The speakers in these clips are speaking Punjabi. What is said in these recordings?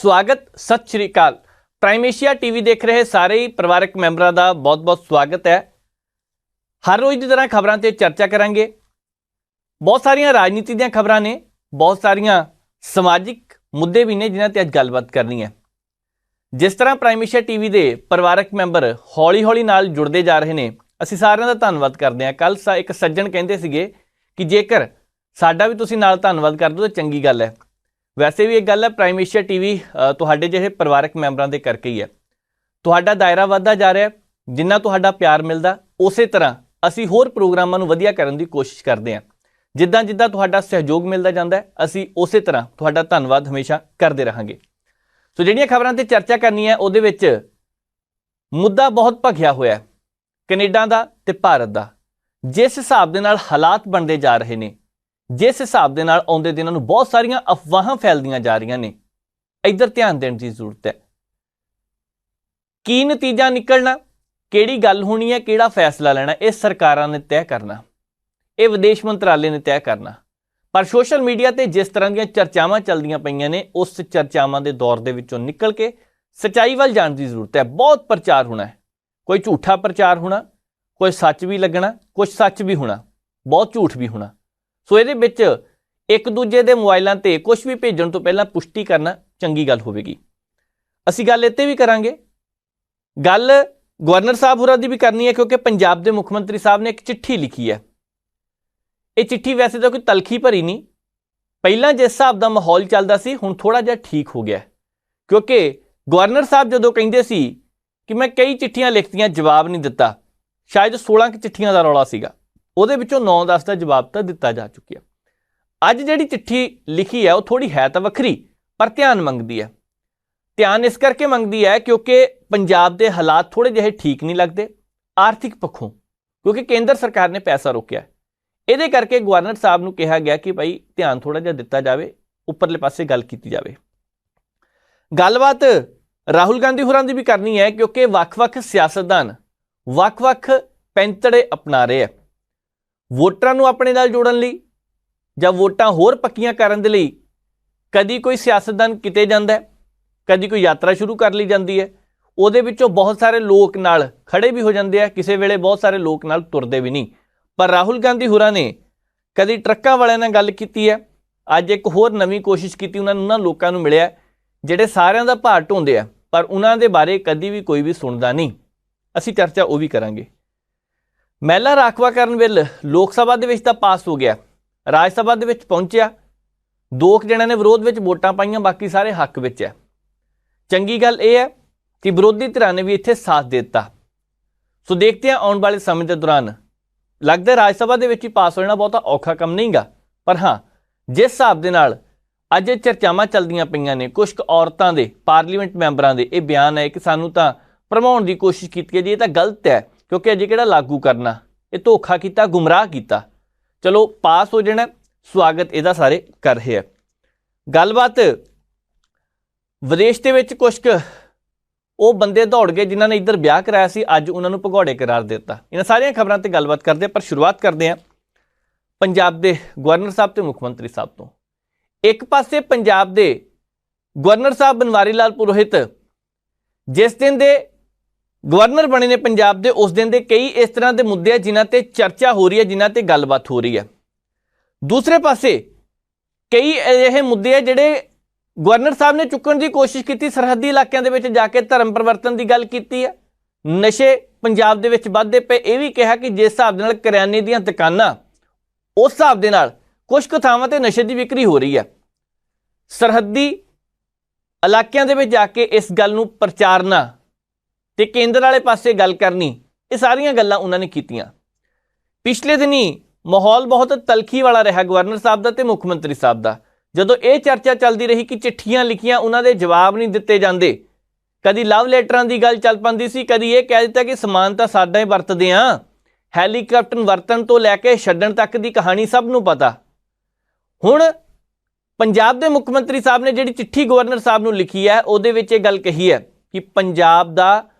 स्वागत सत श्री अकाल। प्राइम एशिया टीवी देख रहे सारे ही परिवारक मैंबरां दा बहुत बहुत स्वागत है। हर रोज़ की तरह खबरां ते चर्चा करांगे। बहुत सारियां राजनीति ਦੀਆਂ खबरां ने, बहुत सारियां समाजिक मुद्दे भी ने जिन्हां ते अज गलबात करनी है। जिस तरह प्राइम एशिया टीवी के परिवारक मैंबर हौली हौली नाल जुड़ते जा रहे हैं, असीं सारिਆਂ ਦਾ ਧੰਨਵਾਦ ਕਰਦੇ हैं। कल एक सज्जण कहते सीगे कि जेकर साडा भी तुसीं नाल धन्नवाद कर दो तो चंगी गल है। वैसे भी एक गल है, प्राइम एशिया टीवी तुहाडे जिहे परिवारक मैंबरां दे करके ही है। तुहाडा दायरा वधदा जा रहा है, जिन्ना तुहाडा प्यार मिलदा उस तरह असीं होर प्रोग्रामां नूं वधिया करन दी कोशिश करते हैं। जिद्दां जिद्दां तुहाडा सहयोग मिलदा जांदा है, असीं उस तरह तुहाडा धन्नवाद हमेशा करते रहांगे। सो जिहड़ियां खबरां ते चर्चा करनी है उहदे विच मुद्दा बहुत भखिया होया है, कनेडा दा ते भारत दा। जिस हिसाब दे नाल हालात बनते जा रहे हैं, जिस हिसाब के नाल आउंदे दिनां नूं बहुत सारियां अफवाहां फैलदियां जा रही ने, इधर ध्यान देने की जरूरत है। की नतीजा निकलना, किहड़ी गल होनी है, किहड़ा फैसला लेना, ये सरकारां ने तय करना, ये विदेश मंत्रालय ने तय करना। पर सोशल मीडिया ते जिस तरह दी चर्चावां चलदियां पईयां ने, उस चर्चावां दे दौर दे विचों निकल के सच्चाई वल जाण दी जरूरत है। बहुत प्रचार होना है, कोई झूठा प्रचार होना, कोई सच भी लगना, कुछ सच भी होना, बहुत झूठ भी होना। सो ये विच एक दूजे के मोबाइलों ते कुछ भी भेजण तो पहला पुष्टि करना चंगी गल होवेगी। असीं गल इत्ते भी करांगे। गल गवर्नर साहब होरां दी भी करनी है, क्योंकि पंजाब के मुख्यमंत्री साहब ने एक चिट्ठी लिखी है। ये चिट्ठी वैसे तो कोई तलखी भरी नहीं, पहला जिस हिसाब का माहौल चलता सी हुण थोड़ा जिहा ठीक हो गया। क्योंकि गवर्नर साहब जदों कहिंदे सी कि मैं कई चिट्ठियां लिखतियां जवाब नहीं दिता, शायद 16 चिट्ठियां का रौला सीगा, ਉਹਦੇ ਵਿੱਚੋਂ 9-10 ਦਾ ਜਵਾਬ ਤਾਂ ਦਿੱਤਾ ਜਾ ਚੁੱਕਿਆ। ਅੱਜ ਜਿਹੜੀ ਚਿੱਠੀ ਲਿਖੀ ਹੈ ਉਹ ਥੋੜੀ ਹੈ ਤਾਂ ਵੱਖਰੀ, ਪਰ ਧਿਆਨ ਮੰਗਦੀ ਹੈ। ਧਿਆਨ ਇਸ ਕਰਕੇ ਮੰਗਦੀ ਹੈ ਕਿਉਂਕਿ ਪੰਜਾਬ ਦੇ ਹਾਲਾਤ ਥੋੜੇ ਜਿਹੇ ਠੀਕ ਨਹੀਂ ਲੱਗਦੇ ਆਰਥਿਕ ਪੱਖੋਂ, ਕਿਉਂਕਿ ਕੇਂਦਰ ਸਰਕਾਰ ਨੇ ਪੈਸਾ ਰੋਕਿਆ। ਇਹਦੇ ਕਰਕੇ ਗਵਰਨਰ ਸਾਹਿਬ ਨੂੰ ਕਿਹਾ ਗਿਆ ਕਿ ਭਾਈ ਧਿਆਨ ਥੋੜਾ ਜਿਹਾ ਦਿੱਤਾ ਜਾਵੇ, ਉੱਪਰਲੇ ਪਾਸੇ ਗੱਲ ਕੀਤੀ ਜਾਵੇ। ਗੱਲਬਾਤ ਰਾਹੁਲ ਗਾਂਧੀ ਹੋਰਾਂ ਦੀ ਵੀ ਕਰਨੀ ਹੈ, ਕਿਉਂਕਿ ਵੱਖ-ਵੱਖ ਸਿਆਸਤਦਾਨ ਵੱਖ-ਵੱਖ ਪੈਂਤੜੇ ਅਪਣਾ ਰਹੇ ਹੈ। ਵੋਟਰਾਂ ਨੂੰ ਆਪਣੇ ਨਾਲ ਜੋੜਨ ਲਈ ਜਾਂ ਵੋਟਾਂ ਹੋਰ ਪੱਕੀਆਂ ਕਰਨ ਦੇ ਲਈ ਕਦੀ ਕੋਈ ਸਿਆਸਤਦਾਨ ਕਿਤੇ ਜਾਂਦਾ ਹੈ, ਕਦੀ ਕੋਈ ਯਾਤਰਾ ਸ਼ੁਰੂ ਕਰ ਲਈ ਜਾਂਦੀ ਹੈ। ਉਹਦੇ ਵਿੱਚੋਂ ਬਹੁਤ ਸਾਰੇ ਲੋਕ ਨਾਲ ਖੜੇ ਵੀ ਹੋ ਜਾਂਦੇ ਆ, ਕਿਸੇ ਵੇਲੇ ਬਹੁਤ ਸਾਰੇ ਲੋਕ ਨਾਲ ਤੁਰਦੇ ਵੀ ਨਹੀਂ। ਪਰ ਰਾਹੁਲ ਗਾਂਧੀ ਹੋਰਾਂ ਨੇ ਕਦੀ ਟਰੱਕਾਂ ਵਾਲਿਆਂ ਨਾਲ ਗੱਲ ਕੀਤੀ ਹੈ, ਅੱਜ ਇੱਕ ਹੋਰ ਨਵੀਂ ਕੋਸ਼ਿਸ਼ ਕੀਤੀ। ਉਹਨਾਂ ਲੋਕਾਂ ਨੂੰ ਮਿਲਿਆ ਜਿਹੜੇ ਸਾਰਿਆਂ ਦਾ ਭਾਰ ਢੋਂਦੇ ਆ, ਪਰ ਉਹਨਾਂ ਦੇ ਬਾਰੇ ਕਦੀ ਵੀ ਕੋਈ ਵੀ ਸੁਣਦਾ ਨਹੀਂ। ਅਸੀਂ ਚਰਚਾ ਉਹ ਵੀ ਕਰਾਂਗੇ। महिला राखवाकरण बिल लोक सभा दे विच तां पास हो गया, राज सभा दे विच पहुंचिया, 2 जणिਆਂ ने विरोध विच वोटां पाईयां, बाकी सारे हक विच है। चंगी गल यह है कि विरोधी धिरां ने भी इत्थे साथ दे दित्ता। सो देखते हैं आने वाले समय के दौरान, लगता है राज सभा दे विच ही पास होना बहुता औखा काम नहीं गा। पर हाँ, जिस हिसाब दे नाल अज चर्चावां चलदियां पईयां ने, कुछ औरतां दे पार्लीमेंट मैंबरां दे ये बयान है कि सानूं तां भरमाउण दी कोशिश कीती है जी, ये तां गलत है, क्योंकि अजे किहड़ा लागू करना, ये धोखा किया, गुमराह किया। चलो पास हो जाना, स्वागत इहदा सारे कर रहे हैं। गलबात विदेश के विच कुछ वो बंदे दौड़ गए जिन्होंने ने इधर ब्याह कराया सी, अज उन्होंने भगौड़े करार दिता। इन्हां सारियां खबरां ते गलबात करते हैं, पर शुरुआत करते हैं पंजाब के गवर्नर साहब ते मुख्यमंत्री साहब तो। एक पासे पंजाब के गवर्नर साहब बनवारी लाल पुरोहित जिस दिन के गवर्नर बने ने पंजाब के, उस दिन के कई इस तरह के मुद्दे जिन्हां ते चर्चा हो रही है, जिन्हां ते गलबात हो रही है। दूसरे पासे कई यह मुद्दे है जिहड़े गवर्नर साहब ने चुकण की कोशिश की। सरहदी इलाकों के जाके धर्म परिवर्तन की गल की है, नशे पंजाब दे विच वधदे पे, यह भी कहा कि जिस हिसाब दे नाल करियाने दीयां दुकानां, उस हिसाब दे नाल कुछ थावां ते नशे की विक्री हो रही है। सरहदी इलाकों के जाके इस गल नूं प्रचारना ते केंद्र वाले पासे गल करनी, ये सारियां गल्लां उन्होंने कीतियां। पिछले दिनी माहौल बहुत तलखी वाला रहा गवर्नर साहब दा ते मुख्यमंत्री साहब दा, जदों ये चर्चा चलती रही कि चिट्ठियां लिखियां उन्हां दे जवाब नहीं दिते जांदे। कदी लव लैटरां दी गल चल पांदी सी, कदी ये कह दिता कि समान तां साडा ही वरतदे आ, हैलीकॉप्टर वरतन तो लैके छड्डण तक दी कहानी सब नूं पता। हुण पंजाब दे मुख्यमंत्री साहब ने जिहड़ी चिट्ठी गवर्नर साहब नूं लिखी है, उहदे विच ये गल कही है कि पंजाब दा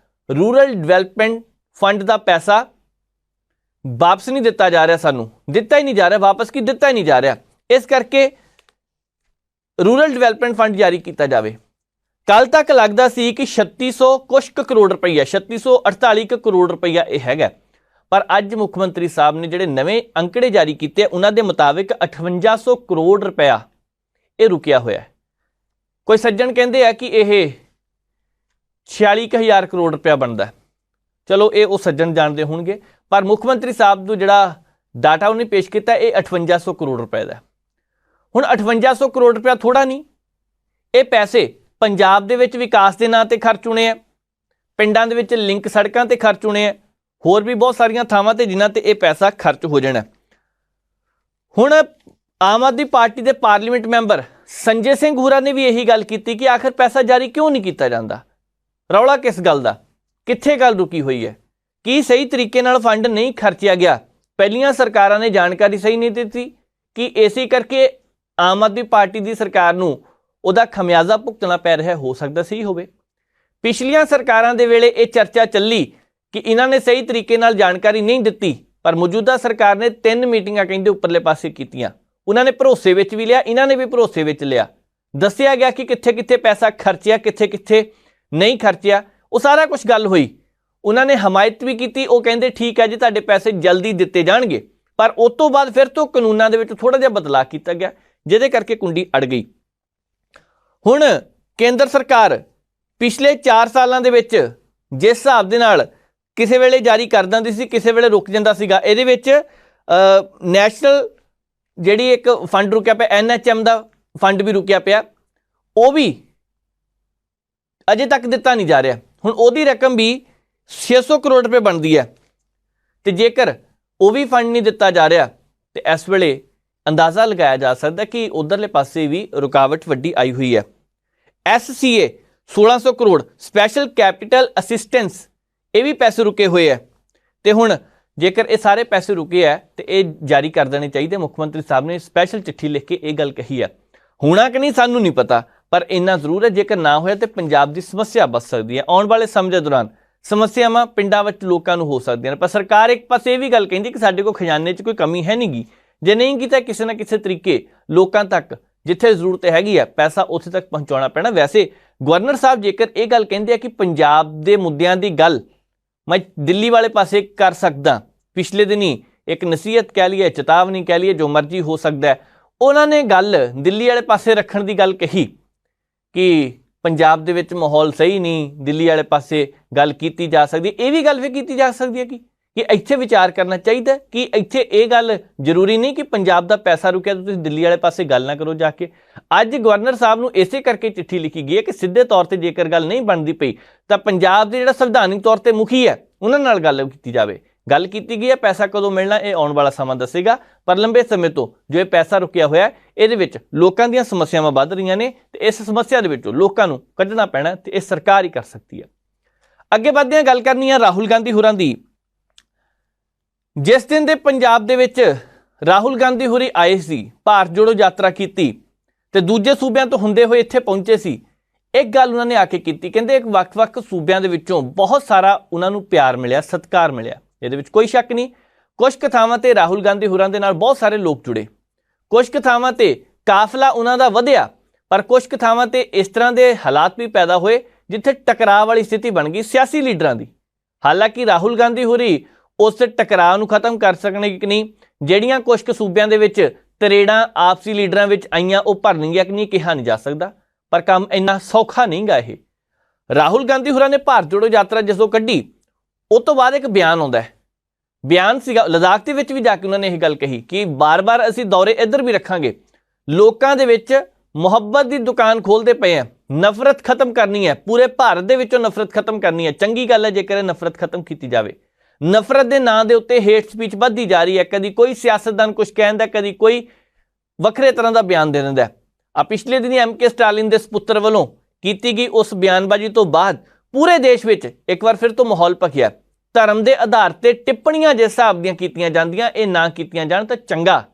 रूरल डिवेलपमेंट फंड का पैसा वापस नहीं दिता जा रहा, सानू दिता ही नहीं जा रहा, वापस की दिता ही नहीं जा रहा। इस करके रूरल डिवेलपमेंट फंड जारी किया जाए। ਕੱਲ ਤੱਕ ਲੱਗਦਾ ਸੀ ਕਿ 3600 ਕੁਛ ਕੁ ਕਰੋੜ ਰੁਪਈਆ 3648 ਕੁ ਕਰੋੜ ਰੁਪਈਆ ਇਹ ਹੈਗਾ, ਪਰ ਅੱਜ ਮੁੱਖ ਮੰਤਰੀ ਸਾਹਿਬ ਨੇ ਜਿਹੜੇ ਨਵੇਂ ਅੰਕੜੇ ਜਾਰੀ ਕੀਤੇ ਉਹਨਾਂ ਦੇ ਮੁਤਾਬਿਕ 5800 ਕਰੋੜ ਰੁਪਇਆ ਇਹ ਰੁਕਿਆ ਹੋਇਆ ਹੈ। ਕੋਈ ਸੱਜਣ ਕਹਿੰਦੇ ਆ ਕਿ ਇਹ 46,000 ਕਰੋੜ ਰੁਪਇਆ ਬਣਦਾ। ਚਲੋ ਇਹ ਉਹ ਸੱਜਣ ਜਾਣਦੇ ਹੋਣਗੇ, ਪਰ ਮੁੱਖ ਮੰਤਰੀ ਸਾਹਿਬ ਨੂੰ ਜਿਹੜਾ ਡਾਟਾ ਉਹਨੇ ਪੇਸ਼ ਕੀਤਾ ਇਹ 5800 ਕਰੋੜ ਰੁਪਏ ਦਾ। ਹੁਣ 5800 ਕਰੋੜ ਰੁਪਇਆ ਥੋੜਾ ਨਹੀਂ, ਇਹ ਪੈਸੇ ਪੰਜਾਬ ਦੇ ਵਿੱਚ ਵਿਕਾਸ ਦੇ ਨਾਂ ਤੇ ਖਰਚ ਹੋਣੇ ਆ, ਪਿੰਡਾਂ ਦੇ ਵਿੱਚ ਲਿੰਕ ਸੜਕਾਂ ਤੇ ਖਰਚ ਹੋਣੇ ਆ, ਹੋਰ ਵੀ ਬਹੁਤ ਸਾਰੀਆਂ ਥਾਵਾਂ ਤੇ ਜਿਨ੍ਹਾਂ ਤੇ ਇਹ ਪੈਸਾ ਖਰਚ ਹੋ ਜਾਣਾ। ਹੁਣ ਆਮ ਆਦਮੀ ਪਾਰਟੀ ਦੇ ਪਾਰਲੀਮੈਂਟ ਮੈਂਬਰ ਸੰਜੇ ਸਿੰਘ ਹੂਰਾ ਨੇ ਵੀ ਇਹੀ ਗੱਲ ਕੀਤੀ ਕਿ ਆਖਿਰ ਪੈਸਾ ਜਾਰੀ ਕਿਉਂ ਨਹੀਂ ਕੀਤਾ ਜਾਂਦਾ, ਰੌਲਾ ਕਿਸ ਗੱਲ ਦਾ, ਕਿੱਥੇ ਗੱਲ ਰੁਕੀ ਹੋਈ ਹੈ, ਕੀ ਸਹੀ ਤਰੀਕੇ ਨਾਲ ਫੰਡ ਨਹੀਂ ਖਰਚਿਆ ਗਿਆ, ਪਹਿਲੀਆਂ ਸਰਕਾਰਾਂ ਨੇ ਜਾਣਕਾਰੀ ਸਹੀ ਨਹੀਂ ਦਿੱਤੀ ਕਿ ਇਸੇ ਕਰਕੇ ਆਮ ਆਦਮੀ ਪਾਰਟੀ ਦੀ ਸਰਕਾਰ ਨੂੰ ਉਹਦਾ ਖਮਿਆਜ਼ਾ ਭੁਗਤਣਾ ਪੈ ਰਿਹਾ, ਹੋ ਸਕਦਾ ਸਹੀ ਹੋਵੇ। ਪਿਛਲੀਆਂ ਸਰਕਾਰਾਂ ਦੇ ਵੇਲੇ ਇਹ ਚਰਚਾ ਚੱਲੀ ਕਿ ਇਹਨਾਂ ਨੇ ਸਹੀ ਤਰੀਕੇ ਨਾਲ ਜਾਣਕਾਰੀ ਨਹੀਂ ਦਿੱਤੀ, ਪਰ ਮੌਜੂਦਾ ਸਰਕਾਰ ਨੇ 3 ਮੀਟਿੰਗਾਂ ਕਹਿੰਦੇ ਉੱਪਰਲੇ ਪਾਸੇ ਕੀਤੀਆਂ, ਉਹਨਾਂ ਨੇ ਭਰੋਸੇ ਵਿੱਚ ਵੀ ਲਿਆ, ਇਹਨਾਂ ਨੇ ਵੀ ਭਰੋਸੇ ਵਿੱਚ ਲਿਆ, ਦੱਸਿਆ ਗਿਆ ਕਿ ਕਿੱਥੇ ਕਿੱਥੇ ਪੈਸਾ ਖਰਚਿਆ, ਕਿੱਥੇ ਕਿੱਥੇ ਨਹੀਂ ਖਰਚਿਆ, ਉਹ ਸਾਰਾ ਕੁਝ ਗੱਲ ਹੋਈ। ਉਹਨਾਂ ਨੇ ਹਮਾਇਤ ਵੀ ਕੀਤੀ, ਉਹ ਕਹਿੰਦੇ ਠੀਕ ਹੈ ਜੀ ਤੁਹਾਡੇ ਪੈਸੇ ਜਲਦੀ ਦਿੱਤੇ ਜਾਣਗੇ, ਪਰ ਉਸ ਤੋਂ ਬਾਅਦ ਫਿਰ ਤੋਂ ਕਾਨੂੰਨਾਂ ਦੇ ਵਿੱਚ ਥੋੜਾ ਜਿਹਾ ਬਦਲਾਅ ਕੀਤਾ ਗਿਆ, ਜਿਹਦੇ ਕਰਕੇ ਕੁੰਡੀ ਅੜ ਗਈ। ਹੁਣ ਕੇਂਦਰ ਸਰਕਾਰ ਪਿਛਲੇ 4 ਸਾਲਾਂ ਦੇ ਵਿੱਚ ਜਿਸ ਹਿਸਾਬ ਦੇ ਨਾਲ ਕਿਸੇ ਵੇਲੇ ਜਾਰੀ ਕਰ ਦਿੰਦੀ ਸੀ, ਕਿਸੇ ਵੇਲੇ ਰੁਕ ਜਾਂਦਾ ਸੀਗਾ, ਇਹਦੇ ਵਿੱਚ ਨੈਸ਼ਨਲ ਜਿਹੜੀ ਇੱਕ ਫੰਡ ਰੁਕਿਆ ਪਿਆ, NHM ਦਾ ਫੰਡ ਵੀ ਰੁਕਿਆ ਪਿਆ, ਉਹ ਵੀ ਅਜੇ ਤੱਕ ਦਿੱਤਾ ਨਹੀਂ ਜਾ ਰਿਹਾ। ਹੁਣ ਉਹਦੀ ਰਕਮ ਵੀ 600 ਕਰੋੜ ਰੁਪਏ ਬਣਦੀ ਹੈ, ਤੇ ਜੇਕਰ ਉਹ ਵੀ ਫੰਡ ਨਹੀਂ ਦਿੱਤਾ ਜਾ ਰਿਹਾ ਤੇ ਇਸ ਵੇਲੇ ਅੰਦਾਜ਼ਾ ਲਗਾਇਆ ਜਾ ਸਕਦਾ ਕਿ ਉਧਰਲੇ ਪਾਸੇ ਵੀ ਰੁਕਾਵਟ ਵੱਡੀ ਆਈ ਹੋਈ ਹੈ। SCA 1600 crore special capital assistance, ਇਹ ਵੀ ਪੈਸੇ ਰੁਕੇ ਹੋਏ ਹੈ, ਤੇ ਹੁਣ ਜੇਕਰ ਇਹ ਸਾਰੇ ਪੈਸੇ ਰੁਕੇ ਹੈ ਤੇ ਇਹ ਜਾਰੀ ਕਰ ਦੇਣੇ ਚਾਹੀਦੇ। ਮੁੱਖ ਮੰਤਰੀ ਸਾਹਿਬ ਨੇ ਸਪੈਸ਼ਲ ਚਿੱਠੀ ਲਿਖ ਕੇ ਇਹ ਗੱਲ ਕਹੀ ਹੈ। ਹੋਣਾ ਕਿ ਨਹੀਂ ਸਾਨੂੰ ਨਹੀਂ ਪਤਾ, ਪਰ ਇੰਨਾ ਜ਼ਰੂਰ ਹੈ ਜੇਕਰ ਨਾ ਹੋਇਆ ਤੇ ਪੰਜਾਬ ਦੀ ਸਮੱਸਿਆ ਵੱਧ ਸਕਦੀ ਹੈ। ਆਉਣ ਵਾਲੇ ਸਮੇਂ ਦੇ ਦੌਰਾਨ ਸਮੱਸਿਆਵਾਂ ਪਿੰਡਾਂ ਵਿੱਚ ਲੋਕਾਂ ਨੂੰ ਹੋ ਸਕਦੀਆਂ ਨੇ, ਪਰ ਸਰਕਾਰ ਇੱਕ ਪਾਸੇ ਇਹ ਵੀ ਗੱਲ ਕਹਿੰਦੀ ਕਿ ਸਾਡੇ ਕੋਲ ਖਜ਼ਾਨੇ 'ਚ ਕੋਈ ਕਮੀ ਹੈ ਨਹੀਂਗੀ, ਜੇ ਨਹੀਂ ਕੀਤਾ ਕਿਸੇ ਨਾ ਕਿਸੇ ਤਰੀਕੇ ਲੋਕਾਂ ਤੱਕ ਜਿੱਥੇ ਜ਼ਰੂਰਤ ਹੈਗੀ ਹੈ ਪੈਸਾ ਉੱਥੇ ਤੱਕ ਪਹੁੰਚਾਉਣਾ ਪੈਣਾ। ਵੈਸੇ ਗਵਰਨਰ ਸਾਹਿਬ ਜੇਕਰ ਇਹ ਗੱਲ ਕਹਿੰਦੇ ਆ ਕਿ ਪੰਜਾਬ ਦੇ ਮੁੱਦਿਆਂ ਦੀ ਗੱਲ ਮੈਂ ਦਿੱਲੀ ਵਾਲੇ ਪਾਸੇ ਕਰ ਸਕਦਾ, ਪਿਛਲੇ ਦਿਨੀ ਇੱਕ ਨਸੀਹਤ ਕਹਿ ਲਈਏ, ਚੇਤਾਵਨੀ ਕਹਿ ਲਈਏ, ਜੋ ਮਰਜ਼ੀ ਹੋ ਸਕਦਾ, ਉਹਨਾਂ ਨੇ ਗੱਲ ਦਿੱਲੀ ਵਾਲੇ ਪਾਸੇ ਰੱਖਣ ਦੀ ਗੱਲ ਕਹੀ ਕਿ ਪੰਜਾਬ ਦੇ ਵਿੱਚ ਮਾਹੌਲ ਸਹੀ ਨਹੀਂ, ਦਿੱਲੀ ਵਾਲੇ ਪਾਸੇ ਗੱਲ ਕੀਤੀ ਜਾ ਸਕਦੀ। ਇਹ ਵੀ ਗੱਲ ਵੀ ਕੀਤੀ ਜਾ ਸਕਦੀ ਹੈ ਕਿ ਇੱਥੇ ਵਿਚਾਰ ਕਰਨਾ ਚਾਹੀਦਾ ਕਿ ਇੱਥੇ ਇਹ ਗੱਲ ਜ਼ਰੂਰੀ ਨਹੀਂ ਕਿ ਪੰਜਾਬ ਦਾ ਪੈਸਾ ਰੁਕਿਆ ਤੁਸੀਂ ਦਿੱਲੀ ਵਾਲੇ ਪਾਸੇ ਗੱਲ ਨਾ ਕਰੋ ਜਾ ਕੇ। ਅੱਜ ਗਵਰਨਰ ਸਾਹਿਬ ਨੂੰ ਇਸੇ ਕਰਕੇ ਚਿੱਠੀ ਲਿਖੀ ਗਈ ਹੈ ਕਿ ਸਿੱਧੇ ਤੌਰ ਤੇ ਜੇਕਰ ਗੱਲ ਨਹੀਂ ਬਣਦੀ ਪਈ ਤਾਂ ਪੰਜਾਬ ਦੇ ਜਿਹੜਾ ਸੰਵਿਧਾਨਿਕ ਤੌਰ ਤੇ ਮੁਖੀ ਹੈ ਉਹਨਾਂ ਨਾਲ ਗੱਲ ਕੀਤੀ ਜਾਵੇ। ਗੱਲ ਕੀਤੀ ਗਈ ਹੈ, ਪੈਸਾ ਕਦੋਂ ਮਿਲਣਾ ਇਹ ਆਉਣ ਵਾਲਾ ਸਮਾਂ ਦੱਸੇਗਾ, ਪਰ ਲੰਬੇ ਸਮੇਂ ਤੋਂ ਜੋ ਇਹ ਪੈਸਾ ਰੁਕਿਆ ਹੋਇਆ ਇਹਦੇ ਵਿੱਚ ਲੋਕਾਂ ਦੀਆਂ ਸਮੱਸਿਆਵਾਂ ਵੱਧ ਰਹੀਆਂ ਨੇ, ਤੇ ਇਸ ਸਮੱਸਿਆ ਦੇ ਵਿੱਚੋਂ ਲੋਕਾਂ ਨੂੰ ਕੱਢਣਾ ਪੈਣਾ ਤੇ ਇਹ ਸਰਕਾਰ ਹੀ ਕਰ ਸਕਦੀ ਹੈ। ਅੱਗੇ ਵੱਧਦੇ ਹਾਂ, ਗੱਲ ਕਰਨੀ ਹੈ ਰਾਹੁਲ ਗਾਂਧੀ ਹੋਰਾਂ ਦੀ। ਜਿਸ ਦਿਨ ਦੇ ਪੰਜਾਬ ਦੇ ਵਿੱਚ ਰਾਹੁਲ ਗਾਂਧੀ ਹੋਰੀ ਆਏ ਸੀ, ਭਾਰਤ ਜੋੜੋ ਯਾਤਰਾ ਕੀਤੀ ਤੇ ਦੂਜੇ ਸੂਬਿਆਂ ਤੋਂ ਹੁੰਦੇ ਹੋਏ ਇੱਥੇ ਪਹੁੰਚੇ ਸੀ, ਇੱਕ ਗੱਲ ਉਹਨਾਂ ਨੇ ਆ ਕੇ ਕੀਤੀ, ਕਹਿੰਦੇ ਇੱਕ ਵੱਖ-ਵੱਖ ਸੂਬਿਆਂ ਦੇ ਵਿੱਚੋਂ ਬਹੁਤ ਸਾਰਾ ਉਹਨਾਂ ਨੂੰ ਪਿਆਰ ਮਿਲਿਆ, ਸਤਿਕਾਰ ਮਿਲਿਆ, ਇਹਦੇ ਵਿੱਚ ਕੋਈ ਸ਼ੱਕ ਨਹੀਂ। ਕੁਝ ਕੁ ਥਾਵਾਂ ਤੇ ਰਾਹੁਲ ਗਾਂਧੀ ਹੋਰਾਂ ਦੇ ਨਾਲ ਬਹੁਤ ਸਾਰੇ ਲੋਕ ਜੁੜੇ, ਕੁਝ ਕੁ ਥਾਵਾਂ ਤੇ ਕਾਫਲਾ ਉਹਨਾਂ ਦਾ ਵਧਿਆ, ਪਰ ਕੁਝ ਕੁ ਥਾਵਾਂ ਤੇ ਇਸ ਤਰ੍ਹਾਂ ਦੇ ਹਾਲਾਤ ਵੀ ਪੈਦਾ ਹੋਏ ਜਿੱਥੇ ਟਕਰਾਅ ਵਾਲੀ ਸਥਿਤੀ ਬਣ ਗਈ ਸਿਆਸੀ ਲੀਡਰਾਂ ਦੀ। ਹਾਲਾਂਕਿ ਰਾਹੁਲ ਗਾਂਧੀ ਹੋਰੀ ਉਸ ਟਕਰਾਅ ਨੂੰ ਖਤਮ ਕਰ ਸਕਣੇ ਕਿ ਨਹੀਂ, ਜਿਹੜੀਆਂ ਕੁਝ ਕੁ ਸੂਬਿਆਂ ਦੇ ਵਿੱਚ ਤਰੇੜਾਂ ਆਪਸੀ ਲੀਡਰਾਂ ਵਿੱਚ ਆਈਆਂ ਉਹ ਭਰਨਗੀਆਂ ਕਿ ਨਹੀਂ ਕਿਹਾ ਨਹੀਂ ਜਾ ਸਕਦਾ, ਪਰ ਕੰਮ ਇੰਨਾ ਸੌਖਾ ਨਹੀਂ ਗਾ ਇਹ। ਰਾਹੁਲ ਗਾਂਧੀ ਹੋਰਾਂ ਨੇ ਭਾਰਤ ਜੋੜੋ ਯਾਤਰਾ ਜਦੋਂ ਕੱਢੀ ਉਸ ਤੋਂ ਬਾਅਦ ਇੱਕ ਬਿਆਨ ਆਉਂਦਾ ਹੈ, ਬਿਆਨ ਸੀਗਾ ਲਦਾਖ ਦੇ ਵਿੱਚ ਵੀ ਜਾ ਕੇ ਉਹਨਾਂ ਨੇ ਇਹ ਗੱਲ ਕਹੀ ਕਿ ਬਾਰ-ਬਾਰ ਅਸੀਂ ਦੌਰੇ ਇੱਧਰ ਵੀ ਰੱਖਾਂਗੇ, ਲੋਕਾਂ ਦੇ ਵਿੱਚ ਮੁਹੱਬਤ ਦੀ ਦੁਕਾਨ ਖੋਲ੍ਹਦੇ ਪਏ ਆ, ਨਫ਼ਰਤ ਖਤਮ ਕਰਨੀ ਹੈ, ਪੂਰੇ ਭਾਰਤ ਦੇ ਵਿੱਚੋਂ ਨਫ਼ਰਤ ਖਤਮ ਕਰਨੀ ਹੈ। ਚੰਗੀ ਗੱਲ ਹੈ ਜੇਕਰ ਇਹ ਨਫ਼ਰਤ ਖਤਮ ਕੀਤੀ ਜਾਵੇ। ਨਫ਼ਰਤ ਦੇ ਨਾਂ ਦੇ ਉੱਤੇ ਹੇਟ ਸਪੀਚ ਵੱਧਦੀ ਜਾ ਰਹੀ ਹੈ, ਕਦੀ ਕੋਈ ਸਿਆਸਤਦਾਨ ਕੁਝ ਕਹਿੰਦਾ, ਕਦੀ ਕੋਈ ਵੱਖਰੇ ਤਰ੍ਹਾਂ ਦਾ ਬਿਆਨ ਦੇ ਦਿੰਦਾ। ਆ ਪਿਛਲੇ ਦਿਨੀ MK ਸਟਾਲਿਨ ਦੇ ਸਪੁੱਤਰ ਵੱਲੋਂ ਕੀਤੀ ਗਈ ਉਸ ਬਿਆਨਬਾਜ਼ੀ ਤੋਂ ਬਾਅਦ ਪੂਰੇ ਦੇਸ਼ ਵਿੱਚ ਇੱਕ ਵਾਰ ਫਿਰ ਤੋਂ ਮਾਹੌਲ ਭਖਿਆ। ਧਰਮ ਦੇ ਆਧਾਰ ਤੇ ਟਿੱਪਣੀਆਂ ਜਿਸ ਹਿਸਾਬ ਦੀਆਂ ਕੀਤੀਆਂ ਜਾਂਦੀਆਂ ਇਹ ਨਾ ਕੀਤੀਆਂ ਜਾਣ ਤਾਂ ਚੰਗਾ,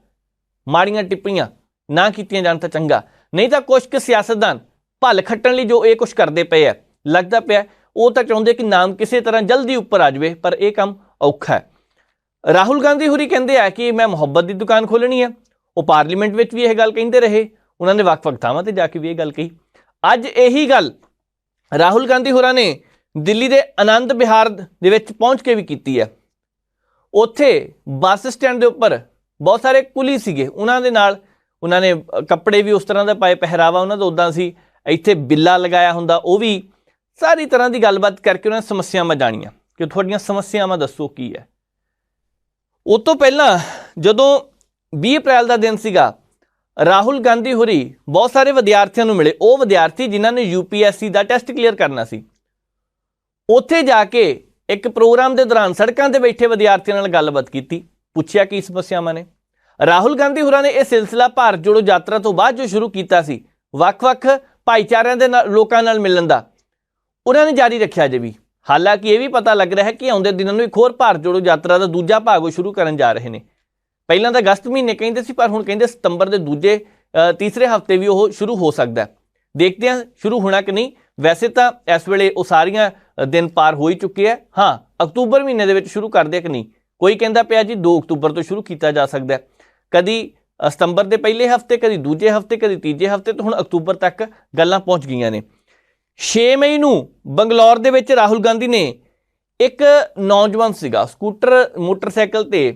ਮਾੜੀਆਂ ਟਿੱਪਣੀਆਂ ਨਾ ਕੀਤੀਆਂ ਜਾਣ ਤਾਂ ਚੰਗਾ, ਨਹੀਂ ਤਾਂ ਕੁਝ ਕੁ ਸਿਆਸਤਦਾਨ ਭੱਲ ਖੱਟਣ ਲਈ ਜੋ ਇਹ ਕੁਝ ਕਰਦੇ ਪਏ ਆ, ਲੱਗਦਾ ਪਿਆ ਉਹ ਤਾਂ ਚਾਹੁੰਦੇ ਕਿ ਨਾਮ ਕਿਸੇ ਤਰ੍ਹਾਂ ਜਲਦੀ ਉੱਪਰ ਆ ਜਾਵੇ, ਪਰ ਇਹ ਕੰਮ ਔਖਾ ਹੈ। ਰਾਹੁਲ ਗਾਂਧੀ ਹੋਰੀ ਕਹਿੰਦੇ ਆ ਕਿ ਮੈਂ ਮੁਹੱਬਤ ਦੀ ਦੁਕਾਨ ਖੋਲ੍ਹਣੀ ਹੈ, ਉਹ ਪਾਰਲੀਮੈਂਟ ਵਿੱਚ ਵੀ ਇਹ ਗੱਲ ਕਹਿੰਦੇ ਰਹੇ, ਉਹਨਾਂ ਨੇ ਵੱਖ-ਵੱਖ ਥਾਵਾਂ ਤੇ ਜਾ ਕੇ ਵੀ ਇਹ ਗੱਲ ਕਹੀ। ਅੱਜ ਇਹੀ ਗੱਲ ਰਾਹੁਲ ਗਾਂਧੀ ਹੋਰਾਂ ਨੇ ਦਿੱਲੀ ਦੇ ਆਨੰਦ ਵਿਹਾਰ ਦੇ ਵਿੱਚ ਪਹੁੰਚ ਕੇ ਵੀ ਕੀਤੀ ਹੈ। ਉੱਥੇ ਬੱਸ ਸਟੈਂਡ ਦੇ ਉੱਪਰ ਬਹੁਤ ਸਾਰੇ ਕੁਲੀ ਸੀਗੇ, ਉਹਨਾਂ ਦੇ ਨਾਲ ਉਹਨਾਂ ਨੇ ਕੱਪੜੇ ਵੀ ਉਸ ਤਰ੍ਹਾਂ ਦਾ ਪਾਏ, ਪਹਿਰਾਵਾ ਉਹਨਾਂ ਦਾ ਉੱਦਾਂ ਸੀ, ਇੱਥੇ ਬਿੱਲਾ ਲਗਾਇਆ ਹੁੰਦਾ, ਉਹ ਵੀ ਸਾਰੀ ਤਰ੍ਹਾਂ ਦੀ ਗੱਲਬਾਤ ਕਰਕੇ ਉਹਨਾਂ ਨੇ ਸਮੱਸਿਆਵਾਂ ਜਾਣੀਆਂ ਕਿ ਤੁਹਾਡੀਆਂ ਸਮੱਸਿਆਵਾਂ ਦੱਸੋ ਕੀ ਹੈ। ਉਹ ਤੋਂ ਪਹਿਲਾਂ ਜਦੋਂ 20 ਅਪ੍ਰੈਲ ਦਾ ਦਿਨ ਸੀਗਾ, ਰਾਹੁਲ ਗਾਂਧੀ ਹੋਰੀ ਬਹੁਤ ਸਾਰੇ ਵਿਦਿਆਰਥੀਆਂ ਨੂੰ ਮਿਲੇ, ਉਹ ਵਿਦਿਆਰਥੀ ਜਿਨ੍ਹਾਂ ਨੇ UPSC ਦਾ ਟੈਸਟ ਕਲੀਅਰ ਕਰਨਾ ਸੀ। ਉੱਥੇ ਜਾ ਕੇ ਇੱਕ ਪ੍ਰੋਗਰਾਮ ਦੇ ਦੌਰਾਨ ਸੜਕਾਂ ਤੇ ਬੈਠੇ ਵਿਦਿਆਰਥੀਆਂ ਨਾਲ ਗੱਲਬਾਤ ਕੀਤੀ, ਪੁੱਛਿਆ ਕੀ ਸਮੱਸਿਆਵਾਂ ਨੇ। ਰਾਹੁਲ ਗਾਂਧੀ ਹੋਰਾਂ ਨੇ ਇਹ ਸਿਲਸਿਲਾ ਭਾਰਤ ਜੋੜੋ ਯਾਤਰਾ ਤੋਂ ਬਾਅਦ ਜੋ ਸ਼ੁਰੂ ਕੀਤਾ ਸੀ, ਵੱਖ-ਵੱਖ ਭਾਈਚਾਰਿਆਂ ਦੇ ਨਾਲ ਲੋਕਾਂ ਨਾਲ ਮਿਲਣ ਦਾ, ਉਹਨਾਂ ਨੇ ਜਾਰੀ ਰੱਖਿਆ ਅਜੇ ਵੀ। ਹਾਲਾਂਕਿ ਇਹ ਵੀ ਪਤਾ ਲੱਗ ਰਿਹਾ ਹੈ ਕਿ ਆਉਂਦੇ ਦਿਨਾਂ ਨੂੰ ਇੱਕ ਹੋਰ ਭਾਰਤ ਜੋੜੋ ਯਾਤਰਾ ਦਾ ਦੂਜਾ ਭਾਗ ਉਹ ਸ਼ੁਰੂ ਕਰਨ ਜਾ ਰਹੇ ਨੇ। ਪਹਿਲਾਂ ਤਾਂ ਅਗਸਤ ਮਹੀਨੇ ਕਹਿੰਦੇ ਸੀ, ਪਰ ਹੁਣ ਕਹਿੰਦੇ ਸਤੰਬਰ ਦੇ ਦੂਜੇ ਤੀਸਰੇ ਹਫ਼ਤੇ ਵੀ ਉਹ ਸ਼ੁਰੂ ਹੋ ਸਕਦਾ ਹੈ। ਦੇਖਦੇ ਹਾਂ ਸ਼ੁਰੂ ਹੋਣਾ ਕਿ ਨਹੀਂ। ਵੈਸੇ ਤਾਂ ਇਸ ਵੇਲੇ ਉਹ ਸਾਰੀਆਂ ਦਿਨ ਪਾਰ ਹੋ ਹੀ ਚੁੱਕੇ ਹੈ। ਹਾਂ, ਅਕਤੂਬਰ ਮਹੀਨੇ ਦੇ ਵਿੱਚ ਸ਼ੁਰੂ ਕਰਦੇ ਕਿ ਨਹੀਂ, ਕੋਈ ਕਹਿੰਦਾ ਪਿਆ ਜੀ 2 ਅਕਤੂਬਰ ਤੋਂ ਸ਼ੁਰੂ ਕੀਤਾ ਜਾ ਸਕਦਾ ਹੈ, ਕਦੀ ਸਤੰਬਰ ਦੇ ਪਹਿਲੇ ਹਫ਼ਤੇ, ਕਦੀ ਦੂਜੇ ਹਫ਼ਤੇ, ਕਦੀ ਤੀਜੇ ਹਫ਼ਤੇ, ਤੋਂ ਹੁਣ ਅਕਤੂਬਰ ਤੱਕ ਗੱਲਾਂ ਪਹੁੰਚ ਗਈਆਂ ਨੇ। 6 ਮਈ ਨੂੰ ਬੰਗਲੌਰ ਦੇ ਵਿੱਚ ਰਾਹੁਲ ਗਾਂਧੀ ਨੇ ਇੱਕ ਨੌਜਵਾਨ ਸੀਗਾ, ਸਕੂਟਰ ਮੋਟਰਸਾਈਕਲ ਤੇ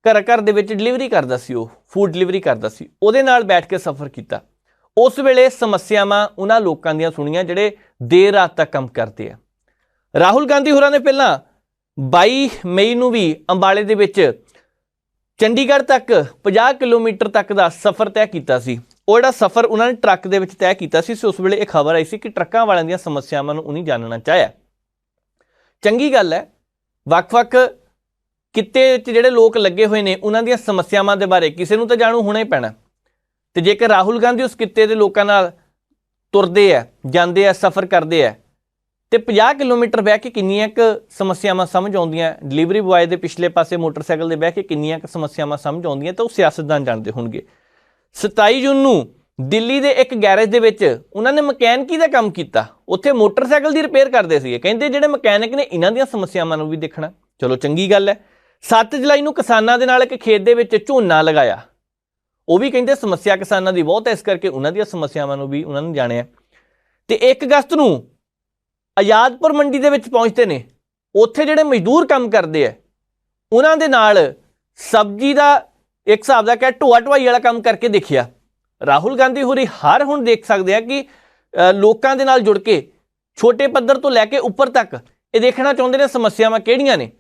ਘਰ ਦੇ ਵਿੱਚ ਡਿਲੀਵਰੀ ਕਰਦਾ ਸੀ, ਉਹ ਫੂਡ ਡਿਲੀਵਰੀ ਕਰਦਾ ਸੀ, ਉਹਦੇ ਨਾਲ ਬੈਠ ਕੇ ਸਫ਼ਰ ਕੀਤਾ। ਉਸ ਵੇਲੇ ਸਮੱਸਿਆਵਾਂ ਉਹਨਾਂ ਲੋਕਾਂ ਦੀਆਂ ਸੁਣੀਆਂ ਜਿਹੜੇ ਦੇਰ ਰਾਤ ਤੱਕ ਕੰਮ ਕਰਦੇ ਆ। ਰਾਹੁਲ ਗਾਂਧੀ ਹੋਰਾਂ ਨੇ ਪਹਿਲਾਂ 22 ਮਈ ਨੂੰ ਵੀ ਅੰਬਾਲੇ ਦੇ ਵਿੱਚ ਚੰਡੀਗੜ੍ਹ ਤੱਕ 50 ਕਿਲੋਮੀਟਰ ਤੱਕ ਦਾ ਸਫ਼ਰ ਤੈਅ ਕੀਤਾ ਸੀ। ਉਹ ਜਿਹੜਾ ਸਫ਼ਰ ਉਹਨਾਂ ਨੇ ਟਰੱਕ ਦੇ ਵਿੱਚ ਤੈਅ ਕੀਤਾ ਸੀ, ਉਸ ਵੇਲੇ ਇਹ ਖਬਰ ਆਈ ਸੀ ਕਿ ਟਰੱਕਾਂ ਵਾਲਿਆਂ ਦੀਆਂ ਸਮੱਸਿਆਵਾਂ ਨੂੰ ਉਹਨੇ ਜਾਣਨਾ ਚਾਹਿਆ। ਚੰਗੀ ਗੱਲ ਹੈ, ਵੱਖ-ਵੱਖ ਕਿੱਤੇ 'ਚ ਜਿਹੜੇ ਲੋਕ ਲੱਗੇ ਹੋਏ ਨੇ ਉਹਨਾਂ ਦੀਆਂ ਸਮੱਸਿਆਵਾਂ ਦੇ ਬਾਰੇ ਕਿਸੇ ਨੂੰ ਤਾਂ ਜਾਣੂ ਹੋਣਾ ਹੀ ਪੈਣਾ। ਤੇ ਜੇਕਰ ਰਾਹੁਲ ਗਾਂਧੀ ਉਸ ਕਿੱਤੇ ਦੇ ਲੋਕਾਂ ਨਾਲ ਤੁਰਦੇ ਆ, ਜਾਂਦੇ ਆ, ਸਫ਼ਰ ਕਰਦੇ ਆ, ਤੇ 50 ਕਿਲੋਮੀਟਰ ਬਹਿ ਕੇ ਕਿੰਨੀਆਂ ਕੁ ਸਮੱਸਿਆਵਾਂ ਸਮਝ ਆਉਂਦੀਆਂ, ਡਿਲੀਵਰੀ ਬੁਆਏ ਦੇ ਪਿਛਲੇ ਪਾਸੇ ਮੋਟਰਸਾਈਕਲ ਦੇ ਬਹਿ ਕੇ ਕਿੰਨੀਆਂ ਕੁ ਸਮੱਸਿਆਵਾਂ ਸਮਝ ਆਉਂਦੀਆਂ, ਤਾਂ ਉਹ ਸਿਆਸਤਦਾਨ ਜਾਣਦੇ ਹੋਣਗੇ। 27 ਜੂਨ ਨੂੰ ਦਿੱਲੀ ਦੇ ਇੱਕ ਗੈਰੇਜ ਦੇ ਵਿੱਚ ਉਹਨਾਂ ਨੇ ਮਕੈਨਿਕੀ ਦਾ ਕੰਮ ਕੀਤਾ, ਉੱਥੇ ਮੋਟਰਸਾਈਕਲ ਦੀ ਰਿਪੇਅਰ ਕਰਦੇ ਸੀਗੇ। ਕਹਿੰਦੇ ਜਿਹੜੇ ਮਕੈਨਿਕ ਨੇ ਇਹਨਾਂ ਦੀਆਂ ਸਮੱਸਿਆਵਾਂ ਨੂੰ ਵੀ ਦੇਖਣਾ। ਚਲੋ ਚੰਗੀ ਗੱਲ ਹੈ। 7 ਜੁਲਾਈ ਨੂੰ ਕਿਸਾਨਾਂ ਦੇ ਨਾਲ ਇੱਕ ਖੇਤ ਦੇ ਵਿੱਚ ਝੋਨਾ ਲਗਾਇਆ, ਉਹ ਵੀ ਕਹਿੰਦੇ ਸਮੱਸਿਆ ਕਿਸਾਨਾਂ ਦੀ ਬਹੁਤ ਹੈ, ਇਸ ਕਰਕੇ ਉਹਨਾਂ ਦੀਆਂ ਸਮੱਸਿਆਵਾਂ ਨੂੰ ਵੀ ਉਹਨਾਂ ਨੇ ਜਾਣਿਆ। ਤੇ 1 ਅਗਸਤ ਨੂੰ ਆਜ਼ਾਦਪੁਰ ਮੰਡੀ ਦੇ ਵਿੱਚ ਪਹੁੰਚਦੇ ਨੇ, ਉੱਥੇ ਜਿਹੜੇ ਮਜ਼ਦੂਰ ਕੰਮ ਕਰਦੇ ਆ ਉਹਨਾਂ ਦੇ ਨਾਲ ਸਬਜ਼ੀ ਦਾ ਇੱਕ ਹਿਸਾਬ ਦਾ ਢੋਆ ਢੁਆਈ ਵਾਲਾ ਕੰਮ ਕਰਕੇ ਦੇਖਿਆ। ਰਾਹੁਲ ਗਾਂਧੀ ਹੋਰੀ ਹਰ ਹੁਣ ਦੇਖ ਸਕਦੇ ਆ ਕਿ ਲੋਕਾਂ ਦੇ ਨਾਲ ਜੁੜ ਕੇ ਛੋਟੇ ਪੱਧਰ ਤੋਂ ਲੈ ਕੇ ਉੱਪਰ ਤੱਕ ਇਹ ਦੇਖਣਾ ਚਾਹੁੰਦੇ ਨੇ ਸਮੱਸਿਆਵਾਂ ਕਿਹੜੀਆਂ ਨੇ,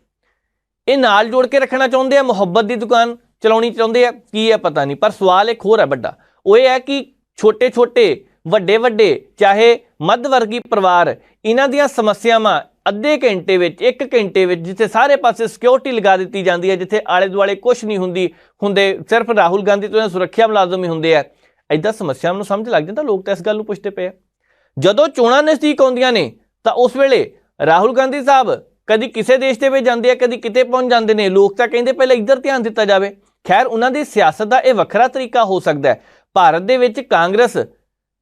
ਇਹ ਨਾਲ ਜੋੜ ਕੇ ਰੱਖਣਾ ਚਾਹੁੰਦੇ ਆ, ਮੁਹੱਬਤ ਦੀ ਦੁਕਾਨ ਚਲਾਉਣੀ ਚਾਹੁੰਦੇ ਆ, ਕੀ ਹੈ ਪਤਾ ਨਹੀਂ। ਪਰ ਸਵਾਲ ਇੱਕ ਹੋਰ ਹੈ ਵੱਡਾ, ਉਹ ਇਹ ਹੈ ਕਿ ਛੋਟੇ ਛੋਟੇ ਵੱਡੇ ਵੱਡੇ ਚਾਹੇ ਮੱਧ ਵਰਗੀ ਪਰਿਵਾਰ, ਇਹਨਾਂ ਦੀਆਂ ਸਮੱਸਿਆਵਾਂ ਅੱਧੇ ਘੰਟੇ ਵਿੱਚ 1 ਘੰਟੇ ਵਿੱਚ, ਜਿੱਥੇ ਸਾਰੇ ਪਾਸੇ ਸਿਕਿਉਰਿਟੀ ਲਗਾ ਦਿੱਤੀ ਜਾਂਦੀ ਹੈ, ਜਿੱਥੇ ਆਲੇ ਦੁਆਲੇ ਕੁਛ ਨਹੀਂ ਹੁੰਦੇ, ਸਿਰਫ ਰਾਹੁਲ ਗਾਂਧੀ ਤੋਂ ਸੁਰੱਖਿਆ ਮੁਲਾਜ਼ਮ ਹੀ ਹੁੰਦੇ ਆ, ਇੱਦਾਂ ਸਮੱਸਿਆਵਾਂ ਨੂੰ ਸਮਝ ਲੱਗ ਜਾਂਦਾ। ਲੋਕ ਤਾਂ ਇਸ ਗੱਲ ਨੂੰ ਪੁੱਛਦੇ ਪਏ ਆ। ਜਦੋਂ ਚੋਣਾਂ ਨਜ਼ਦੀਕ ਆਉਂਦੀਆਂ ਨੇ ਤਾਂ ਉਸ ਵੇਲੇ ਰਾਹੁਲ ਗਾਂਧੀ ਸਾਹਿਬ ਕਦੀ ਕਿਸੇ ਦੇਸ਼ ਦੇ ਵਿੱਚ ਜਾਂਦੇ ਆ, ਕਦੀ ਕਿਤੇ ਪਹੁੰਚ ਜਾਂਦੇ ਨੇ। ਲੋਕ ਤਾਂ ਕਹਿੰਦੇ ਪਹਿਲਾਂ ਇੱਧਰ ਧਿਆਨ ਦਿੱਤਾ ਜਾਵੇ। ਖੈਰ, ਉਹਨਾਂ ਦੀ ਸਿਆਸਤ ਦਾ ਇਹ ਵੱਖਰਾ ਤਰੀਕਾ ਹੋ ਸਕਦਾ ਹੈ। ਭਾਰਤ ਦੇ ਵਿੱਚ ਕਾਂਗਰਸ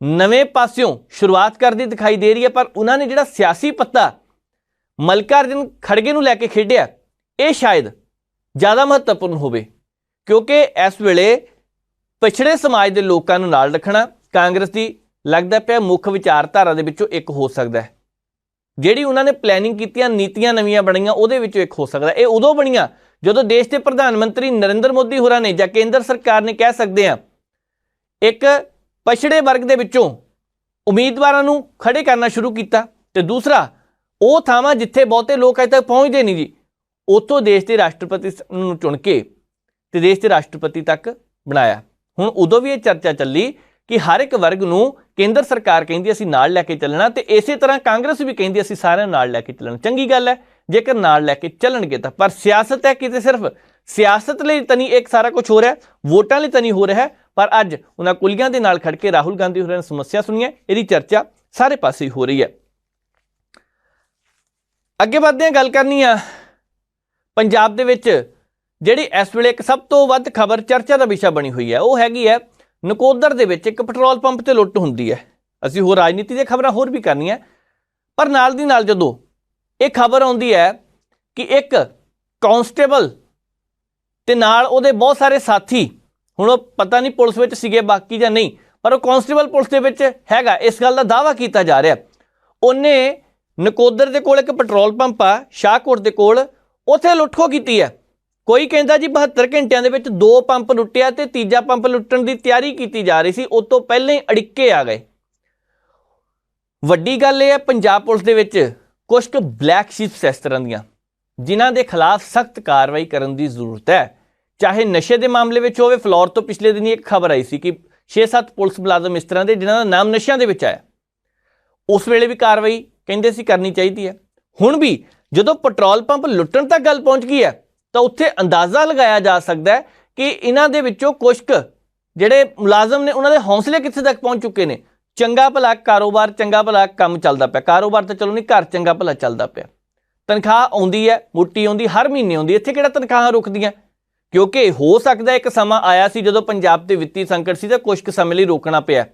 ਨਵੇਂ ਪਾਸਿਓਂ ਸ਼ੁਰੂਆਤ ਕਰਦੀ ਦਿਖਾਈ ਦੇ ਰਹੀ ਹੈ, ਪਰ ਉਹਨਾਂ ਨੇ ਜਿਹੜਾ ਸਿਆਸੀ ਪੱਤਾ ਮੱਲਿਕਾਰਜੁਨ ਖੜਗੇ ਨੂੰ ਲੈ ਕੇ ਖੇਡਿਆ, ਇਹ ਸ਼ਾਇਦ ਜ਼ਿਆਦਾ ਮਹੱਤਵਪੂਰਨ ਹੋਵੇ, ਕਿਉਂਕਿ ਇਸ ਵੇਲੇ ਪਿਛੜੇ ਸਮਾਜ ਦੇ ਲੋਕਾਂ ਨੂੰ ਨਾਲ ਰੱਖਣਾ ਕਾਂਗਰਸ ਦੀ ਲੱਗਦਾ ਪਿਆ ਮੁੱਖ ਵਿਚਾਰਧਾਰਾ ਦੇ ਵਿੱਚੋਂ ਇੱਕ ਹੋ ਸਕਦਾ ਹੈ। ਜਿਹੜੀ ਉਹਨਾਂ ਨੇ ਪਲੈਨਿੰਗ ਕੀਤੀਆਂ, ਨੀਤੀਆਂ ਨਵੀਆਂ ਬਣੀਆਂ, ਉਹਦੇ ਵਿੱਚੋਂ ਇੱਕ ਹੋ ਸਕਦਾ। ਇਹ ਉਦੋਂ ਬਣੀਆਂ ਜਦੋਂ ਦੇਸ਼ ਦੇ ਪ੍ਰਧਾਨ ਮੰਤਰੀ ਨਰਿੰਦਰ ਮੋਦੀ ਹੋਰਾਂ ਨੇ ਜਾਂ ਕੇਂਦਰ ਸਰਕਾਰ ਨੇ ਕਹਿ ਸਕਦੇ ਆ ਇੱਕ ਪਛੜੇ ਵਰਗ ਦੇ ਵਿੱਚੋਂ ਉਮੀਦਵਾਰਾਂ ਨੂੰ ਖੜੇ ਕਰਨਾ ਸ਼ੁਰੂ ਕੀਤਾ, ਤੇ ਦੂਸਰਾ ਉਹ ਥਾਵਾਂ ਜਿੱਥੇ ਬਹੁਤੇ ਲੋਕ ਅਜੇ ਤੱਕ ਪਹੁੰਚਦੇ ਨਹੀਂ ਜੀ, ਉੱਥੋਂ ਦੇਸ਼ ਦੇ ਰਾਸ਼ਟਰਪਤੀ ਨੂੰ ਚੁਣ ਕੇ ਤੇ ਦੇਸ਼ ਦੇ ਰਾਸ਼ਟਰਪਤੀ ਤੱਕ ਬਣਾਇਆ। ਹੁਣ ਉਦੋਂ ਵੀ ਇਹ ਚਰਚਾ ਚੱਲੀ ਕਿ ਹਰ ਇੱਕ ਵਰਗ ਨੂੰ ਕੇਂਦਰ ਸਰਕਾਰ ਕਹਿੰਦੀ ਅਸੀਂ ਨਾਲ ਲੈ ਕੇ ਚੱਲਣਾ, ਤੇ ਇਸੇ ਤਰ੍ਹਾਂ ਕਾਂਗਰਸ ਵੀ ਕਹਿੰਦੀ ਅਸੀਂ ਸਾਰਿਆਂ ਨੂੰ ਨਾਲ ਲੈ ਕੇ ਚੱਲਣਾ। ਚੰਗੀ ਗੱਲ ਹੈ ਜੇਕਰ ਨਾਲ ਲੈ ਕੇ ਚੱਲਣਗੇ ਤਾਂ, ਪਰ ਸਿਆਸਤ ਹੈ ਕਿਤੇ ਸਿਰਫ ਸਿਆਸਤ ਲਈ ਤਾਂ ਨਹੀਂ ਇੱਕ ਸਾਰਾ ਕੁਝ ਹੋ ਰਿਹਾ, ਵੋਟਾਂ ਲਈ ਤਾਂ ਨਹੀਂ ਹੋ ਰਿਹਾ। ਪਰ ਅੱਜ ਉਹਨਾਂ ਕੁਲੀਆਂ ਦੇ ਨਾਲ ਖੜ ਕੇ ਰਾਹੁਲ ਗਾਂਧੀ ਹੋਰਾਂ ਨੇ ਸਮੱਸਿਆ ਸੁਣੀ ਹੈ, ਇਹਦੀ ਚਰਚਾ ਸਾਰੇ ਪਾਸੇ ਹੋ ਰਹੀ ਹੈ। ਅੱਗੇ ਵਧਦੇ ਹਾਂ, ਗੱਲ ਕਰਨੀ ਆ ਪੰਜਾਬ ਦੇ ਵਿੱਚ ਜਿਹੜੀ ਇਸ ਵੇਲੇ ਇੱਕ ਸਭ ਤੋਂ ਵੱਧ ਖਬਰ ਚਰਚਾ ਦਾ ਵਿਸ਼ਾ ਬਣੀ ਹੋਈ ਹੈ, ਉਹ ਹੈਗੀ ਹੈ ਨਕੋਦਰ ਦੇ ਵਿੱਚ ਇੱਕ ਪੈਟਰੋਲ ਪੰਪ ਤੇ ਲੁੱਟ ਹੁੰਦੀ ਹੈ। ਅਸੀਂ ਹੋਰ ਰਾਜਨੀਤੀ ਦੀਆਂ ਖਬਰਾਂ ਹੋਰ ਵੀ ਕਰਨੀਆਂ, ਪਰ ਨਾਲ ਦੀ ਨਾਲ ਜਦੋਂ ਇਹ ਖਬਰ ਆਉਂਦੀ ਹੈ ਕਿ ਇੱਕ ਕਾਂਸਟੇਬਲ ਤੇ ਨਾਲ ਉਹਦੇ ਬਹੁਤ ਸਾਰੇ ਸਾਥੀ, ਹੁਣ ਉਹ ਪਤਾ ਨਹੀਂ ਪੁਲਿਸ ਵਿੱਚ ਸੀਗੇ ਬਾਕੀ ਜਾਂ ਨਹੀਂ, ਪਰ ਉਹ ਕਾਂਸਟੇਬਲ ਪੁਲਿਸ ਦੇ ਵਿੱਚ ਹੈਗਾ, ਇਸ ਗੱਲ ਦਾ ਦਾਅਵਾ ਕੀਤਾ ਜਾ ਰਿਹਾ। ਉਹਨੇ ਨਕੋਦਰ ਦੇ ਕੋਲ ਇੱਕ ਪੈਟਰੋਲ ਪੰਪ ਆ ਸ਼ਾਹਕੋਟ ਦੇ ਕੋਲ, ਉੱਥੇ ਲੁੱਟਖੋ ਕੀਤੀ ਹੈ। ਕੋਈ ਕਹਿੰਦਾ ਜੀ 72 ਘੰਟਿਆਂ ਦੇ ਵਿੱਚ 2 ਪੰਪ ਲੁੱਟਿਆ ਤੇ ਤੀਜਾ ਪੰਪ ਲੁੱਟਣ ਦੀ ਤਿਆਰੀ ਕੀਤੀ ਜਾ ਰਹੀ ਸੀ, ਉਸ ਤੋਂ ਪਹਿਲਾਂ ਹੀ ਅੜਿੱਕੇ ਆ ਗਏ। ਵੱਡੀ ਗੱਲ ਇਹ ਹੈ ਪੰਜਾਬ ਪੁਲਿਸ ਦੇ ਵਿੱਚ ਕੁਝ ਕੁ ਬਲੈਕ ਸ਼ੀਪਸ ਇਸ ਤਰ੍ਹਾਂ ਦੀਆਂ ਜਿਨ੍ਹਾਂ ਦੇ ਖਿਲਾਫ ਸਖਤ ਕਾਰਵਾਈ ਕਰਨ ਦੀ ਜ਼ਰੂਰਤ ਹੈ। ਚਾਹੇ ਨਸ਼ੇ ਦੇ ਮਾਮਲੇ ਵਿੱਚ ਹੋਵੇ, ਫਲੋਰ ਤੋਂ ਪਿਛਲੇ ਦਿਨੀ ਇੱਕ ਖਬਰ ਆਈ ਸੀ ਕਿ 6-7 ਪੁਲਿਸ ਮੁਲਾਜ਼ਮ ਇਸ ਤਰ੍ਹਾਂ ਦੇ ਜਿਨ੍ਹਾਂ ਦਾ ਨਾਮ ਨਸ਼ਿਆਂ ਦੇ ਵਿੱਚ ਆਇਆ, ਉਸ ਵੇਲੇ ਵੀ ਕਾਰਵਾਈ ਕਹਿੰਦੇ ਸੀ ਕਰਨੀ ਚਾਹੀਦੀ ਹੈ। ਹੁਣ ਵੀ ਜਦੋਂ ਪੈਟਰੋਲ ਪੰਪ ਲੁੱਟਣ ਤੱਕ ਗੱਲ ਪਹੁੰਚ ਗਈ ਹੈ ਤਾਂ ਉੱਥੇ ਅੰਦਾਜ਼ਾ ਲਗਾਇਆ ਜਾ ਸਕਦਾ ਹੈ ਕਿ ਇਹਨਾਂ ਦੇ ਵਿੱਚੋਂ ਕੁਝ ਕੁ ਜਿਹੜੇ ਮੁਲਾਜ਼ਮ ਨੇ ਉਹਨਾਂ ਦੇ ਹੌਸਲੇ ਕਿੱਥੇ ਤੱਕ ਪਹੁੰਚ ਚੁੱਕੇ ਨੇ। ਚੰਗਾ ਭਲਾ ਕਾਰੋਬਾਰ, ਚੰਗਾ ਭਲਾ ਕੰਮ ਚੱਲਦਾ ਪਿਆ, ਕਾਰੋਬਾਰ ਤਾਂ ਚਲੋ ਨਹੀਂ, ਘਰ ਚੰਗਾ ਭਲਾ ਚੱਲਦਾ ਪਿਆ, ਤਨਖਾਹ ਆਉਂਦੀ ਹੈ, ਮੋਟੀ ਆਉਂਦੀ, ਹਰ ਮਹੀਨੇ ਆਉਂਦੀ। ਇੱਥੇ ਕਿਹੜਾ ਤਨਖਾਹਾਂ ਰੁਕਦੀਆਂ? ਕਿਉਂਕਿ ਹੋ ਸਕਦਾ ਇੱਕ ਸਮਾਂ ਆਇਆ ਸੀ ਜਦੋਂ ਪੰਜਾਬ ਤੇ ਵਿੱਤੀ ਸੰਕਟ ਸੀ ਤਾਂ ਕੁਝ ਕੁ ਸਮੇਂ ਲਈ ਰੋਕਣਾ ਪਿਆ।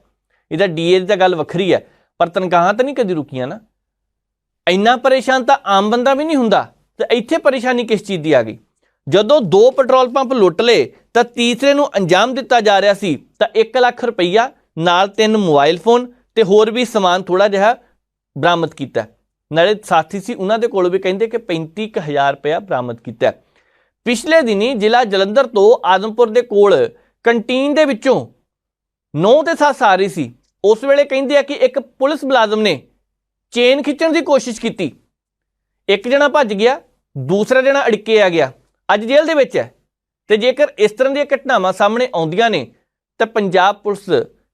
ਇਹਦਾ ਡੀਏ ਦੀ ਤਾਂ ਗੱਲ ਵੱਖਰੀ ਹੈ, ਪਰ ਤਨਖਾਹਾਂ ਤਾਂ ਨਹੀਂ ਕਦੀ ਰੁਕੀਆਂ ਨਾ। ਇੰਨਾ ਪਰੇਸ਼ਾਨ ਤਾਂ ਆਮ ਬੰਦਾ ਵੀ ਨਹੀਂ ਹੁੰਦਾ, ਤੇ ਇੱਥੇ ਪਰੇਸ਼ਾਨੀ ਕਿਸ ਚੀਜ਼ ਦੀ ਆ ਗਈ? ਜਦੋਂ 2 ਪੈਟਰੋਲ ਪੰਪ ਲੁੱਟ ਲਏ ਤਾਂ ਤੀਸਰੇ ਨੂੰ ਅੰਜਾਮ ਦਿੱਤਾ ਜਾ ਰਿਹਾ ਸੀ ਤਾਂ 1 ਲੱਖ ਰੁਪਈਆ ਨਾਲ 3 ਮੋਬਾਈਲ ਫੋਨ ਤੇ ਹੋਰ ਵੀ ਸਮਾਨ ਥੋੜਾ ਜਿਹਾ ਬਰਾਮਦ ਕੀਤਾ। ਨਾਲੇ ਸਾਥੀ ਸੀ ਉਹਨਾਂ ਦੇ ਕੋਲ ਵੀ ਕਹਿੰਦੇ ਕਿ 35,000 ਰੁਪਇਆ ਬਰਾਮਦ ਕੀਤਾ। ਪਿਛਲੇ ਦਿਨੀ ਜ਼ਿਲ੍ਹਾ ਜਲੰਧਰ ਤੋਂ ਆਦਮਪੁਰ ਦੇ ਕੋਲ ਕੰਟੀਨ ਦੇ ਵਿੱਚੋਂ 9 ਤੇ 7 ਆ ਰਹੀ ਸੀ। ਉਸ ਵੇਲੇ ਕਹਿੰਦੇ ਆ ਕਿ ਇੱਕ ਪੁਲਿਸ ਮੁਲਾਜ਼ਮ ਨੇ ਚੇਨ ਖਿੱਚਣ ਦੀ ਕੋਸ਼ਿਸ਼ ਕੀਤੀ, ਇੱਕ ਜਣਾ ਭੱਜ ਗਿਆ, ਦੂਸਰਾ ਜਣਾ ਅੜਿੱਕੇ ਆ ਗਿਆ, ਅੱਜ ਜੇਲ੍ਹ ਦੇ ਵਿੱਚ ਹੈ। ਤੇ ਜੇਕਰ ਇਸ ਤਰ੍ਹਾਂ ਦੀਆਂ ਘਟਨਾਵਾਂ ਸਾਹਮਣੇ ਆਉਂਦੀਆਂ ਨੇ ਤਾਂ ਪੰਜਾਬ ਪੁਲਿਸ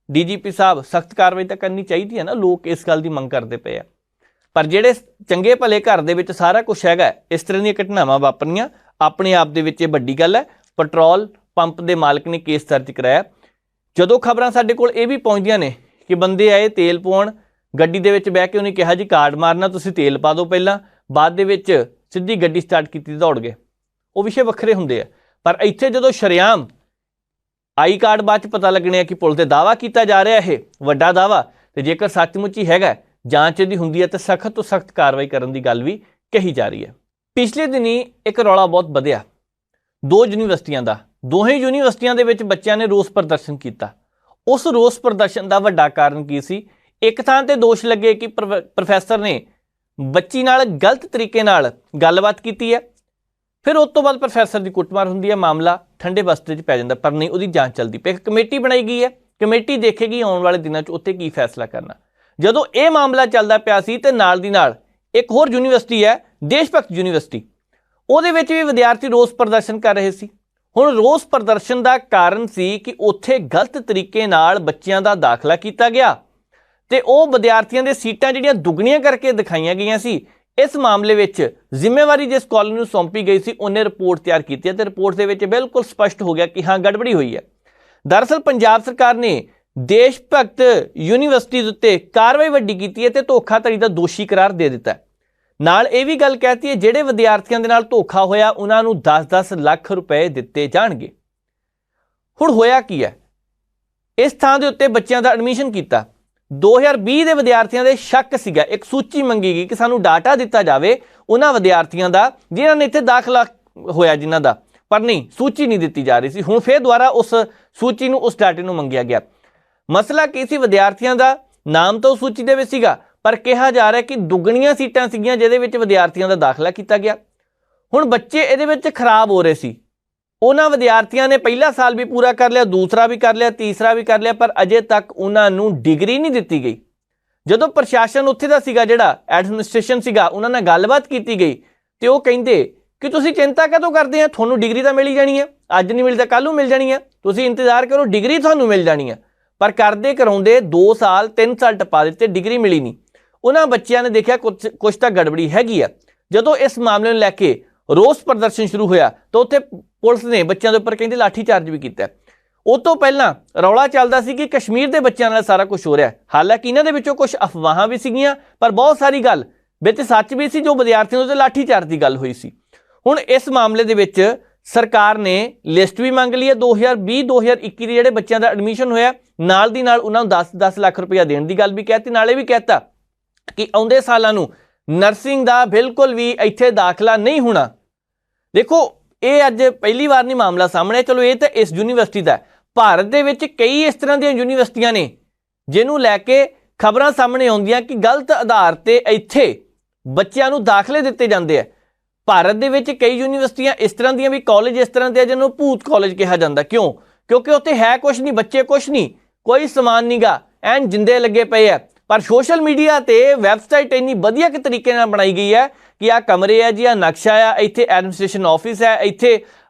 ਡੀਜੀਪੀ ਸਾਹਿਬ ਸਖਤ ਕਾਰਵਾਈ ਤਾਂ ਕਰਨੀ ਚਾਹੀਦੀ ਹੈ ਨਾ। ਲੋਕ ਇਸ ਗੱਲ ਦੀ ਮੰਗ ਕਰਦੇ ਪਏ ਆ, ਪਰ ਜਿਹੜੇ ਚੰਗੇ ਭਲੇ ਘਰ ਦੇ ਵਿੱਚ ਸਾਰਾ ਕੁਝ ਹੈਗਾ, ਇਸ ਤਰ੍ਹਾਂ ਦੀਆਂ ਘਟਨਾਵਾਂ ਵਾਪਰਨੀਆਂ ਆਪਣੇ ਆਪ ਦੇ ਵਿੱਚ ਇਹ ਵੱਡੀ ਗੱਲ ਹੈ। ਪੈਟਰੋਲ ਪੰਪ ਦੇ ਮਾਲਕ ਨੇ ਕੇਸ ਦਰਜ ਕਰਾਇਆ। ਜਦੋਂ ਖਬਰਾਂ ਸਾਡੇ ਕੋਲ ਇਹ ਵੀ ਪਹੁੰਚਦੀਆਂ ਨੇ ਕਿ ਬੰਦੇ ਆਏ ਤੇਲ ਪਾਉਣ, ਗੱਡੀ ਦੇ ਵਿੱਚ ਬਹਿ ਕੇ ਉਹਨੇ ਕਿਹਾ ਜੀ ਕਾਰਡ ਮਾਰਨਾ, ਤੁਸੀਂ ਤੇਲ ਪਾ ਦਿਓ ਪਹਿਲਾਂ, ਬਾਅਦ ਦੇ ਵਿੱਚ ਸਿੱਧੀ ਗੱਡੀ ਸਟਾਰਟ ਕੀਤੀ ਦੌੜ ਗਏ। ਉਹ ਵਿਸ਼ੇ ਵੱਖਰੇ ਹੁੰਦੇ ਆ, ਪਰ ਇੱਥੇ ਜਦੋਂ ਸ਼ਰੇਆਮ ਆਈ ਕਾਰਡ ਬਾਅਦ 'ਚ ਪਤਾ ਲੱਗਣੇ ਆ ਕਿ ਪੁਲਿਸ ਦੇ ਦਾਅਵਾ ਕੀਤਾ ਜਾ ਰਿਹਾ, ਇਹ ਵੱਡਾ ਦਾਅਵਾ, ਤੇ ਜੇਕਰ ਸੱਚਮੁੱਚ ਹੀ ਹੈਗਾ, ਜਾਂਚ ਦੀ ਹੁੰਦੀ ਹੈ ਤਾਂ ਸਖਤ ਤੋਂ ਸਖਤ ਕਾਰਵਾਈ ਕਰਨ ਦੀ ਗੱਲ ਵੀ ਕਹੀ ਜਾ ਰਹੀ ਹੈ। ਪਿਛਲੇ ਦਿਨੀ ਇੱਕ ਰੌਲਾ ਬਹੁਤ ਵਧਿਆ 2 ਯੂਨੀਵਰਸਿਟੀਆਂ ਦਾ। ਦੋਹੇ ਯੂਨੀਵਰਸਿਟੀਆਂ ਦੇ ਵਿੱਚ ਬੱਚਿਆਂ ਨੇ ਰੋਸ ਪ੍ਰਦਰਸ਼ਨ ਕੀਤਾ। ਉਸ ਰੋਸ ਪ੍ਰਦਰਸ਼ਨ ਦਾ ਵੱਡਾ ਕਾਰਨ ਕੀ ਸੀ? ਇੱਕ ਥਾਂ ਤੇ ਦੋਸ਼ ਲੱਗੇ ਕਿ ਪ੍ਰੋਫੈਸਰ ਨੇ ਬੱਚੀ ਨਾਲ ਗਲਤ ਤਰੀਕੇ ਨਾਲ ਗੱਲਬਾਤ ਕੀਤੀ ਹੈ, ਫਿਰ ਉਸ ਤੋਂ ਬਾਅਦ ਪ੍ਰੋਫੈਸਰ ਦੀ ਕੁੱਟਮਾਰ ਹੁੰਦੀ ਹੈ, ਮਾਮਲਾ ਠੰਡੇ ਬਸਤੇ 'ਚ ਪੈ ਜਾਂਦਾ। ਪਰ ਨਹੀਂ, ਉਹਦੀ ਜਾਂਚ ਚੱਲਦੀ ਪਈ। ਇੱਕ ਕਮੇਟੀ ਬਣਾਈ ਗਈ ਹੈ, ਕਮੇਟੀ ਦੇਖੇਗੀ ਆਉਣ ਵਾਲੇ ਦਿਨਾਂ 'ਚ ਉੱਥੇ ਕੀ ਫੈਸਲਾ ਕਰਨਾ। ਜਦੋਂ ਇਹ ਮਾਮਲਾ ਚੱਲਦਾ ਪਿਆ ਸੀ ਤੇ ਨਾਲ ਦੀ ਨਾਲ ਇੱਕ ਹੋਰ ਯੂਨੀਵਰਸਿਟੀ ਹੈ ਦੇਸ਼ ਭਗਤ ਯੂਨੀਵਰਸਿਟੀ, ਉਹਦੇ ਵਿੱਚ ਵੀ ਵਿਦਿਆਰਥੀ ਰੋਸ ਪ੍ਰਦਰਸ਼ਨ ਕਰ ਰਹੇ ਸੀ। ਹੁਣ ਰੋਸ ਪ੍ਰਦਰਸ਼ਨ ਦਾ ਕਾਰਨ ਸੀ ਕਿ ਉੱਥੇ ਗਲਤ ਤਰੀਕੇ ਨਾਲ ਬੱਚਿਆਂ ਦਾ ਦਾਖਲਾ ਕੀਤਾ ਗਿਆ ਤੇ ਉਹ ਵਿਦਿਆਰਥੀਆਂ ਦੇ ਸੀਟਾਂ ਜਿਹੜੀਆਂ ਦੁੱਗਣੀਆਂ ਕਰਕੇ ਦਿਖਾਈਆਂ ਗਈਆਂ ਸੀ। ਇਸ ਮਾਮਲੇ ਵਿੱਚ ਜ਼ਿੰਮੇਵਾਰੀ ਜਿਸ ਕਾਲਜ ਨੂੰ ਸੌਂਪੀ ਗਈ ਸੀ ਉਹਨੇ ਰਿਪੋਰਟ ਤਿਆਰ ਕੀਤੀ ਹੈ ਤੇ ਰਿਪੋਰਟ ਦੇ ਵਿੱਚ ਬਿਲਕੁਲ ਸਪਸ਼ਟ ਹੋ ਗਿਆ ਕਿ ਹਾਂ ਗੜਬੜੀ ਹੋਈ ਹੈ। ਦਰਅਸਲ ਪੰਜਾਬ ਸਰਕਾਰ ਨੇ ਦੇਸ਼ ਭਗਤ ਯੂਨੀਵਰਸਿਟੀ ਦੇ ਉੱਤੇ ਕਾਰਵਾਈ ਵੱਡੀ ਕੀਤੀ ਹੈ ਤੇ ਧੋਖਾਧੜੀ ਦਾ ਦੋਸ਼ੀ ਕਰਾਰ ਦੇ ਦਿੱਤਾ। ਨਾਲ ਇਹ ਵੀ ਗੱਲ ਕਹਿਤੀ ਹੈ ਜਿਹੜੇ ਵਿਦਿਆਰਥੀਆਂ ਦੇ ਨਾਲ ਧੋਖਾ ਹੋਇਆ ਉਹਨਾਂ ਨੂੰ 10-10 ਲੱਖ ਰੁਪਏ ਦਿੱਤੇ ਜਾਣਗੇ। ਹੁਣ ਹੋਇਆ ਕੀ ਹੈ? ਇਸ ਥਾਂ ਦੇ ਉੱਤੇ ਬੱਚਿਆਂ ਦਾ ਐਡਮਿਸ਼ਨ ਕੀਤਾ। 2020 ਦੇ ਵਿਦਿਆਰਥੀਆਂ ਦੇ ਸ਼ੱਕ ਸੀਗਾ, ਇੱਕ ਸੂਚੀ ਮੰਗੀ ਗਈ ਕਿ ਸਾਨੂੰ ਡਾਟਾ ਦਿੱਤਾ ਜਾਵੇ ਉਹਨਾਂ ਵਿਦਿਆਰਥੀਆਂ ਦਾ ਜਿਨ੍ਹਾਂ ਨੇ ਇੱਥੇ ਦਾਖਲਾ ਹੋਇਆ ਜਿਨ੍ਹਾਂ ਦਾ, ਪਰ ਨਹੀਂ, ਸੂਚੀ ਨਹੀਂ ਦਿੱਤੀ ਜਾ ਰਹੀ ਸੀ। ਹੁਣ ਫਿਰ ਦੁਬਾਰਾ ਉਸ ਸੂਚੀ ਨੂੰ, ਉਸ ਡਾਟੇ ਨੂੰ ਮੰਗਿਆ ਗਿਆ। ਮਸਲਾ ਕੀ ਸੀ? ਵਿਦਿਆਰਥੀਆਂ ਦਾ ਨਾਮ ਤਾਂ ਸੂਚੀ ਦੇ ਵਿੱਚ ਸੀਗਾ, ਪਰ ਕਿਹਾ ਜਾ ਰਿਹਾ ਕਿ ਦੁੱਗਣੀਆਂ ਸੀਟਾਂ ਸੀਗੀਆਂ ਜਿਹਦੇ ਵਿੱਚ ਵਿਦਿਆਰਥੀਆਂ ਦਾ ਦਾਖਲਾ ਕੀਤਾ ਗਿਆ। ਹੁਣ ਬੱਚੇ ਇਹਦੇ ਵਿੱਚ ਖਰਾਬ ਹੋ ਰਹੇ ਸੀ। ਉਹਨਾਂ ਵਿਦਿਆਰਥੀਆਂ ਨੇ ਪਹਿਲਾ ਸਾਲ ਵੀ ਪੂਰਾ ਕਰ ਲਿਆ, ਦੂਸਰਾ ਵੀ ਕਰ ਲਿਆ, ਤੀਸਰਾ ਵੀ ਕਰ ਲਿਆ, ਪਰ ਅਜੇ ਤੱਕ ਉਹਨਾਂ ਨੂੰ ਡਿਗਰੀ ਨਹੀਂ ਦਿੱਤੀ ਗਈ। ਜਦੋਂ ਪ੍ਰਸ਼ਾਸਨ ਉੱਥੇ ਦਾ ਸੀਗਾ, ਜਿਹੜਾ ਐਡਮਿਨਿਸਟ੍ਰੇਸ਼ਨ ਸੀਗਾ, ਉਹਨਾਂ ਨਾਲ ਗੱਲਬਾਤ ਕੀਤੀ ਗਈ ਤੇ ਉਹ ਕਹਿੰਦੇ ਕਿ ਤੁਸੀਂ ਚਿੰਤਾ ਕਦੋਂ ਕਰਦੇ ਆ, ਤੁਹਾਨੂੰ ਡਿਗਰੀ ਤਾਂ ਮਿਲ ਹੀ ਜਾਣੀ ਹੈ, ਅੱਜ ਨਹੀਂ ਮਿਲੀ ਤਾਂ ਕੱਲ੍ਹ ਨੂੰ ਮਿਲ ਜਾਣੀ ਹੈ, ਤੁਸੀਂ ਇੰਤਜ਼ਾਰ ਕਰੋ, ਡਿਗਰੀ ਤੁਹਾਨੂੰ ਮਿਲ ਜਾਣੀ ਹੈ। ਪਰ ਕਰਦੇ ਕਰਾਉਂਦੇ 2 ਸਾਲ 3 ਸਾਲ ਟਪਾ ਦਿੱਤੇ, ਡਿਗਰੀ ਮਿਲੀ ਨਹੀਂ। ਉਹਨਾਂ ਬੱਚਿਆਂ ਨੇ ਦੇਖਿਆ ਕੁਛ ਤਾਂ ਗੜਬੜੀ ਹੈਗੀ ਆ। ਜਦੋਂ ਇਸ ਮਾਮਲੇ ਨੂੰ ਲੈ ਕੇ ਰੋਸ ਪ੍ਰਦਰਸ਼ਨ ਸ਼ੁਰੂ ਹੋਇਆ ਤਾਂ ਉੱਥੇ ਪੁਲਿਸ ਨੇ ਬੱਚਿਆਂ ਦੇ ਉੱਪਰ ਕਹਿੰਦੇ ਲਾਠੀ ਚਾਰਜ ਵੀ ਕੀਤਾ। ਉਹ ਤੋਂ ਪਹਿਲਾਂ ਰੌਲਾ ਚੱਲਦਾ ਸੀ ਕਿ ਕਸ਼ਮੀਰ ਦੇ ਬੱਚਿਆਂ ਨਾਲ ਸਾਰਾ ਕੁਝ ਹੋ ਰਿਹਾ। ਹਾਲਾਂਕਿ ਇਹਨਾਂ ਦੇ ਵਿੱਚੋਂ ਕੁਝ ਅਫਵਾਹਾਂ ਵੀ ਸੀਗੀਆਂ, ਪਰ ਬਹੁਤ ਸਾਰੀ ਗੱਲ ਵਿੱਚ ਸੱਚ ਵੀ ਸੀ ਜੋ ਵਿਦਿਆਰਥੀਆਂ ਦੇ ਉੱਤੇ ਲਾਠੀ ਚਾਰਜ ਦੀ ਗੱਲ ਹੋਈ ਸੀ। ਹੁਣ ਇਸ ਮਾਮਲੇ ਦੇ ਵਿੱਚ ਸਰਕਾਰ ਨੇ ਲਿਸਟ ਵੀ ਮੰਗ ਲਈ ਹੈ 2020-2021 ਦੇ ਜਿਹੜੇ ਬੱਚਿਆਂ ਦਾ ਐਡਮਿਸ਼ਨ ਹੋਇਆ, ਨਾਲ ਦੀ ਨਾਲ ਉਹਨਾਂ ਨੂੰ 10-10 ਲੱਖ ਰੁਪਇਆ ਦੇਣ ਦੀ ਗੱਲ ਵੀ ਕਹਿਤੀ। ਨਾਲੇ ਵੀ ਕਹਿਤਾ ਕਿ ਆਉਂਦੇ ਸਾਲਾਂ ਨੂੰ ਨਰਸਿੰਗ ਦਾ ਬਿਲਕੁਲ ਵੀ ਇੱਥੇ ਦਾਖਲਾ ਨਹੀਂ ਹੋਣਾ। ਦੇਖੋ, ਇਹ ਅੱਜ ਪਹਿਲੀ ਵਾਰ ਨਹੀਂ ਮਾਮਲਾ ਸਾਹਮਣੇ, ਚਲੋ ਇਹ ਤਾਂ ਇਸ ਯੂਨੀਵਰਸਿਟੀ ਦਾ। ਭਾਰਤ ਦੇ ਵਿੱਚ ਕਈ ਇਸ ਤਰ੍ਹਾਂ ਦੀਆਂ ਯੂਨੀਵਰਸਿਟੀਆਂ ਨੇ ਜਿਹਨੂੰ ਲੈ ਕੇ ਖਬਰਾਂ ਸਾਹਮਣੇ ਆਉਂਦੀਆਂ ਕਿ ਗਲਤ ਆਧਾਰ ਤੇ ਇੱਥੇ ਬੱਚਿਆਂ ਨੂੰ ਦਾਖਲੇ ਦਿੱਤੇ ਜਾਂਦੇ ਆ। ਭਾਰਤ ਦੇ ਵਿੱਚ ਕਈ ਯੂਨੀਵਰਸਿਟੀਆਂ ਇਸ ਤਰ੍ਹਾਂ ਦੀਆਂ ਵੀ, ਕਾਲਜ ਇਸ ਤਰ੍ਹਾਂ ਦੇ ਆ ਜਿਹਨੂੰ ਭੂਤ ਕਾਲਜ ਕਿਹਾ ਜਾਂਦਾ। ਕਿਉਂ? ਕਿਉਂਕਿ ਉੱਥੇ ਹੈ ਕੁਛ ਨਹੀਂ, ਬੱਚੇ ਕੁਛ ਨਹੀਂ, ਕੋਈ ਸਮਾਨ ਨਹੀਂਗਾ, ਐਨ ਜਿੰਦੇ ਲੱਗੇ ਪਏ ਆ। ਪਰ ਸੋਸ਼ਲ ਮੀਡੀਆ ਤੇ ਵੈਬਸਾਈਟ ਇੰਨੀ ਵਧੀਆ ਕਿ ਤਰੀਕੇ ਨਾਲ ਬਣਾਈ ਗਈ ਹੈ ਕਿ ਆਹ ਕਮਰੇ ਆ ਜੀ, ਆਹ ਨਕਸ਼ਾ ਆ, ਇੱਥੇ ਐਡਮਿਨਿਸਟ੍ਰੇਸ਼ਨ ਆਫਿਸ ਹੈ, ਇੱਥੇ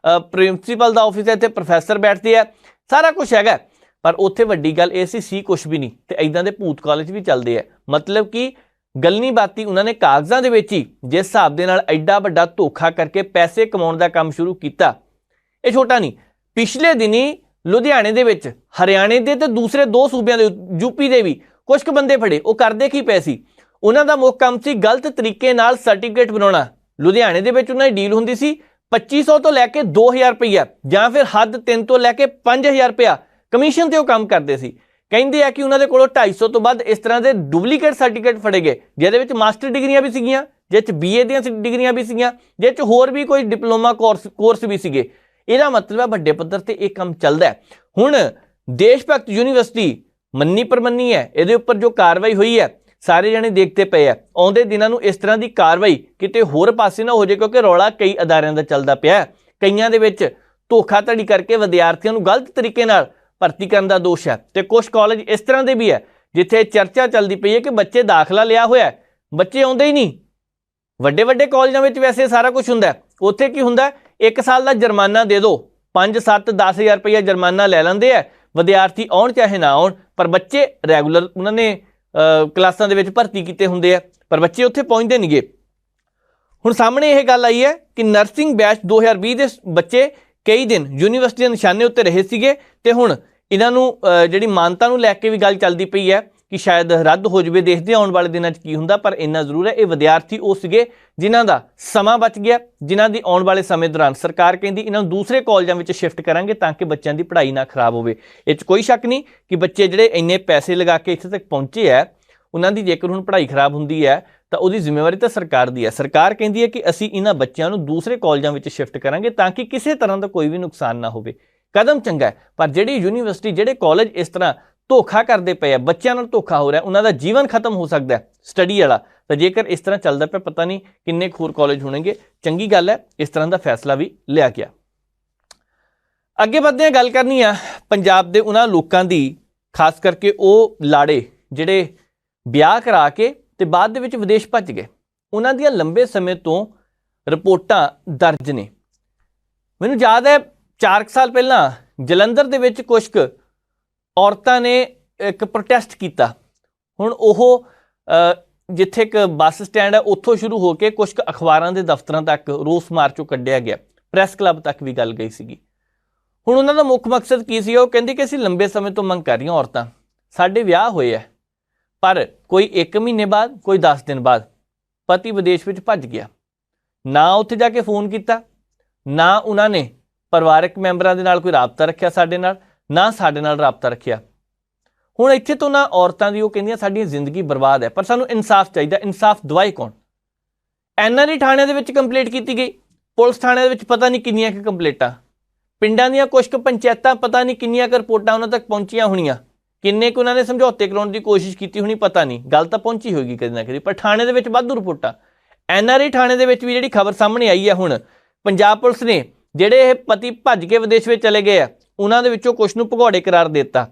ਪ੍ਰਿੰਸੀਪਲ ਦਾ ਆਫਿਸ ਹੈ, ਇੱਥੇ ਪ੍ਰੋਫੈਸਰ ਬੈਠਦੇ ਆ, ਸਾਰਾ ਕੁਝ ਹੈਗਾ। ਪਰ ਉੱਥੇ ਵੱਡੀ ਗੱਲ ਇਹ ਸੀ ਕੁਛ ਵੀ ਨਹੀਂ। ਤੇ ਇਦਾਂ ਦੇ ਭੂਤ ਕਾਲਜ ਵੀ ਚੱਲਦੇ ਆ। ਮਤਲਬ ਕਿ ਗਲਨੀ ਬਾਤੀ ਉਹਨਾਂ ਨੇ ਕਾਗਜ਼ਾਂ ਦੇ ਵਿੱਚ ਹੀ ਜਿਸ ਹਿਸਾਬ ਦੇ ਨਾਲ ਐਡਾ ਵੱਡਾ ਧੋਖਾ ਕਰਕੇ ਪੈਸੇ ਕਮਾਉਣ ਦਾ ਕੰਮ ਸ਼ੁਰੂ ਕੀਤਾ, ਇਹ ਛੋਟਾ ਨਹੀਂ। ਪਿਛਲੇ ਦਿਨੀ ਲੁਧਿਆਣੇ ਦੇ ਵਿੱਚ, ਹਰਿਆਣੇ ਦੇ ਤੇ ਦੂਸਰੇ 2 ਸੂਬਿਆਂ ਦੇ, ਯੂਪੀ ਦੇ ਵੀ ਕੁਝ ਕੁ ਬੰਦੇ ਫੜੇ। ਉਹ ਕਰਦੇ ਕੀ ਪਏ ਸੀ? ਉਹਨਾਂ ਦਾ ਮੁੱਖ ਕੰਮ ਸੀ ਗਲਤ ਤਰੀਕੇ ਨਾਲ ਸਰਟੀਫਿਕੇਟ ਬਣਾਉਣਾ। ਲੁਧਿਆਣੇ ਦੇ ਵਿੱਚ ਉਹਨਾਂ ਦੀ ਡੀਲ ਹੁੰਦੀ ਸੀ 2500 ਤੋਂ ਲੈ ਕੇ 2000 ਰੁਪਈਆ, ਜਾਂ ਫਿਰ ਹੱਦ 3 ਤੋਂ ਲੈ ਕੇ 5000 ਰੁਪਇਆ ਕਮਿਸ਼ਨ ਤੇ ਉਹ ਕੰਮ ਕਰਦੇ ਸੀ। ਕਹਿੰਦੇ ਆ ਕਿ ਉਹਨਾਂ ਦੇ ਕੋਲੋਂ 250 ਤੋਂ ਵੱਧ ਇਸ ਤਰ੍ਹਾਂ ਦੇ ਡੁਪਲੀਕੇਟ ਸਰਟੀਫਿਕੇਟ ਫੜੇ ਗਏ, ਜਿਹਦੇ ਵਿੱਚ ਮਾਸਟਰ ਡਿਗਰੀਆਂ ਵੀ ਸੀਗੀਆਂ, ਜਿਹਦੇ ਵਿੱਚ BA ਦੀਆਂ ਡਿਗਰੀਆਂ ਵੀ ਸੀਗੀਆਂ, ਜਿਹਦੇ ਵਿੱਚ ਹੋਰ ਵੀ ਕੋਈ ਡਿਪਲੋਮਾ ਕੋਰਸ ਵੀ ਸੀਗੇ। ਇਹਦਾ ਮਤਲਬ ਹੈ ਵੱਡੇ ਪੱਧਰ ਤੇ ਇਹ ਕੰਮ ਚੱਲਦਾ ਹੈ। ਹੁਣ ਦੇਸ਼ ਭਗਤ ਯੂਨੀਵਰਸਿਟੀ ਮੰਨੀ ਪ੍ਰਮੰਨੀ ਹੈ, ਇਹਦੇ ਉੱਪਰ ਜੋ ਕਾਰਵਾਈ ਹੋਈ ਹੈ ਸਾਰੇ ਜਣੇ ਦੇਖਦੇ ਪਏ ਆ। ਆਉਂਦੇ ਦਿਨਾਂ ਨੂੰ ਇਸ ਤਰ੍ਹਾਂ ਦੀ ਕਾਰਵਾਈ ਕਿਤੇ ਹੋਰ ਪਾਸੇ ਨਾ ਹੋ ਜਾਏ, ਕਿਉਂਕਿ ਰੌਲਾ ਕਈ ਅਦਾਰਿਆਂ ਦਾ ਚੱਲਦਾ ਪਿਆ। ਕਈਆਂ ਦੇ ਵਿੱਚ ਧੋਖਾਧੜੀ ਕਰਕੇ ਵਿਦਿਆਰਥੀਆਂ ਨੂੰ ਗਲਤ ਤਰੀਕੇ ਨਾਲ ਭਰਤੀ ਕਰਨ ਦਾ ਦੋਸ਼ ਹੈ। ਤੇ ਕੁਝ ਕਾਲਜ ਇਸ ਤਰ੍ਹਾਂ ਦੇ ਵੀ ਹੈ ਜਿੱਥੇ ਚਰਚਾ ਚੱਲਦੀ ਪਈ ਹੈ ਕਿ ਬੱਚੇ ਦਾਖਲਾ ਲਿਆ ਹੋਇਆ, ਬੱਚੇ ਆਉਂਦੇ ਹੀ ਨਹੀਂ। ਵੱਡੇ ਵੱਡੇ ਕਾਲਜਾਂ ਵਿੱਚ ਵੈਸੇ ਸਾਰਾ ਕੁਝ ਹੁੰਦਾ, ਉੱਥੇ ਕੀ ਹੁੰਦਾ? 1 ਸਾਲ ਦਾ ਜੁਰਮਾਨਾ ਦੇ ਦਿਓ, 5, 7, 10,000 ਰੁਪਈਆ ਜੁਰਮਾਨਾ ਲੈ ਲੈਂਦੇ ਆ। ਵਿਦਿਆਰਥੀ ਆਉਣ ਚਾਹੇ ਨਾ ਆਉਣ, ਪਰ ਬੱਚੇ ਰੈਗੂਲਰ ਉਹਨਾਂ ਨੇ ਕਲਾਸਾਂ ਦੇ ਵਿੱਚ ਭਰਤੀ ਕੀਤੇ ਹੁੰਦੇ ਆ, ਪਰ ਬੱਚੇ ਉੱਥੇ ਪਹੁੰਚਦੇ ਨਹੀਂਗੇ। ਹੁਣ ਸਾਹਮਣੇ ਇਹ ਗੱਲ ਆਈ ਹੈ ਕਿ ਨਰਸਿੰਗ ਬੈਚ 2020 ਦੇ ਬੱਚੇ ਕਈ ਦਿਨ ਯੂਨੀਵਰਸਿਟੀ ਦੇ ਨਿਸ਼ਾਨੇ ਉੱਤੇ ਰਹੇ ਸੀਗੇ, ਤੇ ਹੁਣ ਇਹਨਾਂ ਨੂੰ ਜਿਹੜੀ ਮਾਨਤਾ ਨੂੰ ਲੈ ਕੇ ਵੀ ਗੱਲ ਚੱਲਦੀ ਪਈ ਹੈ ਕਿ ਸ਼ਾਇਦ ਰੱਦ ਹੋ ਜਾਵੇ। ਦੇਖਦੇ ਆਉਣ ਵਾਲੇ ਦਿਨਾਂ 'ਚ ਕੀ ਹੁੰਦਾ। ਪਰ ਇੰਨਾ ਜ਼ਰੂਰ ਹੈ, ਇਹ ਵਿਦਿਆਰਥੀ ਉਹ ਸੀਗੇ ਜਿਨ੍ਹਾਂ ਦਾ ਸਮਾਂ ਬਚ ਗਿਆ, ਜਿਨ੍ਹਾਂ ਦੀ ਆਉਣ ਵਾਲੇ ਸਮੇਂ ਦੌਰਾਨ ਸਰਕਾਰ ਕਹਿੰਦੀ ਇਹਨਾਂ ਨੂੰ ਦੂਸਰੇ ਕਾਲਜਾਂ ਵਿੱਚ ਸ਼ਿਫਟ ਕਰਾਂਗੇ ਤਾਂ ਕਿ ਬੱਚਿਆਂ ਦੀ ਪੜ੍ਹਾਈ ਨਾ ਖਰਾਬ ਹੋਵੇ। ਇਹ 'ਚ ਕੋਈ ਸ਼ੱਕ ਨਹੀਂ ਕਿ ਬੱਚੇ ਜਿਹੜੇ ਇੰਨੇ ਪੈਸੇ ਲਗਾ ਕੇ ਇੱਥੇ ਤੱਕ ਪਹੁੰਚੇ ਹੈ, ਉਹਨਾਂ ਦੀ ਜੇਕਰ ਹੁਣ ਪੜ੍ਹਾਈ ਖਰਾਬ ਹੁੰਦੀ ਹੈ ਤਾਂ ਉਹਦੀ ਜ਼ਿੰਮੇਵਾਰੀ ਤਾਂ ਸਰਕਾਰ ਦੀ ਹੈ। ਸਰਕਾਰ ਕਹਿੰਦੀ ਹੈ ਕਿ ਅਸੀਂ ਇਹਨਾਂ ਬੱਚਿਆਂ ਨੂੰ ਦੂਸਰੇ ਕਾਲਜਾਂ ਵਿੱਚ ਸ਼ਿਫਟ ਕਰਾਂਗੇ ਤਾਂ ਕਿ ਕਿਸੇ ਤਰ੍ਹਾਂ ਦਾ ਕੋਈ ਵੀ ਨੁਕਸਾਨ ਨਾ ਹੋਵੇ। ਕਦਮ ਚੰਗਾ ਹੈ, ਪਰ ਜਿਹੜੀ ਯੂਨੀਵਰਸਿਟੀ, ਜਿਹੜੇ ਕਾਲਜ ਇਸ ਤਰ੍ਹਾਂ ਧੋਖਾ ਕਰਦੇ ਪਏ ਆ, ਬੱਚਿਆਂ ਨਾਲ ਧੋਖਾ ਹੋ ਰਿਹਾ, ਉਹਨਾਂ ਦਾ ਜੀਵਨ ਖਤਮ ਹੋ ਸਕਦਾ ਸਟੱਡੀ ਵਾਲਾ। ਤਾਂ ਜੇਕਰ ਇਸ ਤਰ੍ਹਾਂ ਚੱਲਦਾ ਪਿਆ, ਪਤਾ ਨਹੀਂ ਕਿੰਨੇ ਹੋਰ ਕਾਲਜ ਹੋਣਗੇ। ਚੰਗੀ ਗੱਲ ਹੈ ਇਸ ਤਰ੍ਹਾਂ ਦਾ ਫੈਸਲਾ ਵੀ ਲਿਆ ਗਿਆ। ਅੱਗੇ ਵਧਦੇ ਹਾਂ, ਗੱਲ ਕਰਨੀ ਆ ਪੰਜਾਬ ਦੇ ਉਹਨਾਂ ਲੋਕਾਂ ਦੀ, ਖਾਸ ਕਰਕੇ ਉਹ ਲਾੜੇ ਜਿਹੜੇ ਵਿਆਹ ਕਰਾ ਕੇ ਤੇ ਬਾਅਦ ਦੇ ਵਿੱਚ ਵਿਦੇਸ਼ ਭੱਜ ਗਏ। ਉਹਨਾਂ ਦੀਆਂ ਲੰਬੇ ਸਮੇਂ ਤੋਂ ਰਿਪੋਰਟਾਂ ਦਰਜ ਨੇ। ਮੈਨੂੰ ਯਾਦ ਹੈ 4 ਸਾਲ ਪਹਿਲਾਂ ਜਲੰਧਰ ਦੇ ਵਿੱਚ ਕੁਝ ਕੁ ਔਰਤਾਂ ਨੇ ਇੱਕ ਪ੍ਰੋਟੈਸਟ ਕੀਤਾ। ਹੁਣ ਉਹ ਜਿੱਥੇ ਇੱਕ ਬੱਸ ਸਟੈਂਡ ਹੈ ਉੱਥੋਂ ਸ਼ੁਰੂ ਹੋ ਕੇ ਕੁਝ ਕੁ ਅਖਬਾਰਾਂ ਦੇ ਦਫ਼ਤਰਾਂ ਤੱਕ ਰੋਸ ਮਾਰਚੋਂ ਕੱਢਿਆ ਗਿਆ, ਪ੍ਰੈਸ ਕਲੱਬ ਤੱਕ ਵੀ ਗੱਲ ਗਈ ਸੀਗੀ। ਹੁਣ ਉਹਨਾਂ ਦਾ ਮੁੱਖ ਮਕਸਦ ਕੀ ਸੀ? ਉਹ ਕਹਿੰਦੇ ਕਿ ਅਸੀਂ ਲੰਬੇ ਸਮੇਂ ਤੋਂ ਮੰਗ ਕਰ ਰਹੀਆਂ ਔਰਤਾਂ, ਸਾਡੇ ਵਿਆਹ ਹੋਏ ਆ, ਪਰ ਕੋਈ 1 ਮਹੀਨੇ ਬਾਅਦ, ਕੋਈ 10 ਦਿਨ ਬਾਅਦ ਪਤੀ ਵਿਦੇਸ਼ ਵਿੱਚ ਭੱਜ ਗਿਆ। ਨਾ ਉੱਥੇ ਜਾ ਕੇ ਫੋਨ ਕੀਤਾ, ਨਾ ਉਹਨਾਂ ਨੇ ਪਰਿਵਾਰਕ ਮੈਂਬਰਾਂ ਦੇ ਨਾਲ ਕੋਈ ਰਾਬਤਾ ਰੱਖਿਆ ਸਾਡੇ ਨਾਲ, ਨਾ ਸਾਡੇ ਨਾਲ ਰਾਬਤਾ ਰੱਖਿਆ। ਹੁਣ ਇੱਥੇ ਤੋਂ ਨਾ ਔਰਤਾਂ ਦੀ, ਉਹ ਕਹਿੰਦੀਆਂ ਸਾਡੀ ਜ਼ਿੰਦਗੀ ਬਰਬਾਦ ਹੈ, ਪਰ ਸਾਨੂੰ ਇਨਸਾਫ ਚਾਹੀਦਾ। ਇਨਸਾਫ ਦਵਾਏ ਕੌਣ? NRI ਥਾਣਿਆਂ ਦੇ ਵਿੱਚ ਕੰਪਲੇਂਟ ਕੀਤੀ ਗਈ, ਪੁਲਿਸ ਥਾਣਿਆਂ ਦੇ ਵਿੱਚ ਪਤਾ ਨਹੀਂ ਕਿੰਨੀਆਂ ਕੁ ਕੰਪਲੇਂਟਾਂ, ਪਿੰਡਾਂ ਦੀਆਂ ਕੁਝ ਕੁ ਪੰਚਾਇਤਾਂ ਪਤਾ ਨਹੀਂ ਕਿੰਨੀਆਂ ਕੁ ਰਿਪੋਰਟਾਂ ਉਹਨਾਂ ਤੱਕ ਪਹੁੰਚੀਆਂ ਹੋਣੀਆਂ, ਕਿੰਨੇ ਕੁ ਉਹਨਾਂ ਨੇ ਸਮਝੌਤੇ ਕਰਾਉਣ ਦੀ ਕੋਸ਼ਿਸ਼ ਕੀਤੀ ਹੋਣੀ, ਪਤਾ ਨਹੀਂ, ਗੱਲ ਤਾਂ ਪਹੁੰਚੀ ਹੋਏਗੀ ਕਦੇ ਨਾ ਕਦੇ। ਪਰ ਥਾਣੇ ਦੇ ਵਿੱਚ ਵਾਧੂ ਰਿਪੋਰਟਾਂ। NRI ਥਾਣੇ ਦੇ ਵਿੱਚ ਵੀ ਜਿਹੜੀ ਖਬਰ ਸਾਹਮਣੇ ਆਈ ਹੈ, ਹੁਣ ਪੰਜਾਬ ਪੁਲਿਸ ਨੇ ਜਿਹੜੇ ਇਹ ਪਤੀ ਭੱਜ ਕੇ ਵਿਦੇਸ਼ ਵਿੱਚ ਚਲੇ ਗਏ ਆ, ਉਹਨਾਂ ਦੇ ਵਿੱਚੋਂ ਕੁਝ ਨੂੰ ਭਗੌੜੇ ਕਰਾਰ ਦੇ ਦਿੱਤਾ।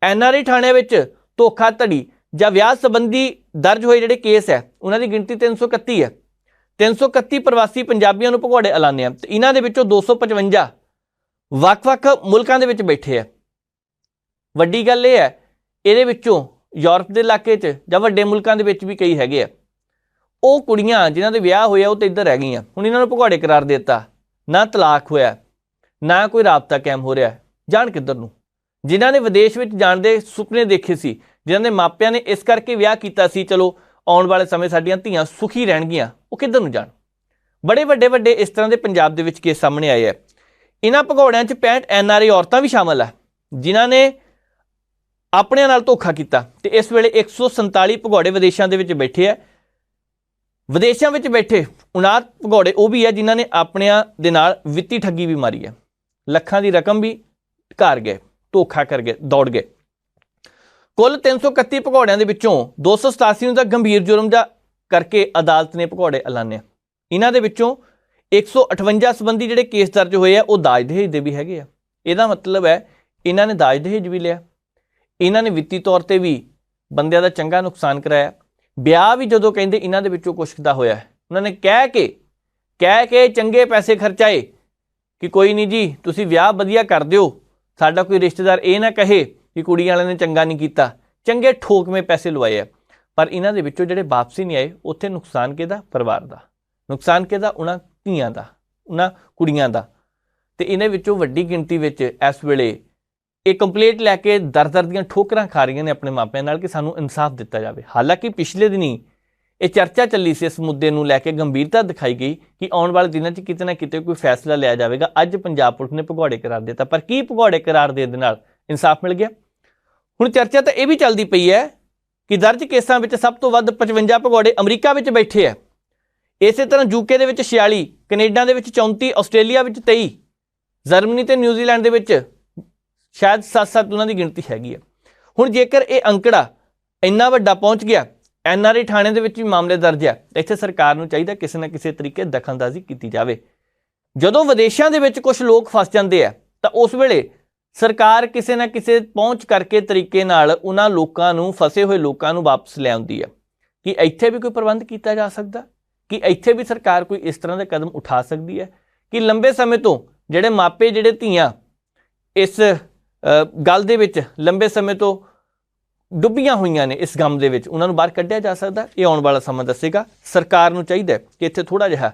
NRI ਥਾਣੇ ਵਿੱਚ ਧੋਖਾਧੜੀ ਜਾਂ ਵਿਆਹ ਸੰਬੰਧੀ ਦਰਜ ਹੋਏ ਜਿਹੜੇ ਕੇਸ ਹੈ, ਉਹਨਾਂ ਦੀ ਗਿਣਤੀ 331 ਹੈ। 331 ਪ੍ਰਵਾਸੀ ਪੰਜਾਬੀਆਂ ਨੂੰ ਭਗੌੜੇ ਐਲਾਨੇ ਆ, ਤੇ ਇਹਨਾਂ ਦੇ ਵਿੱਚੋਂ 255 ਵੱਖ-ਵੱਖ ਮੁਲਕਾਂ ਦੇ ਵਿੱਚ ਬੈਠੇ ਆ। ਵੱਡੀ ਗੱਲ ਇਹ ਹੈ, ਇਹਦੇ ਵਿੱਚੋਂ ਯੂਰਪ ਦੇ ਇਲਾਕੇ 'ਚ ਜਾਂ ਵੱਡੇ ਮੁਲਕਾਂ ਦੇ ਵਿੱਚ ਵੀ ਕਈ ਹੈਗੇ ਆ। ਉਹ ਕੁੜੀਆਂ ਜਿਨ੍ਹਾਂ ਦੇ ਵਿਆਹ ਹੋਏ ਆ, ਉਹ ਤਾਂ ਇੱਧਰ ਰਹਿ ਗਈਆਂ। ਹੁਣ ਇਹਨਾਂ ਨੂੰ ਭਗੌੜੇ ਕਰਾਰ ਦੇ ਦਿੱਤਾ, ਨਾ ਤਲਾਕ ਹੋਇਆ, ਨਾ ਕੋਈ ਰਾਬਤਾ ਕਾਇਮ ਹੋ ਰਿਹਾ, ਜਾਣ ਕਿੱਧਰ ਨੂੰ? ਜਿਨ੍ਹਾਂ ਨੇ ਵਿਦੇਸ਼ ਵਿੱਚ ਜਾਣ ਦੇ ਸੁਪਨੇ ਦੇਖੇ ਸੀ, ਜਿਨ੍ਹਾਂ ਦੇ ਮਾਪਿਆਂ ਨੇ ਇਸ ਕਰਕੇ ਵਿਆਹ ਕੀਤਾ ਸੀ, ਚਲੋ ਆਉਣ ਵਾਲੇ ਸਮੇਂ ਸਾਡੀਆਂ ਧੀਆਂ ਸੁਖੀ ਰਹਿਣਗੀਆਂ, ਉਹ ਕਿੱਧਰ ਨੂੰ ਜਾਣ? ਬੜੇ ਵੱਡੇ ਇਸ ਤਰ੍ਹਾਂ ਦੇ ਪੰਜਾਬ ਦੇ ਵਿੱਚ ਕੇਸ ਸਾਹਮਣੇ ਆਏ ਆ। ਇਹਨਾਂ ਭਗੌੜਿਆਂ 'ਚ 65 NRI ਔਰਤਾਂ ਵੀ ਸ਼ਾਮਲ ਆ, ਜਿਨ੍ਹਾਂ ਨੇ ਆਪਣਿਆਂ ਨਾਲ ਧੋਖਾ ਕੀਤਾ। ਤੇ ਇਸ ਵੇਲੇ 147 ਭਗੌੜੇ ਵਿਦੇਸ਼ਾਂ ਦੇ ਵਿੱਚ ਬੈਠੇ ਆ। ਵਿਦੇਸ਼ਾਂ ਵਿੱਚ ਬੈਠੇ 59 ਭਗੌੜੇ ਉਹ ਵੀ ਹੈ ਜਿਨ੍ਹਾਂ ਨੇ ਆਪਣਿਆਂ ਦੇ ਨਾਲ ਵਿੱਤੀ ਠੱਗੀ ਵੀ ਮਾਰੀ ਹੈ, ਲੱਖਾਂ ਦੀ ਰਕਮ ਵੀ ਘਰ ਗਏ, ਧੋਖਾ ਕਰ ਗਏ, ਦੌੜ ਗਏ। ਕੁੱਲ 331 ਭਗੌੜਿਆਂ ਦੇ ਵਿੱਚੋਂ 287 ਨੂੰ ਤਾਂ ਗੰਭੀਰ ਜੁਰਮ ਦਾ ਕਰਕੇ ਅਦਾਲਤ ਨੇ ਭਗੌੜੇ ਐਲਾਨੇ। ਇਹਨਾਂ ਦੇ ਵਿੱਚੋਂ 158 ਸੰਬੰਧੀ ਜਿਹੜੇ ਕੇਸ ਦਰਜ ਹੋਏ ਆ ਉਹ ਦਾਜ ਦਹੇਜ ਦੇ ਵੀ ਹੈਗੇ ਆ। ਇਹਦਾ ਮਤਲਬ ਹੈ ਇਹਨਾਂ ਨੇ ਦਾਜ ਦਹੇਜ ਵੀ ਲਿਆ, ਇਹਨਾਂ ਨੇ ਵਿੱਤੀ ਤੌਰ ਤੇ ਵੀ ਬੰਦਿਆਂ ਦਾ ਚੰਗਾ ਨੁਕਸਾਨ ਕਰਾਇਆ। ਵਿਆਹ ਵੀ ਜਦੋਂ ਕਹਿੰਦੇ ਇਹਨਾਂ ਦੇ ਵਿੱਚੋਂ ਕੁਛ ਦਾ ਹੋਇਆ, ਉਹਨਾਂ ਨੇ ਕਹਿ ਕੇ ਚੰਗੇ ਪੈਸੇ ਖਰਚਾਏ ਕਿ ਕੋਈ ਨਹੀਂ ਜੀ ਤੁਸੀਂ ਵਿਆਹ ਵਧੀਆ ਕਰ ਦਿਓ, ਸਾਡਾ ਕੋਈ ਰਿਸ਼ਤੇਦਾਰ ਇਹ ਨਾ ਕਹੇ ਕਿ ਕੁੜੀ ਵਾਲਿਆਂ ਨੇ ਚੰਗਾ ਨਹੀਂ ਕੀਤਾ। ਚੰਗੇ ਠੋਕਵੇਂ ਪੈਸੇ ਲਵਾਏ ਆ, ਪਰ ਇਹਨਾਂ ਦੇ ਵਿੱਚੋਂ ਜਿਹੜੇ ਵਾਪਸੀ ਨਹੀਂ ਆਏ ਉੱਥੇ ਨੁਕਸਾਨ ਕਿਹਦਾ? ਪਰਿਵਾਰ ਦਾ। ਨੁਕਸਾਨ ਕਿਹਦਾ? ਉਹਨਾਂ ਧੀਆਂ ਦਾ, ਉਹਨਾਂ ਕੁੜੀਆਂ ਦਾ। ਤੇ ਇਹਨਾਂ ਵਿੱਚੋਂ ਵੱਡੀ ਗਿਣਤੀ ਵਿੱਚ ਇਸ ਵੇਲੇ ਇਹ ਕੰਪਲੇਂਟ ਲੈ ਕੇ ਦਰ ਦੀਆਂ ਠੋਕਰਾਂ ਖਾ ਰਹੀਆਂ ਨੇ ਆਪਣੇ ਮਾਪਿਆਂ ਨਾਲ ਕਿ ਸਾਨੂੰ ਇਨਸਾਫ ਦਿੱਤਾ ਜਾਵੇ। ਹਾਲਾਂਕਿ ਪਿਛਲੇ ਦਿਨੀ ਇਹ ਚਰਚਾ ਚੱਲੀ ਸੀ, ਇਸ ਮੁੱਦੇ ਨੂੰ ਲੈ ਕੇ ਗੰਭੀਰਤਾ ਦਿਖਾਈ ਗਈ ਕਿ ਆਉਣ ਵਾਲੇ ਦਿਨਾਂ 'ਚ ਕਿਤੇ ਨਾ ਕਿਤੇ ਕੋਈ ਫੈਸਲਾ ਲਿਆ ਜਾਵੇਗਾ। ਅੱਜ ਪੰਜਾਬ ਪੁਲਿਸ ਨੇ ਭਗੌੜੇ ਕਰਾਰ ਦਿੱਤਾ, ਪਰ ਕੀ ਭਗੌੜੇ ਕਰਾਰ ਦੇਣ ਦੇ ਨਾਲ ਇਨਸਾਫ ਮਿਲ ਗਿਆ? ਹੁਣ ਚਰਚਾ ਤਾਂ ਇਹ ਵੀ ਚੱਲਦੀ ਪਈ ਹੈ ਕਿ ਦਰਜ ਕੇਸਾਂ ਵਿੱਚ ਸਭ ਤੋਂ ਵੱਧ 55 ਭਗੌੜੇ ਅਮਰੀਕਾ ਵਿੱਚ ਬੈਠੇ ਆ। ਇਸੇ ਤਰ੍ਹਾਂ ਯੂਕੇ ਦੇ ਵਿੱਚ 46, ਕੈਨੇਡਾ ਦੇ ਵਿੱਚ 34, ਆਸਟ੍ਰੇਲੀਆ ਵਿੱਚ 23, ਜਰਮਨੀ ਤੇ ਨਿਊਜ਼ੀਲੈਂਡ ਦੇ ਵਿੱਚ ਸ਼ਾਇਦ 7 ਉਹਨਾਂ ਦੀ ਗਿਣਤੀ ਹੈਗੀ ਆ। ਹੁਣ ਜੇਕਰ ਇਹ ਅੰਕੜਾ ਇੰਨਾ ਵੱਡਾ ਪਹੁੰਚ ਗਿਆ, NRA ਥਾਣੇ ਦੇ ਵਿੱਚ ਵੀ ਮਾਮਲੇ ਦਰਜ ਹੈ, ਇੱਥੇ ਸਰਕਾਰ ਨੂੰ ਚਾਹੀਦਾ ਕਿਸੇ ਨਾ ਕਿਸੇ ਤਰੀਕੇ ਦਖਲਅੰਦਾਜ਼ੀ ਕੀਤੀ ਜਾਵੇ। ਜਦੋਂ ਵਿਦੇਸ਼ਾਂ ਦੇ ਵਿੱਚ ਕੁਝ ਲੋਕ ਫਸ ਜਾਂਦੇ ਆ ਤਾਂ ਉਸ ਵੇਲੇ ਸਰਕਾਰ ਕਿਸੇ ਨਾ ਕਿਸੇ ਪਹੁੰਚ ਕਰਕੇ ਤਰੀਕੇ ਨਾਲ ਉਹਨਾਂ ਲੋਕਾਂ ਨੂੰ, ਫਸੇ ਹੋਏ ਲੋਕਾਂ ਨੂੰ ਵਾਪਸ ਲੈ ਆਉਂਦੀ ਹੈ। ਕਿ ਇੱਥੇ ਵੀ ਕੋਈ ਪ੍ਰਬੰਧ ਕੀਤਾ ਜਾ ਸਕਦਾ? ਕਿ ਇੱਥੇ ਵੀ ਸਰਕਾਰ ਕੋਈ ਇਸ ਤਰ੍ਹਾਂ ਦੇ ਕਦਮ ਉਠਾ ਸਕਦੀ ਹੈ ਕਿ ਲੰਬੇ ਸਮੇਂ ਤੋਂ ਜਿਹੜੇ ਮਾਪੇ, ਜਿਹੜੇ ਧੀਆਂ ਇਸ ਗੱਲ ਦੇ ਵਿੱਚ ਲੰਬੇ ਸਮੇਂ ਤੋਂ ਡੁੱਬੀਆਂ ਹੋਈਆਂ ਨੇ ਇਸ ਗਮ ਦੇ ਵਿੱਚ, ਉਹਨਾਂ ਨੂੰ ਬਾਹਰ ਕੱਢਿਆ ਜਾ ਸਕਦਾ? ਇਹ ਆਉਣ ਵਾਲਾ ਸਮਾਂ ਦੱਸੇਗਾ। ਸਰਕਾਰ ਨੂੰ ਚਾਹੀਦਾ ਕਿ ਇੱਥੇ ਥੋੜ੍ਹਾ ਜਿਹਾ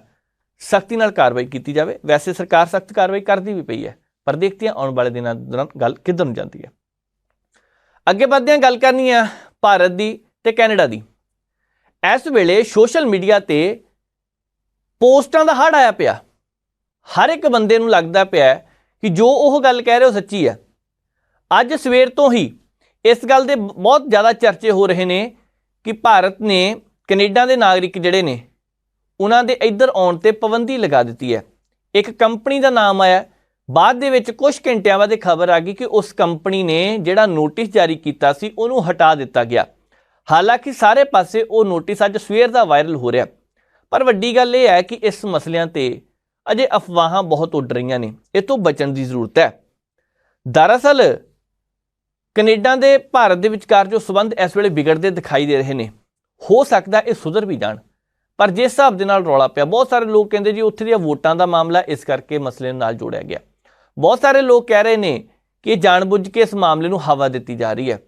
ਸਖਤੀ ਨਾਲ ਕਾਰਵਾਈ ਕੀਤੀ ਜਾਵੇ। ਵੈਸੇ ਸਰਕਾਰ ਸਖਤ ਕਾਰਵਾਈ ਕਰਦੀ ਵੀ ਪਈ ਹੈ, ਪਰ ਦੇਖਦੇ ਹਾਂ ਆਉਣ ਵਾਲੇ ਦਿਨਾਂ ਦੌਰਾਨ ਗੱਲ ਕਿੱਧਰ ਨੂੰ ਜਾਂਦੀ ਹੈ। ਅੱਗੇ ਵਧਦੇ ਹਾਂ, ਗੱਲ ਕਰਨੀ ਆ ਭਾਰਤ ਦੀ ਤੇ ਕੈਨੇਡਾ ਦੀ। ਇਸ ਵੇਲੇ ਸੋਸ਼ਲ ਮੀਡੀਆ ਤੇ ਪੋਸਟਾਂ ਦਾ ਹੜ੍ਹ ਆਇਆ ਪਿਆ। ਹਰ ਇੱਕ ਬੰਦੇ ਨੂੰ ਲੱਗਦਾ ਪਿਆ ਕਿ ਜੋ ਉਹ ਗੱਲ ਕਹਿ ਰਹੇ ਹੋ ਸੱਚੀ ਹੈ। ਅੱਜ ਸਵੇਰ ਤੋਂ ਹੀ ਇਸ ਗੱਲ ਦੇ ਬਹੁਤ ਜ਼ਿਆਦਾ ਚਰਚੇ ਹੋ ਰਹੇ ਨੇ ਕਿ ਭਾਰਤ ਨੇ ਕੈਨੇਡਾ ਦੇ ਨਾਗਰਿਕ ਜਿਹੜੇ ਨੇ ਉਹਨਾਂ ਦੇ ਇੱਧਰ ਆਉਣ ਤੇ ਪਾਬੰਦੀ ਲਗਾ ਦਿੱਤੀ ਹੈ। ਇੱਕ ਕੰਪਨੀ ਦਾ ਨਾਮ ਆਇਆ, ਬਾਅਦ ਦੇ ਵਿੱਚ ਕੁਝ ਘੰਟਿਆਂ ਬਾਅਦ ਇਹ ਖਬਰ ਆ ਗਈ ਕਿ ਉਸ ਕੰਪਨੀ ਨੇ ਜਿਹੜਾ ਨੋਟਿਸ ਜਾਰੀ ਕੀਤਾ ਸੀ ਉਹਨੂੰ ਹਟਾ ਦਿੱਤਾ ਗਿਆ। ਹਾਲਾਂਕਿ ਸਾਰੇ ਪਾਸੇ ਉਹ ਨੋਟਿਸ ਅੱਜ ਸਵੇਰ ਦਾ ਵਾਇਰਲ ਹੋ ਰਿਹਾ, ਪਰ ਵੱਡੀ ਗੱਲ ਇਹ ਹੈ ਕਿ ਇਸ ਮਸਲਿਆਂ ਤੇ ਅਜੇ ਅਫਵਾਹਾਂ ਬਹੁਤ ਉੱਡ ਰਹੀਆਂ ਨੇ। ਇਹ ਤੋਂ ਬਚਣ ਦੀ ਜ਼ਰੂਰਤ ਹੈ। ਦਰਅਸਲ ਕੈਨੇਡਾ ਦੇ ਭਾਰਤ ਦੇ ਵਿਚਕਾਰ ਜੋ ਸਬੰਧ ਇਸ ਵੇਲੇ ਵਿਗੜਦੇ ਦਿਖਾਈ ਦੇ ਰਹੇ ਨੇ, ਹੋ ਸਕਦਾ ਇਹ ਸੁਧਰ ਵੀ ਜਾਣ, ਪਰ ਜਿਸ ਹਿਸਾਬ ਦੇ ਨਾਲ ਰੌਲਾ ਪਿਆ, ਬਹੁਤ ਸਾਰੇ ਲੋਕ ਕਹਿੰਦੇ ਜੀ ਉੱਥੇ ਦੀਆਂ ਵੋਟਾਂ ਦਾ ਮਾਮਲਾ ਇਸ ਕਰਕੇ ਮਸਲੇ ਨਾਲ ਜੋੜਿਆ ਗਿਆ। ਬਹੁਤ ਸਾਰੇ ਲੋਕ ਕਹਿ ਰਹੇ ਨੇ ਕਿ ਜਾਣਬੁੱਝ ਕੇ ਇਸ ਮਾਮਲੇ ਨੂੰ ਹਵਾ ਦਿੱਤੀ ਜਾ ਰਹੀ ਹੈ।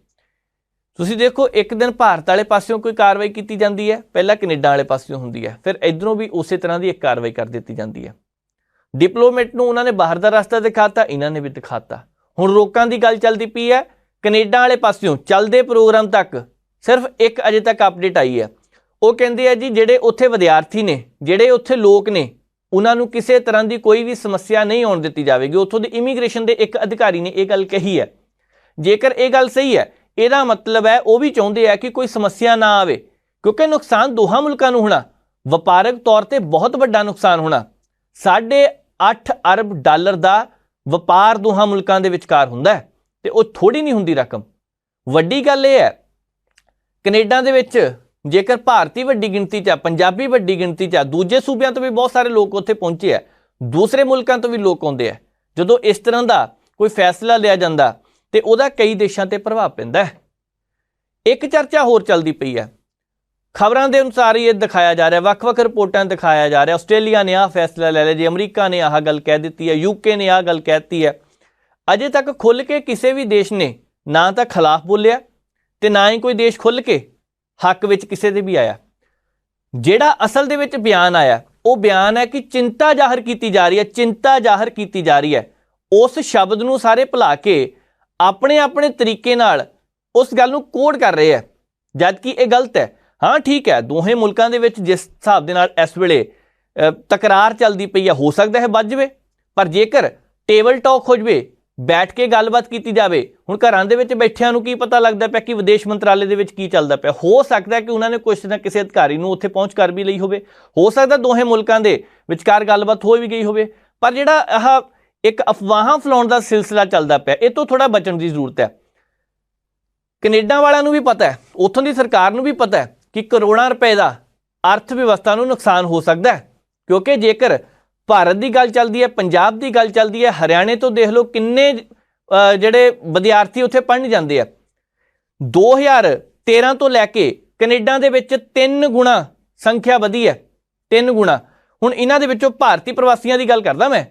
ਤੁਸੀਂ ਦੇਖੋ, ਇੱਕ ਦਿਨ ਭਾਰਤ ਵਾਲੇ ਪਾਸਿਓਂ ਕੋਈ ਕਾਰਵਾਈ ਕੀਤੀ ਜਾਂਦੀ ਹੈ, ਪਹਿਲਾਂ ਕੈਨੇਡਾ ਵਾਲੇ ਪਾਸਿਓਂ ਹੁੰਦੀ ਹੈ, ਫਿਰ ਇੱਧਰੋਂ ਵੀ ਉਸੇ ਤਰ੍ਹਾਂ ਦੀ ਇੱਕ ਕਾਰਵਾਈ ਕਰ ਦਿੱਤੀ ਜਾਂਦੀ ਹੈ। ਡਿਪਲੋਮੈਟ ਨੂੰ ਉਹਨਾਂ ਨੇ ਬਾਹਰ ਦਾ ਰਸਤਾ ਦਿਖਾਤਾ, ਇਹਨਾਂ ਨੇ ਵੀ ਦਿਖਾਤਾ। ਹੁਣ ਰੋਕਾਂ ਦੀ ਗੱਲ ਚੱਲਦੀ ਪਈ ਹੈ। ਕੈਨੇਡਾ ਵਾਲੇ ਪਾਸਿਓਂ ਚੱਲਦੇ ਪ੍ਰੋਗਰਾਮ ਤੱਕ ਸਿਰਫ ਇੱਕ ਅਜੇ ਤੱਕ ਅਪਡੇਟ ਆਈ ਹੈ। ਉਹ ਕਹਿੰਦੇ ਆ ਜੀ ਜਿਹੜੇ ਉੱਥੇ ਵਿਦਿਆਰਥੀ ਨੇ, ਜਿਹੜੇ ਉੱਥੇ ਲੋਕ ਨੇ, ਉਹਨਾਂ ਨੂੰ ਕਿਸੇ ਤਰ੍ਹਾਂ ਦੀ ਕੋਈ ਵੀ ਸਮੱਸਿਆ ਨਹੀਂ ਆਉਣ ਦਿੱਤੀ ਜਾਵੇਗੀ। ਉੱਥੋਂ ਦੇ ਇਮੀਗ੍ਰੇਸ਼ਨ ਦੇ ਇੱਕ ਅਧਿਕਾਰੀ ਨੇ ਇਹ ਗੱਲ ਕਹੀ ਹੈ। ਜੇਕਰ ਇਹ ਗੱਲ ਸਹੀ ਹੈ, ਇਹਦਾ ਮਤਲਬ ਹੈ ਉਹ ਵੀ ਚਾਹੁੰਦੇ ਆ ਕਿ ਕੋਈ ਸਮੱਸਿਆ ਨਾ ਆਵੇ, ਕਿਉਂਕਿ ਨੁਕਸਾਨ ਦੋਹਾਂ ਮੁਲਕਾਂ ਨੂੰ ਹੋਣਾ, ਵਪਾਰਕ ਤੌਰ ਤੇ ਬਹੁਤ ਵੱਡਾ ਨੁਕਸਾਨ ਹੋਣਾ। $8.5 ਅਰਬ ਦਾ ਵਪਾਰ ਦੋਹਾਂ ਮੁਲਕਾਂ ਦੇ ਵਿਚਕਾਰ ਹੁੰਦਾ ਹੈ ਤੇ ਉਹ ਥੋੜੀ ਨਹੀਂ ਹੁੰਦੀ ਰਕਮ। ਵੱਡੀ ਗੱਲ ਇਹ ਹੈ, ਕੈਨੇਡਾ ਦੇ ਵਿੱਚ ਜੇਕਰ ਭਾਰਤੀ ਵੱਡੀ ਗਿਣਤੀ 'ਚ ਆ, ਪੰਜਾਬੀ ਵੱਡੀ ਗਿਣਤੀ 'ਚ ਆ, ਦੂਜੇ ਸੂਬਿਆਂ ਤੋਂ ਵੀ ਬਹੁਤ ਸਾਰੇ ਲੋਕ ਉੱਥੇ ਪਹੁੰਚੇ ਆ, ਦੂਸਰੇ ਮੁਲਕਾਂ ਤੋਂ ਵੀ ਲੋਕ ਆਉਂਦੇ ਆ। ਜਦੋਂ ਇਸ ਤਰ੍ਹਾਂ ਦਾ ਕੋਈ ਫੈਸਲਾ ਲਿਆ ਜਾਂਦਾ ਤੇ ਉਹਦਾ ਕਈ ਦੇਸ਼ਾਂ ਤੇ ਪ੍ਰਭਾਵ ਪੈਂਦਾ ਹੈ। ਇੱਕ ਚਰਚਾ ਹੋਰ ਚੱਲਦੀ ਪਈ ਹੈ, ਖਬਰਾਂ ਦੇ ਅਨੁਸਾਰ ਹੀ ਇਹ ਦਿਖਾਇਆ ਜਾ ਰਿਹਾ, ਵੱਖ-ਵੱਖ ਰਿਪੋਰਟਾਂ ਦਿਖਾਇਆ ਜਾ ਰਿਹਾ, ਆਸਟ੍ਰੇਲੀਆ ਨੇ ਆਹ ਫੈਸਲਾ ਲੈ ਲਿਆ ਜੀ, ਅਮਰੀਕਾ ਨੇ ਆਹ ਗੱਲ ਕਹਿ ਦਿੱਤੀ ਹੈ, UK ਨੇ ਆਹ ਗੱਲ ਕਹਿ ਦਿੱਤੀ ਹੈ। ਅਜੇ ਤੱਕ ਖੁੱਲ੍ਹ ਕੇ ਕਿਸੇ ਵੀ ਦੇਸ਼ ਨੇ ਨਾ ਤਾਂ ਖਿਲਾਫ ਬੋਲਿਆ ਤੇ ਨਾ ਹੀ ਕੋਈ ਦੇਸ਼ ਖੁੱਲ੍ਹ ਕੇ ਹੱਕ ਵਿੱਚ ਕਿਸੇ ਦੇ ਵੀ ਆਇਆ। ਜਿਹੜਾ ਅਸਲ ਦੇ ਵਿੱਚ ਬਿਆਨ ਆਇਆ ਉਹ ਬਿਆਨ ਹੈ ਕਿ ਚਿੰਤਾ ਜ਼ਾਹਰ ਕੀਤੀ ਜਾ ਰਹੀ ਹੈ, ਚਿੰਤਾ ਜ਼ਾਹਰ ਕੀਤੀ ਜਾ ਰਹੀ ਹੈ। ਉਸ ਸ਼ਬਦ ਨੂੰ ਸਾਰੇ ਭੁਲਾ ਕੇ ਆਪਣੇ ਆਪਣੇ ਤਰੀਕੇ ਨਾਲ ਉਸ ਗੱਲ ਨੂੰ ਕੋਡ ਕਰ ਰਹੇ ਹੈ, ਜਦ ਕਿ ਇਹ ਗਲਤ ਹੈ। ਹਾਂ ਠੀਕ ਹੈ, ਦੋਹੇ ਮੁਲਕਾਂ ਦੇ ਵਿੱਚ ਜਿਸ ਹਿਸਾਬ ਦੇ ਨਾਲ ਇਸ ਵੇਲੇ ਤਕਰਾਰ ਚੱਲਦੀ ਪਈ ਹੈ, ਹੋ ਸਕਦਾ ਹੈ ਵੱਜ ਜਾਵੇ, ਪਰ ਜੇਕਰ ਟੇਬਲ ਟਾਕ ਹੋ ਜਾਵੇ, ਬੈਠ ਕੇ ਗੱਲਬਾਤ ਕੀਤੀ ਜਾਵੇ। ਹੁਣ ਘਰਾਂ ਦੇ ਵਿੱਚ ਬੈਠਿਆਂ ਨੂੰ ਕੀ ਪਤਾ ਲੱਗਦਾ ਪਿਆ ਕਿ ਵਿਦੇਸ਼ ਮੰਤਰਾਲੇ ਦੇ ਵਿੱਚ ਕੀ ਚੱਲਦਾ ਪਿਆ। ਹੋ ਸਕਦਾ ਕਿ ਉਹਨਾਂ ਨੇ ਕੁਛ ਨਾ ਕਿਸੇ ਅਧਿਕਾਰੀ ਨੂੰ ਉੱਥੇ ਪਹੁੰਚ ਕਰ ਵੀ ਲਈ ਹੋਵੇ, ਹੋ ਸਕਦਾ ਦੋਹੇ ਮੁਲਕਾਂ ਦੇ ਵਿਚਕਾਰ ਗੱਲਬਾਤ ਹੋ ਵੀ ਗਈ ਹੋਵੇ, ਪਰ ਜਿਹੜਾ ਆਹ ਇੱਕ ਅਫਵਾਹਾਂ ਫੈਲਾਉਣ ਦਾ ਸਿਲਸਿਲਾ ਚੱਲਦਾ ਪਿਆ, ਇਹ ਤੋਂ ਥੋੜ੍ਹਾ ਬਚਣ ਦੀ ਜ਼ਰੂਰਤ ਹੈ। ਕੈਨੇਡਾ ਵਾਲਿਆਂ ਨੂੰ ਵੀ ਪਤਾ ਹੈ, ਉੱਥੋਂ ਦੀ ਸਰਕਾਰ ਨੂੰ ਵੀ ਪਤਾ ਹੈ ਕਿ ਕਰੋੜਾਂ ਰੁਪਏ ਦਾ ਅਰਥ ਵਿਵਸਥਾ ਨੂੰ ਨੁਕਸਾਨ ਹੋ ਸਕਦਾ ਹੈ। ਕਿਉਂਕਿ ਜੇਕਰ ਭਾਰਤ ਦੀ ਗੱਲ ਚੱਲਦੀ ਹੈ, ਪੰਜਾਬ ਦੀ ਗੱਲ ਚੱਲਦੀ ਹੈ, ਹਰਿਆਣੇ ਤੋਂ ਦੇਖ ਲਓ ਕਿੰਨੇ ਜਿਹੜੇ ਵਿਦਿਆਰਥੀ ਉੱਥੇ ਪੜ੍ਹਨ ਜਾਂਦੇ ਆ। 2013 ਤੋਂ ਲੈ ਕੇ ਕੈਨੇਡਾ ਦੇ ਵਿੱਚ 3 ਗੁਣਾ ਸੰਖਿਆ ਵਧੀ ਹੈ, 3 ਗੁਣਾ। ਹੁਣ ਇਹਨਾਂ ਦੇ ਵਿੱਚੋਂ ਭਾਰਤੀ ਪ੍ਰਵਾਸੀਆਂ ਦੀ ਗੱਲ ਕਰਦਾ ਮੈਂ,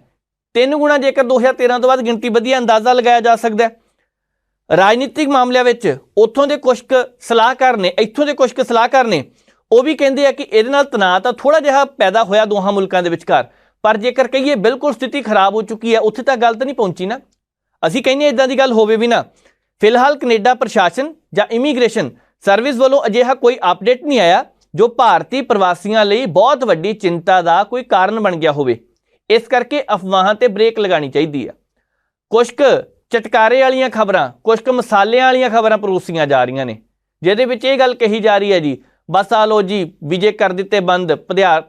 3 ਗੁਣਾ ਜੇਕਰ 2013 ਤੋਂ ਬਾਅਦ ਗਿਣਤੀ ਵਧੀ ਹੈ, ਅੰਦਾਜ਼ਾ ਲਗਾਇਆ ਜਾ ਸਕਦਾ ਹੈ। ਰਾਜਨੀਤਿਕ ਮਾਮਲਿਆਂ ਵਿੱਚ ਉੱਥੋਂ ਦੇ ਕੁਝ ਸਲਾਹਕਾਰ ਨੇ, ਇੱਥੋਂ ਦੇ ਕੁਝ ਸਲਾਹਕਾਰ ਨੇ, ਉਹ ਵੀ ਕਹਿੰਦੇ ਆ ਕਿ ਇਹਦੇ ਨਾਲ ਤਣਾਅ ਤਾਂ ਥੋੜ੍ਹਾ ਜਿਹਾ ਪੈਦਾ ਹੋਇਆ ਦੋਹਾਂ ਮੁਲਕਾਂ ਦੇ ਵਿਚਕਾਰ, ਪਰ ਜੇਕਰ ਕਹੀਏ ਬਿਲਕੁਲ ਸਥਿਤੀ ਖਰਾਬ ਹੋ ਚੁੱਕੀ ਹੈ, ਉੱਥੇ ਤਾਂ ਗੱਲ ਤਾਂ ਨਹੀਂ ਪਹੁੰਚੀ ਨਾ। ਅਸੀਂ ਕਹਿੰਦੇ ਇੱਦਾਂ ਦੀ ਗੱਲ ਹੋਵੇ ਵੀ ਨਾ। ਫਿਲਹਾਲ ਕੈਨੇਡਾ ਪ੍ਰਸ਼ਾਸਨ ਜਾਂ ਇਮੀਗ੍ਰੇਸ਼ਨ ਸਰਵਿਸ ਵੱਲੋਂ ਅਜਿਹਾ ਕੋਈ ਅਪਡੇਟ ਨਹੀਂ ਆਇਆ ਜੋ ਭਾਰਤੀ ਪ੍ਰਵਾਸੀਆਂ ਲਈ ਬਹੁਤ ਵੱਡੀ ਚਿੰਤਾ ਦਾ ਕੋਈ ਕਾਰਨ ਬਣ ਗਿਆ ਹੋਵੇ। ਇਸ ਕਰਕੇ ਅਫਵਾਹਾਂ ਤੇ ਬ੍ਰੇਕ ਲਗਾਉਣੀ ਚਾਹੀਦੀ ਹੈ। ਕੁਝ ਚਟਕਾਰੇ ਵਾਲੀਆਂ ਖਬਰਾਂ, ਕੁਝ ਮਸਾਲਿਆਂ ਵਾਲੀਆਂ ਖਬਰਾਂ ਪਰੋਸੀਆਂ ਜਾ ਰਹੀਆਂ ਨੇ, ਜਿਹਦੇ ਵਿੱਚ ਇਹ ਗੱਲ ਕਹੀ ਜਾ ਰਹੀ ਹੈ ਜੀ ਬਸ ਆ ਲੋ ਜੀ ਵੀਜ਼ੇ ਕਰ ਦਿੱਤੇ ਬੰਦ,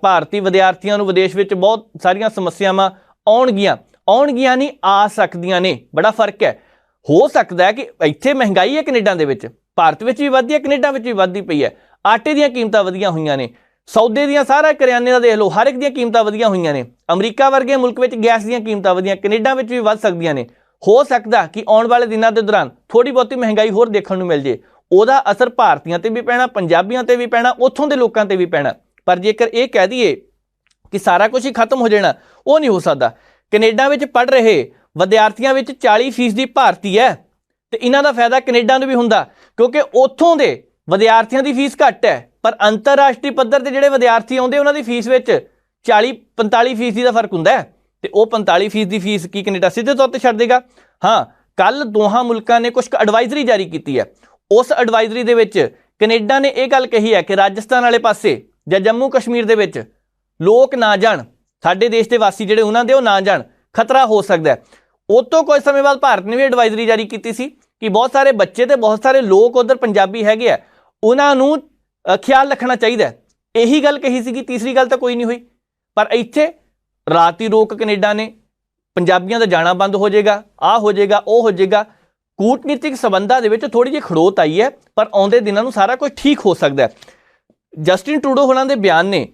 ਭਾਰਤੀ ਵਿਦਿਆਰਥੀਆਂ ਨੂੰ ਵਿਦੇਸ਼ ਵਿੱਚ ਬਹੁਤ ਸਾਰੀਆਂ ਸਮੱਸਿਆਵਾਂ ਆਉਣਗੀਆਂ ਨਹੀਂ, ਆ ਸਕਦੀਆਂ ਨੇ। ਬੜਾ ਫਰਕ ਹੈ। ਹੋ ਸਕਦਾ ਹੈ ਕਿ ਇੱਥੇ ਮਹਿੰਗਾਈ ਹੈ ਕੈਨੇਡਾ ਦੇ ਵਿੱਚ, ਭਾਰਤ ਵਿੱਚ ਵੀ ਵਧਦੀ ਹੈ, ਕੈਨੇਡਾ ਵਿੱਚ ਵੀ ਵੱਧਦੀ ਪਈ ਹੈ। ਆਟੇ ਦੀਆਂ ਕੀਮਤਾਂ ਵਧੀਆਂ ਹੋਈਆਂ ਨੇ, ਸੌਦੇ ਦੀਆਂ, ਸਾਰਾ ਕਰਿਆਨੇ ਦਾ ਦੇਖ ਲਓ, ਹਰ ਇੱਕ ਦੀਆਂ ਕੀਮਤਾਂ ਵਧੀਆਂ ਹੋਈਆਂ ਨੇ। ਅਮਰੀਕਾ ਵਰਗੇ ਮੁਲਕ ਵਿੱਚ ਗੈਸ ਦੀਆਂ ਕੀਮਤਾਂ ਵਧੀਆਂ, ਕੈਨੇਡਾ ਵਿੱਚ ਵੀ ਵੱਧ ਸਕਦੀਆਂ ਨੇ। ਹੋ ਸਕਦਾ ਕਿ ਆਉਣ ਵਾਲੇ ਦਿਨਾਂ ਦੇ ਦੌਰਾਨ ਥੋੜ੍ਹੀ ਬਹੁਤੀ ਮਹਿੰਗਾਈ ਹੋਰ ਦੇਖਣ ਨੂੰ ਮਿਲ ਜੇ। ਉਹਦਾ ਅਸਰ ਭਾਰਤੀਆਂ ਤੇ ਵੀ ਪੈਣਾ, ਪੰਜਾਬੀਆਂ ਤੇ ਵੀ ਪੈਣਾ, ਉੱਥੋਂ ਦੇ ਲੋਕਾਂ ਤੇ ਵੀ ਪੈਣਾ। ਪਰ ਜੇਕਰ ਇਹ ਕਹਿ ਦਈਏ ਕਿ ਸਾਰਾ ਕੁਝ ਹੀ ਖਤਮ ਹੋ ਜਾਣਾ, ਉਹ ਨਹੀਂ ਹੋ ਸਕਦਾ। ਕੈਨੇਡਾ ਵਿੱਚ ਪੜ੍ਹ ਰਹੇ ਵਿਦਿਆਰਥੀਆਂ ਵਿੱਚ 40% ਭਾਰਤੀ ਹੈ ਤੇ ਇਹਨਾਂ ਦਾ ਫਾਇਦਾ ਕੈਨੇਡਾ ਨੂੰ ਵੀ ਹੁੰਦਾ, ਕਿਉਂਕਿ ਉੱਥੋਂ ਦੇ ਵਿਦਿਆਰਥੀਆਂ ਦੀ ਫੀਸ ਘੱਟ ਹੈ, ਪਰ ਅੰਤਰਰਾਸ਼ਟਰੀ ਪੱਧਰ ਤੇ ਜਿਹੜੇ ਵਿਦਿਆਰਥੀ ਆਉਂਦੇ ਉਹਨਾਂ ਦੀ ਫੀਸ ਵਿੱਚ 40-45% ਦਾ ਫਰਕ ਹੁੰਦਾ ਹੈ। ਤੇ ਉਹ 45% ਦੀ ਫੀਸ ਕੀ ਕੈਨੇਡਾ ਸਿੱਧੇ ਤੌਰ ਤੇ ਛੱਡ ਦੇਗਾ? ਹਾਂ, ਕੱਲ ਦੋਹਾਂ ਮੁਲਕਾਂ ਨੇ ਕੁਝ ਐਡਵਾਈਜ਼ਰੀ ਜਾਰੀ ਕੀਤੀ ਹੈ। ਉਸ ਐਡਵਾਈਜ਼ਰੀ ਦੇ ਵਿੱਚ ਕੈਨੇਡਾ ਨੇ ਇਹ ਗੱਲ ਕਹੀ ਹੈ ਕਿ ਰਾਜਸਥਾਨ ਵਾਲੇ ਪਾਸੇ ਜਾਂ ਜੰਮੂ ਕਸ਼ਮੀਰ ਦੇ ਵਿੱਚ ਲੋਕ ਨਾ ਜਾਣ, ਸਾਡੇ ਦੇਸ਼ ਦੇ ਵਾਸੀ ਜਿਹੜੇ ਉਹਨਾਂ ਦੇ ਉਹ ਨਾ ਜਾਣ, ਖਤਰਾ ਹੋ ਸਕਦਾ ਹੈ। ਉਹ ਤੋਂ ਕੁਝ ਸਮੇਂ ਬਾਅਦ ਭਾਰਤ ਨੇ ਵੀ ਐਡਵਾਈਜ਼ਰੀ ਜਾਰੀ ਕੀਤੀ ਸੀ ਕਿ ਬਹੁਤ ਸਾਰੇ ਬੱਚੇ ਤੇ ਬਹੁਤ ਸਾਰੇ ਲੋਕ ਉੱਧਰ ਪੰਜਾਬੀ ਹੈਗੇ ਆ, ਉਹਨਾਂ ਨੂੰ ਖਿਆਲ ਰੱਖਣਾ ਚਾਹੀਦਾ। ਇਹੀ ਗੱਲ ਕਹੀ ਸੀਗੀ, ਤੀਸਰੀ ਗੱਲ ਤਾਂ ਕੋਈ ਨਹੀਂ ਹੋਈ। ਪਰ ਇੱਥੇ ਰਾਤੀ ਰੋਕ ਕੈਨੇਡਾ ਨੇ, ਪੰਜਾਬੀਆਂ ਦਾ ਜਾਣਾ ਬੰਦ ਹੋ ਜਾਏਗਾ, ਆਹ ਹੋ ਜਾਏਗਾ, ਉਹ ਹੋ ਜਾਏਗਾ। ਕੂਟਨੀਤਿਕ ਸੰਬੰਧਾਂ ਦੇ ਵਿੱਚ ਥੋੜ੍ਹੀ ਜਿਹੀ ਖੜੋਤ ਆਈ ਹੈ, ਪਰ ਆਉਂਦੇ ਦਿਨਾਂ ਨੂੰ ਸਾਰਾ ਕੁਝ ਠੀਕ ਹੋ ਸਕਦਾ ਹੈ। ਜਸਟਿਨ ਟਰੂਡੋ ਹੋਰਾਂ ਦੇ ਬਿਆਨ ਨੇ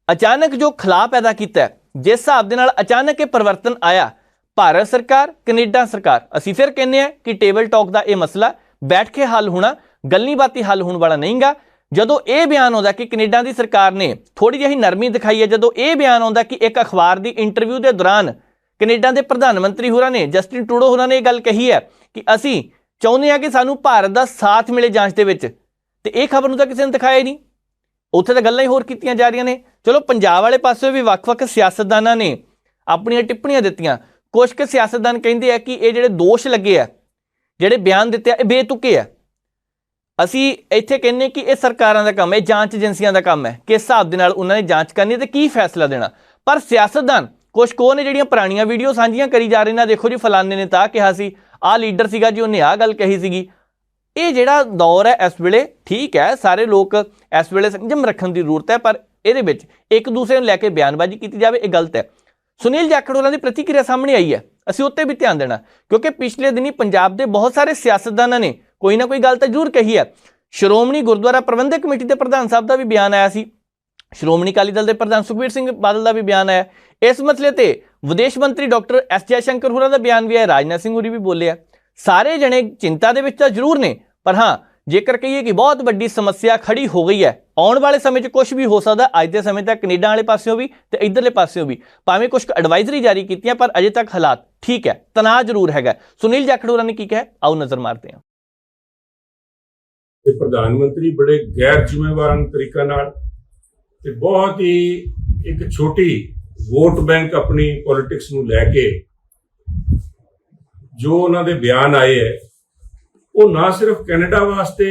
ਅਚਾਨਕ ਜੋ ਖਲਾਅ ਪੈਦਾ ਕੀਤਾ, ਜਿਸ ਹਿਸਾਬ ਦੇ ਨਾਲ ਅਚਾਨਕ ਇਹ ਪਰਿਵਰਤਨ ਆਇਆ, ਭਾਰਤ ਸਰਕਾਰ, ਕੈਨੇਡਾ ਸਰਕਾਰ, ਅਸੀਂ ਫਿਰ ਕਹਿੰਦੇ ਹਾਂ ਕਿ ਟੇਬਲ ਟਾਕ ਦਾ ਇਹ ਮਸਲਾ ਬੈਠ ਕੇ ਹੱਲ ਹੋਣਾ, ਗੱਲੀ ਬਾਤੀ ਹੱਲ ਹੋਣ ਵਾਲਾ ਨਹੀਂਗਾ। ਜਦੋਂ ਇਹ ਬਿਆਨ ਆਉਂਦਾ ਕਿ ਕੈਨੇਡਾ ਦੀ ਸਰਕਾਰ ਨੇ ਥੋੜ੍ਹੀ ਜਿਹੀ ਨਰਮੀ ਦਿਖਾਈ ਹੈ, ਜਦੋਂ ਇਹ ਬਿਆਨ ਆਉਂਦਾ ਕਿ ਇੱਕ ਅਖਬਾਰ ਦੀ ਇੰਟਰਵਿਊ ਦੇ ਦੌਰਾਨ ਕੈਨੇਡਾ ਦੇ ਪ੍ਰਧਾਨ ਮੰਤਰੀ ਹੋਰਾਂ ਨੇ, ਜਸਟਿਨ ਟਰੂਡੋ ਹੋਰਾਂ ਨੇ ਇਹ ਗੱਲ ਕਹੀ ਹੈ ਕਿ ਅਸੀਂ ਚਾਹੁੰਦੇ ਹਾਂ ਕਿ ਸਾਨੂੰ ਭਾਰਤ ਦਾ ਸਾਥ ਮਿਲੇ ਜਾਂਚ ਦੇ ਵਿੱਚ, ਤੇ ਇਹ ਖਬਰ ਨੂੰ ਤਾਂ ਕਿਸੇ ਨੇ ਦਿਖਾਇਆ ਹੀ ਨਹੀਂ। ਉੱਥੇ ਤਾਂ ਗੱਲਾਂ ਹੀ ਹੋਰ ਕੀਤੀਆਂ ਜਾ ਰਹੀਆਂ ਨੇ। ਚਲੋ ਪੰਜਾਬ ਵਾਲੇ ਪਾਸੇ ਵੀ ਵੱਖ-ਵੱਖ ਸਿਆਸਤਦਾਨਾਂ ਨੇ ਆਪਣੀਆਂ ਟਿੱਪਣੀਆਂ ਦਿੱਤੀਆਂ। ਕੁਝ ਕੁ ਸਿਆਸਤਦਾਨ ਕਹਿੰਦੇ ਆ ਕਿ ਇਹ ਜਿਹੜੇ ਦੋਸ਼ ਲੱਗੇ ਆ, ਜਿਹੜੇ ਬਿਆਨ ਦਿੱਤੇ ਆ, ਇਹ ਬੇਤੁਕੇ ਆ। ਅਸੀਂ ਇੱਥੇ ਕਹਿੰਦੇ ਕਿ ਇਹ ਸਰਕਾਰਾਂ ਦਾ ਕੰਮ ਹੈ, ਜਾਂਚ ਏਜੰਸੀਆਂ ਦਾ ਕੰਮ ਹੈ, ਕਿਸ ਹਿਸਾਬ ਦੇ ਨਾਲ ਉਹਨਾਂ ਨੇ ਜਾਂਚ ਕਰਨੀ ਤੇ ਕੀ ਫੈਸਲਾ ਦੇਣਾ। ਪਰ ਸਿਆਸਤਦਾਨ ਕੁਝ ਕੋ ਨੇ ਜਿਹੜੀਆਂ ਪੁਰਾਣੀਆਂ ਵੀਡੀਓ ਸਾਂਝੀਆਂ ਕਰੀ ਜਾ ਰਹੇ ਨੇ, ਦੇਖੋ ਜੀ ਫਲਾਣੇ ਨੇ ਤਾਂ ਕਿਹਾ ਸੀ, ਆਹ ਲੀਡਰ ਸੀਗਾ ਜੀ, ਉਹਨੇ ਆਹ ਗੱਲ ਕਹੀ ਸੀਗੀ। ਇਹ ਜਿਹੜਾ ਦੌਰ ਹੈ ਇਸ ਵੇਲੇ, ਠੀਕ ਹੈ, ਸਾਰੇ ਲੋਕ ਇਸ ਵੇਲੇ ਸੰਜਮ ਰੱਖਣ ਦੀ ਜ਼ਰੂਰਤ ਹੈ, ਪਰ ਇਹਦੇ ਵਿੱਚ ਇੱਕ ਦੂਸਰੇ ਨੂੰ ਲੈ ਕੇ ਬਿਆਨਬਾਜ਼ੀ ਕੀਤੀ ਜਾਵੇ, ਇਹ ਗਲਤ ਹੈ। ਸੁਨੀਲ ਜਾਖੜ ਹੋਰਾਂ ਦੀ ਪ੍ਰਤੀਕਿਰਿਆ ਸਾਹਮਣੇ ਆਈ ਹੈ, ਅਸੀਂ ਉੱਤੇ ਵੀ ਧਿਆਨ ਦੇਣਾ, ਕਿਉਂਕਿ ਪਿਛਲੇ ਦਿਨੀ ਪੰਜਾਬ ਦੇ ਬਹੁਤ ਸਾਰੇ ਸਿਆਸਤਦਾਨਾਂ ਨੇ ਕੋਈ ਨਾ ਕੋਈ ਗੱਲ ਤਾਂ ਜ਼ਰੂਰ ਕਹੀ ਹੈ। ਸ਼੍ਰੋਮਣੀ ਗੁਰਦੁਆਰਾ ਪ੍ਰਬੰਧਕ ਕਮੇਟੀ ਦੇ ਪ੍ਰਧਾਨ ਸਾਹਿਬ ਦਾ ਵੀ ਬਿਆਨ ਆਇਆ ਸੀ, ਸ਼੍ਰੋਮਣੀ ਅਕਾਲੀ ਦਲ ਦੇ ਪ੍ਰਧਾਨ ਸੁਖਬੀਰ ਸਿੰਘ ਬਾਦਲ ਦਾ ਵੀ ਬਿਆਨ ਆਇਆ। ਇਸ ਮਸਲੇ ਤੇ ਵਿਦੇਸ਼ ਮੰਤਰੀ ਡਾਕਟਰ ਐਸ ਜੈਸ਼ੰਕਰ ਹੋਰਾਂ ਦਾ ਬਿਆਨ ਵੀ ਆਇਆ, ਰਾਜਨਾਥ ਸਿੰਘ ਹੋਰੀ ਵੀ ਬੋਲੇ ਆ। ਸਾਰੇ ਜਣੇ ਚਿੰਤਾ ਦੇ ਵਿੱਚ ਤਾਂ ਜ਼ਰੂਰ ਨੇ, ਪਰ ਹਾਂ ਜੇਕਰ ਕਹੀਏ ਕਿ ਬਹੁਤ ਵੱਡੀ ਸਮੱਸਿਆ ਖੜੀ ਹੋ ਗਈ ਹੈ, ਆਉਣ ਵਾਲੇ ਸਮੇਂ 'ਚ ਕੁਝ ਵੀ ਹੋ ਸਕਦਾ। ਅੱਜ ਦੇ ਸਮੇਂ ਤੱਕ ਕੈਨੇਡਾ ਵਾਲੇ ਪਾਸਿਓਂ ਵੀ ਤੇ ਇੱਧਰਲੇ ਪਾਸਿਓਂ ਵੀ ਭਾਵੇਂ ਕੁਝ ਐਡਵਾਈਜ਼ਰੀ ਜਾਰੀ ਕੀਤੀਆਂ, ਪਰ ਅਜੇ ਤੱਕ ਹਾਲਾਤ ਠੀਕ ਹੈ, ਤਣਾਅ ਜ਼ਰੂਰ ਹੈਗਾ। ਸੁਨੀਲ ਜਾਖੜ ਹੋਰਾਂ ਨੇ ਕੀ ਕਿਹਾ, ਆਓ ਨਜ਼ਰ ਮਾਰਦੇ ਹਾਂ। ਪ੍ਰਧਾਨ ਮੰਤਰੀ ਬੜੇ ਗੈਰ ਜ਼ਿੰਮੇਵਾਰ ਤਰੀਕਾ ਨਾਲ ਤੇ ਬਹੁਤ ਹੀ ਇੱਕ ਛੋਟੀ ਵੋਟ ਬੈਂਕ ਆਪਣੀ ਪੋਲਿਟਿਕਸ ਨੂੰ ਲੈ ਕੇ ਜੋ ਉਹਨਾਂ ਦੇ ਬਿਆਨ ਆਏ ਹੈ, ਉਹ ਨਾ ਸਿਰਫ ਕੈਨੇਡਾ ਵਾਸਤੇ,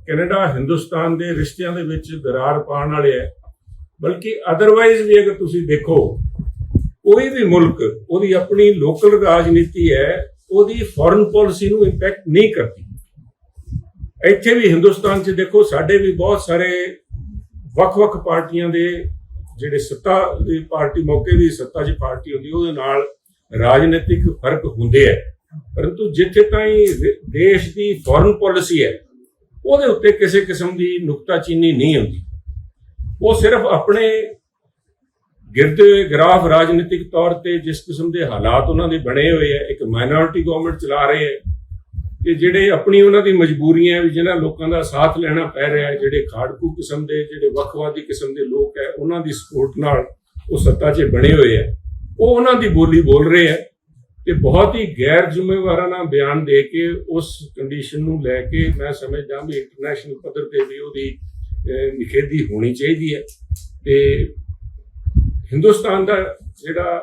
ਕੈਨੇਡਾ ਹਿੰਦੁਸਤਾਨ ਦੇ ਰਿਸ਼ਤਿਆਂ ਦੇ ਵਿੱਚ ਦਰਾਰ ਪਾਉਣ ਵਾਲੇ ਹੈ, ਬਲਕਿ ਅਦਰਵਾਈਜ਼ ਵੀ ਅਗਰ ਤੁਸੀਂ ਦੇਖੋ, ਕੋਈ ਵੀ ਮੁਲਕ ਉਹਦੀ ਆਪਣੀ ਲੋਕਲ ਰਾਜਨੀਤੀ ਹੈ, ਉਹਦੀ ਫੋਰਨ ਪਾਲਿਸੀ ਨੂੰ ਇੰਪੈਕਟ ਨਹੀਂ ਕਰਦੀ। ਇੱਥੇ ਵੀ ਹਿੰਦੁਸਤਾਨ 'ਚ ਦੇਖੋ, ਸਾਡੇ ਵੀ ਬਹੁਤ ਸਾਰੇ ਵੱਖ-ਵੱਖ ਪਾਰਟੀਆਂ ਦੇ ਜਿਹੜੇ ਸੱਤਾ ਦੀ ਪਾਰਟੀ, ਮੌਕੇ ਦੀ ਸੱਤਾ 'ਚ ਪਾਰਟੀ ਹੁੰਦੀ, ਉਹਦੇ ਨਾਲ ਰਾਜਨੀਤਿਕ ਫਰਕ ਹੁੰਦੇ ਹੈ। परंतु जिथे ताईं देश की फॉरेन पॉलिसी है ਉਹਦੇ ਉੱਤੇ ਕਿਸੇ किस्म की नुकताचीनी नहीं होती। वो सिर्फ अपने गिरते हुए ग्राफ राजनीतिक तौर पर जिस किस्म के हालात उन्होंने बने हुए है, एक माइनॉरिटी गवर्नमेंट चला रहे है कि ਜਿਹੜੇ अपनी उन्होंने मजबूरियां भी जिन्होंने लोगों का साथ लेना पै रहा है, ਜਿਹੜੇ ਖਾੜਕੂ किस्म के ਜਿਹੜੇ ਵੱਖਵਾਦੀ किस्म के लोग है उन्होंने सपोर्ट नाल वो सत्ता 'ਚ बने हुए है, वो उन्होंने बोली बोल रहे हैं ਤੇ बहुत ही गैर ਜ਼ਿੰਮੇਵਾਰਾਨਾ ਬਿਆਨ ਦੇ ਕੇ ਉਸ ਕੰਡੀਸ਼ਨ ਨੂੰ ਲੈ ਕੇ ਮੈਂ ਸਮਝਦਾ ਵੀ ਇੰਟਰਨੈਸ਼ਨਲ ਪੱਧਰ ਤੇ ਵੀ ਉਹਦੀ ਨਿਖੇਧੀ ਹੋਣੀ ਚਾਹੀਦੀ ਹੈ। ਤੇ ਹਿੰਦੁਸਤਾਨ ਦਾ ਜਿਹੜਾ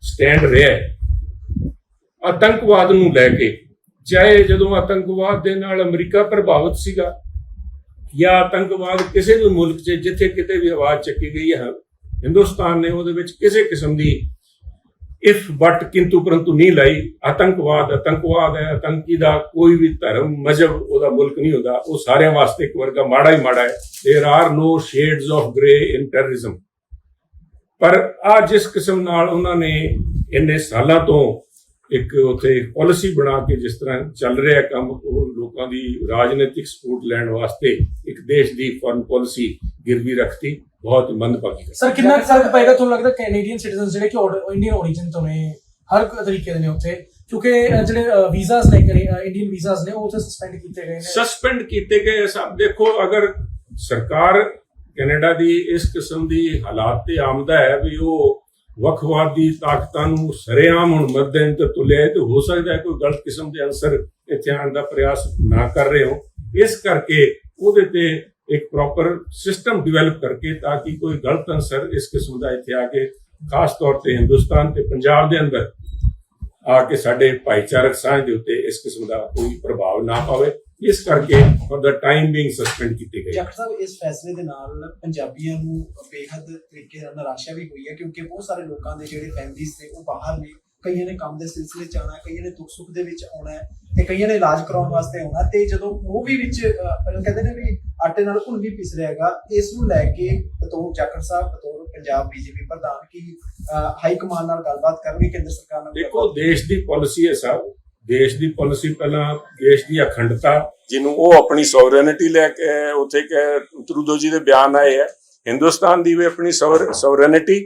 ਸਟੈਂਡ ਰਿਹਾ ਹੈ ਆਤੰਕਵਾਦ ਨੂੰ ਲੈ ਕੇ, ਚਾਹੇ ਜਦੋਂ ਆਤੰਕਵਾਦ ਦੇ ਨਾਲ ਅਮਰੀਕਾ ਪ੍ਰਭਾਵਿਤ ਸੀਗਾ ਜਾਂ ਆਤੰਕਵਾਦ ਕਿਸੇ ਵੀ ਮੁਲਕ 'ਚ ਜਿੱਥੇ ਕਿਤੇ ਵੀ ਆਵਾਜ਼ ਚੱਕੀ ਗਈ ਹੈ, ਹਿੰਦੁਸਤਾਨ ਨੇ ਉਹਦੇ ਵਿੱਚ ਕਿਸੇ ਕਿਸਮ ਦੀ इफ बट किंतु परंतु नहीं लाई। आतंकवाद आतंकवाद है, आतंकी दा कोई भी धर्म मजहब ओदा मुल्क नहीं होता, वो सारे वास्ते एक वर्गा माड़ा ही माड़ा है। There are no shades of grey in terrorism. पर आ जिस किस्म नाल उन्होंने इन्ने सालों तो एक उत्थे पॉलिसी बना के जिस तरह चल रहा है काम, वो लोगों की राजनीतिक सपोर्ट लैण वास्ते एक देश की फॉरेन पॉलिसी गिरवी रखती, बहुत मंदभागी है। सर कितना फर्क पेगा ਤੁਹਾਨੂੰ ਲੱਗਦਾ ਕੈਨੇਡੀਅਨ ਸਿਟੀਜ਼ਨਸ ਜਿਹੜੇ ਕਿ ਇੰਡੀਅਨ origin ਤੋਂ ਨੇ ਹਰ ਤਰੀਕੇ ਦੇ ਨੇ ਉੱਥੇ, ਕਿਉਂਕਿ ਜਿਹੜੇ ਵੀਜ਼ਾਸ ਨੇ ਇੰਡੀਅਨ ਵੀਜ਼ਾਸ ਨੇ ਉਹ ਉੱਥੇ ਸਸਪੈਂਡ ਕੀਤੇ ਗਏ ਨੇ। ਸਸਪੈਂਡ ਕੀਤੇ ਗਏ ਸਭ। ਦੇਖੋ ਅਗਰ ਸਰਕਾਰ ਕੈਨੇਡਾ ਦੀ ਇਸ ਕਿਸਮ ਦੀ ਹਾਲਾਤ ਤੇ ਆਮਦਾ ਹੈ ਵੀ ਉਹ ਵੱਖਵਾਦੀ ਤਾਕਤਾਂ ਨੂੰ ਸਰੇਆਮ ਹੁਣ ਮੱਦੇਨਜ਼ਰ ਤੇ ਤੁਲਿਆ, ਤੇ ਹੋ ਸਕਦਾ ਹੈ ਕੋਈ ਗਲਤ ਕਿਸਮ ਦੇ ਅਨਸਰ ਇੱਥੇ ਆਉਣ ਦਾ ਪ੍ਰਯਾਸ ਨਾ ਕਰ ਰਹੇ ਹੋ। ਇਸ ਕਰਕੇ ਉਹਦੇ ਤੇ एक प्रॉपर सिस्टम डिवेलप करके ताकि कोई गलत अंसर इस किस्म का इतने आके खास तौर पर हिंदुस्तान के पंजाब के अंदर आके साडे भाईचारक सांझ के उत्ते इस किस्म का कोई प्रभाव ना पावे, इस करके for the time being suspend की गई। डॉक्टर साहब इस फैसले ਦੇ ਨਾਲ ਪੰਜਾਬੀਆਂ ਨੂੰ ਬੇहद ਤਰੀਕੇ ਨਾਲ ਨਿਰਾਸ਼ਾ ਵੀ ਹੋਈ ਹੈ, ਕਿਉਂਕਿ ਬਹੁਤ ਸਾਰੇ ਲੋਕਾਂ ਦੇ ਜਿਹੜੇ ਫੈਮਿਲੀਜ਼ ਨੇ ਉਹ ਬਾਹਰ ਨੇ, ਕਈਆਂ ਨੇ ਕੰਮ ਦੇ ਸਿਲਸਿਲੇ 'ਚ ਆਉਣਾ, ਕਈਆਂ ਨੇ ਦੁੱਖ ਸੁੱਖ ਦੇ ਵਿੱਚ ਆਉਣਾ ਹੈ ਤੇ ਕਈਆਂ ਨੇ ਇਲਾਜ ਕਰਾਉਣ ਵਾਸਤੇ ਆਉਣਾ, ਤੇ ਜਦੋਂ ਉਹ ਵੀ ਵਿੱਚ ਕਹਿੰਦੇ ਨੇ ਵੀ ਆਟੇ ਨਾਲ ਘੁਣ ਵੀ ਪਿਸ ਰਿਹਾ ਹੈਗਾ। ਇਸ ਨੂੰ ਲੈ ਕੇ ਬਤੌਰ ਜਾਖੜ ਸਾਹਿਬ, ਬਤੌਰ ਪੰਜਾਬ ਬੀਜੇਪੀ ਪ੍ਰਧਾਨ ਕੀ ਹਾਈ ਕਮਾਨ ਨਾਲ ਗੱਲਬਾਤ ਕਰਨਗੇ ਕੇਂਦਰ ਸਰਕਾਰ ਨਾਲ? ਦੇਖੋ ਦੇਸ਼ ਦੀ ਪਾਲਿਸੀ ਹੈ ਸਾਹਿਬ, ਦੇਸ਼ ਦੀ ਪਾਲਿਸੀ ਪਹਿਲਾਂ ਦੇਸ਼ ਦੀ ਅਖੰਡਤਾ ਜਿਹਨੂੰ ਉਹ ਆਪਣੀ ਸੋਵਰੇਨਿਟੀ ਲੈ ਕੇ ਉੱਥੇ ਟਰੂਡੋ ਜੀ ਦੇ ਬਿਆਨ ਆਏ ਹੈ, ਹਿੰਦੁਸਤਾਨ ਦੀ ਵੀ ਆਪਣੀ ਸੋਵਰੇਨਿਟੀ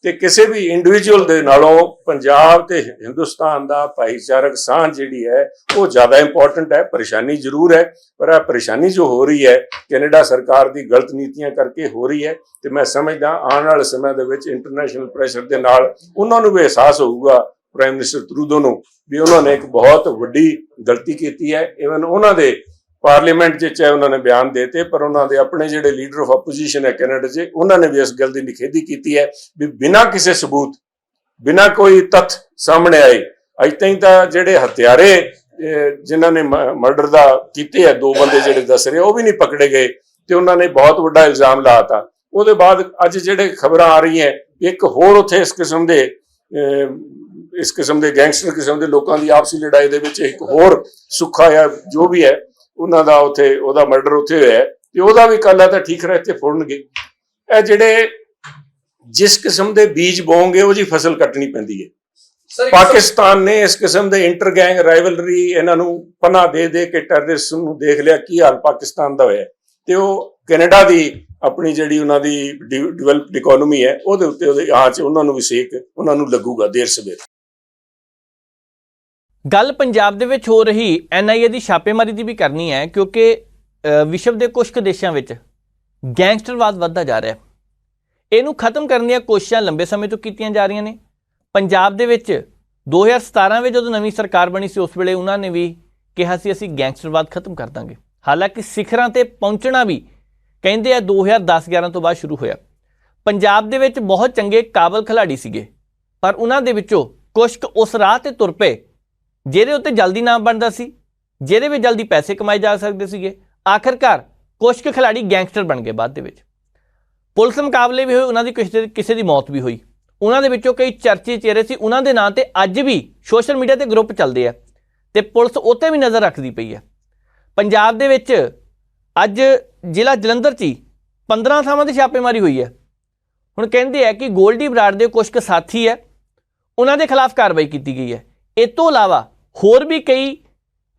ਤੇ ਕਿਸੇ ਵੀ ਇੰਡੀਵਿਜੂਅਲ ਦੇ ਨਾਲੋਂ ਪੰਜਾਬ ਤੇ ਹਿੰਦੁਸਤਾਨ ਦਾ ਭਾਈਚਾਰਕ ਸਾਂਝ ਜਿਹੜੀ ਹੈ ਉਹ ਜ਼ਿਆਦਾ ਇੰਪੋਰਟੈਂਟ ਹੈ। ਪਰੇਸ਼ਾਨੀ ਜ਼ਰੂਰ ਹੈ, ਪਰ ਇਹ ਪਰੇਸ਼ਾਨੀ ਜੋ ਹੋ ਰਹੀ ਹੈ ਕੈਨੇਡਾ ਸਰਕਾਰ ਦੀ ਗਲਤ ਨੀਤੀਆਂ ਕਰਕੇ ਹੋ ਰਹੀ ਹੈ, ਤੇ ਮੈਂ ਸਮਝਦਾ ਆਉਣ ਵਾਲੇ ਸਮੇਂ ਦੇ ਵਿੱਚ ਇੰਟਰਨੈਸ਼ਨਲ ਪ੍ਰੈਸ਼ਰ ਦੇ ਨਾਲ ਉਹਨਾਂ ਨੂੰ ਵੀ ਅਹਿਸਾਸ ਹੋਊਗਾ, ਪ੍ਰਾਈਮ ਮਿਨਿਸਟਰ ਟਰੂਡੋ ਨੂੰ, ਵੀ ਉਹਨਾਂ ਨੇ ਇੱਕ ਬਹੁਤ ਵੱਡੀ ਗਲਤੀ ਕੀਤੀ ਹੈ। ਇਵਨ ਉਹਨਾਂ ਦੇ ਪਾਰਲੀਮੈਂਟ 'ਚ ਚਾਹੇ ਉਹਨਾਂ ਨੇ ਬਿਆਨ ਦੇਤੇ, ਪਰ ਉਹਨਾਂ ਦੇ ਆਪਣੇ ਜਿਹੜੇ ਲੀਡਰ ਆਫ ਆਪੋਜੀਸ਼ਨ ਹੈ ਕੈਨੇਡਾ 'ਚ, ਉਹਨਾਂ ਨੇ ਵੀ ਇਸ ਗੱਲ ਦੀ ਨਿਖੇਧੀ ਕੀਤੀ ਹੈ ਵੀ ਬਿਨਾਂ ਕਿਸੇ ਸਬੂਤ, ਬਿਨਾਂ ਕੋਈ ਤੱਥ ਸਾਹਮਣੇ ਆਏ, ਅੱਜ ਤਾਈਂ ਤਾਂ ਜਿਹੜੇ ਹਥਿਆਰੇ ਜਿਨ੍ਹਾਂ ਨੇ ਮਰਡਰ ਦਾ ਕੀਤੇ ਹੈ, 2 ਬੰਦੇ ਜਿਹੜੇ ਦੱਸ ਰਹੇ ਉਹ ਵੀ ਨਹੀਂ ਪਕੜੇ ਗਏ, ਤੇ ਉਹਨਾਂ ਨੇ ਬਹੁਤ ਵੱਡਾ ਇਲਜ਼ਾਮ ਲਾਤਾ। ਉਹਦੇ ਬਾਅਦ ਅੱਜ ਜਿਹੜੇ ਖਬਰਾਂ ਆ ਰਹੀਆਂ ਇੱਕ ਹੋਰ ਉੱਥੇ ਇਸ ਕਿਸਮ ਦੇ ਗੈਂਗਸਟਰ ਕਿਸਮ ਦੇ ਲੋਕਾਂ ਦੀ ਆਪਸੀ ਲੜਾਈ ਦੇ ਵਿੱਚ ਇੱਕ ਹੋਰ ਸੁੱਖਾ ਜਾਂ ਜੋ ਵੀ ਹੈ ਉਹਨਾਂ ਦਾ ਉੱਥੇ ਉਹਦਾ ਮਰਡਰ ਉੱਥੇ ਹੋਇਆ, ਤੇ ਉਹਦਾ ਵੀ ਕੱਲ ਆ ਤਾਂ ਠੀਕ ਰਹੇ ਤੇ ਫੁੜਨਗੇ। ਇਹ ਜਿਹੜੇ ਜਿਸ ਕਿਸਮ ਦੇ ਬੀਜ ਬੋਂਗੇ ਉਹ ਜੀ ਫਸਲ ਕੱਟਣੀ ਪੈਂਦੀ ਹੈ। ਪਾਕਿਸਤਾਨ ਨੇ ਇਸ ਕਿਸਮ ਦੇ ਇੰਟਰ ਗੈਂਗ ਰਾਈਵਲਰੀ ਇਹਨਾਂ ਨੂੰ ਪਨਾਹ ਦੇ ਕੇ ਟੈਰਰਿਸਟ ਨੂੰ ਦੇਖ ਲਿਆ ਕੀ ਹਾਲ ਪਾਕਿਸਤਾਨ ਦਾ ਹੋਇਆ, ਤੇ ਉਹ ਕੈਨੇਡਾ ਦੀ ਆਪਣੀ ਜਿਹੜੀ ਉਹਨਾਂ ਦੀ ਡਿਵੈਲਪਡ ਇਕੋਨਮੀ ਹੈ ਉਹਦੇ ਉੱਤੇ ਉਹਦੇ ਆਹ 'ਚ ਉਹਨਾਂ ਨੂੰ ਵੀ ਸੇਕ ਉਹਨਾਂ ਨੂੰ ਲੱਗੂਗਾ ਦੇਰ ਸਵੇਰ। ਗੱਲ ਪੰਜਾਬ ਦੇ ਵਿੱਚ ਹੋ ਰਹੀ NIA ਦੀ ਛਾਪੇਮਾਰੀ ਦੀ ਵੀ ਕਰਨੀ ਹੈ, ਕਿਉਂਕਿ ਵਿਸ਼ਵ ਦੇ ਕੁਝ ਕੁ ਦੇਸ਼ਾਂ ਵਿੱਚ ਗੈਂਗਸਟਰਵਾਦ ਵੱਧਦਾ ਜਾ ਰਿਹਾ। ਇਹਨੂੰ ਖਤਮ ਕਰਨ ਦੀਆਂ ਕੋਸ਼ਿਸ਼ਾਂ ਲੰਬੇ ਸਮੇਂ ਤੋਂ ਕੀਤੀਆਂ ਜਾ ਰਹੀਆਂ ਨੇ। ਪੰਜਾਬ ਦੇ ਵਿੱਚ 2017 ਵਿੱਚ ਜਦੋਂ ਨਵੀਂ ਸਰਕਾਰ ਬਣੀ ਸੀ, ਉਸ ਵੇਲੇ ਉਹਨਾਂ ਨੇ ਵੀ ਕਿਹਾ ਸੀ ਅਸੀਂ ਗੈਂਗਸਟਰਵਾਦ ਖਤਮ ਕਰ ਦਾਂਗੇ। ਹਾਲਾਂਕਿ ਸਿਖਰਾਂ ਤੇ ਪਹੁੰਚਣਾ ਵੀ ਕਹਿੰਦੇ ਆ 2010-11 ਤੋਂ ਬਾਅਦ ਸ਼ੁਰੂ ਹੋਇਆ। ਪੰਜਾਬ ਦੇ ਵਿੱਚ ਬਹੁਤ ਚੰਗੇ ਕਾਬਲ ਖਿਲਾੜੀ ਸੀਗੇ, ਪਰ ਉਹਨਾਂ ਦੇ ਵਿੱਚੋਂ ਕੁਛ ਕੁ ਉਸ ਰਾਹ ਤੇ ਤੁਰ ਪਏ ਜਿਹਦੇ ਉੱਤੇ ਜਲਦੀ ਨਾਮ ਬਣਦਾ ਸੀ, ਜਿਹਦੇ ਵਿੱਚ ਜਲਦੀ ਪੈਸੇ ਕਮਾਏ ਜਾ ਸਕਦੇ ਸੀਗੇ। ਆਖਿਰਕਾਰ ਕੁਛ ਕੁ ਖਿਲਾੜੀ ਗੈਂਗਸਟਰ ਬਣ ਗਏ। ਬਾਅਦ ਦੇ ਵਿੱਚ ਪੁਲਿਸ ਮੁਕਾਬਲੇ ਵੀ ਹੋਏ, ਉਹਨਾਂ ਦੀ ਕਿਸੇ ਦੀ ਮੌਤ ਵੀ ਹੋਈ। ਉਹਨਾਂ ਦੇ ਵਿੱਚੋਂ ਕਈ ਚਰਚੇ ਚਿਹਰੇ ਸੀ, ਉਹਨਾਂ ਦੇ ਨਾਂ ਤੇ ਅੱਜ ਵੀ ਸੋਸ਼ਲ ਮੀਡੀਆ ਤੇ ਗਰੁੱਪ ਚੱਲਦੇ ਆ ਤੇ ਪੁਲਿਸ ਉੱਤੇ ਵੀ ਨਜ਼ਰ ਰੱਖਦੀ ਪਈ ਹੈ। ਪੰਜਾਬ ਦੇ ਵਿੱਚ ਅੱਜ ਜ਼ਿਲ੍ਹਾ ਜਲੰਧਰ 'ਚ 15 ਥਾਵਾਂ 'ਤੇ ਛਾਪੇਮਾਰੀ ਹੋਈ ਹੈ। ਹੁਣ ਕਹਿੰਦੇ ਆ ਕਿ ਗੋਲਡੀ ਬਰਾੜ ਦੇ ਕੁਛ ਕੁ ਸਾਥੀ ਹੈ, ਉਹਨਾਂ ਦੇ ਖਿਲਾਫ ਕਾਰਵਾਈ ਕੀਤੀ ਗਈ ਹੈ। ਇਸ ਤੋਂ ਇਲਾਵਾ ਹੋਰ ਵੀ ਕਈ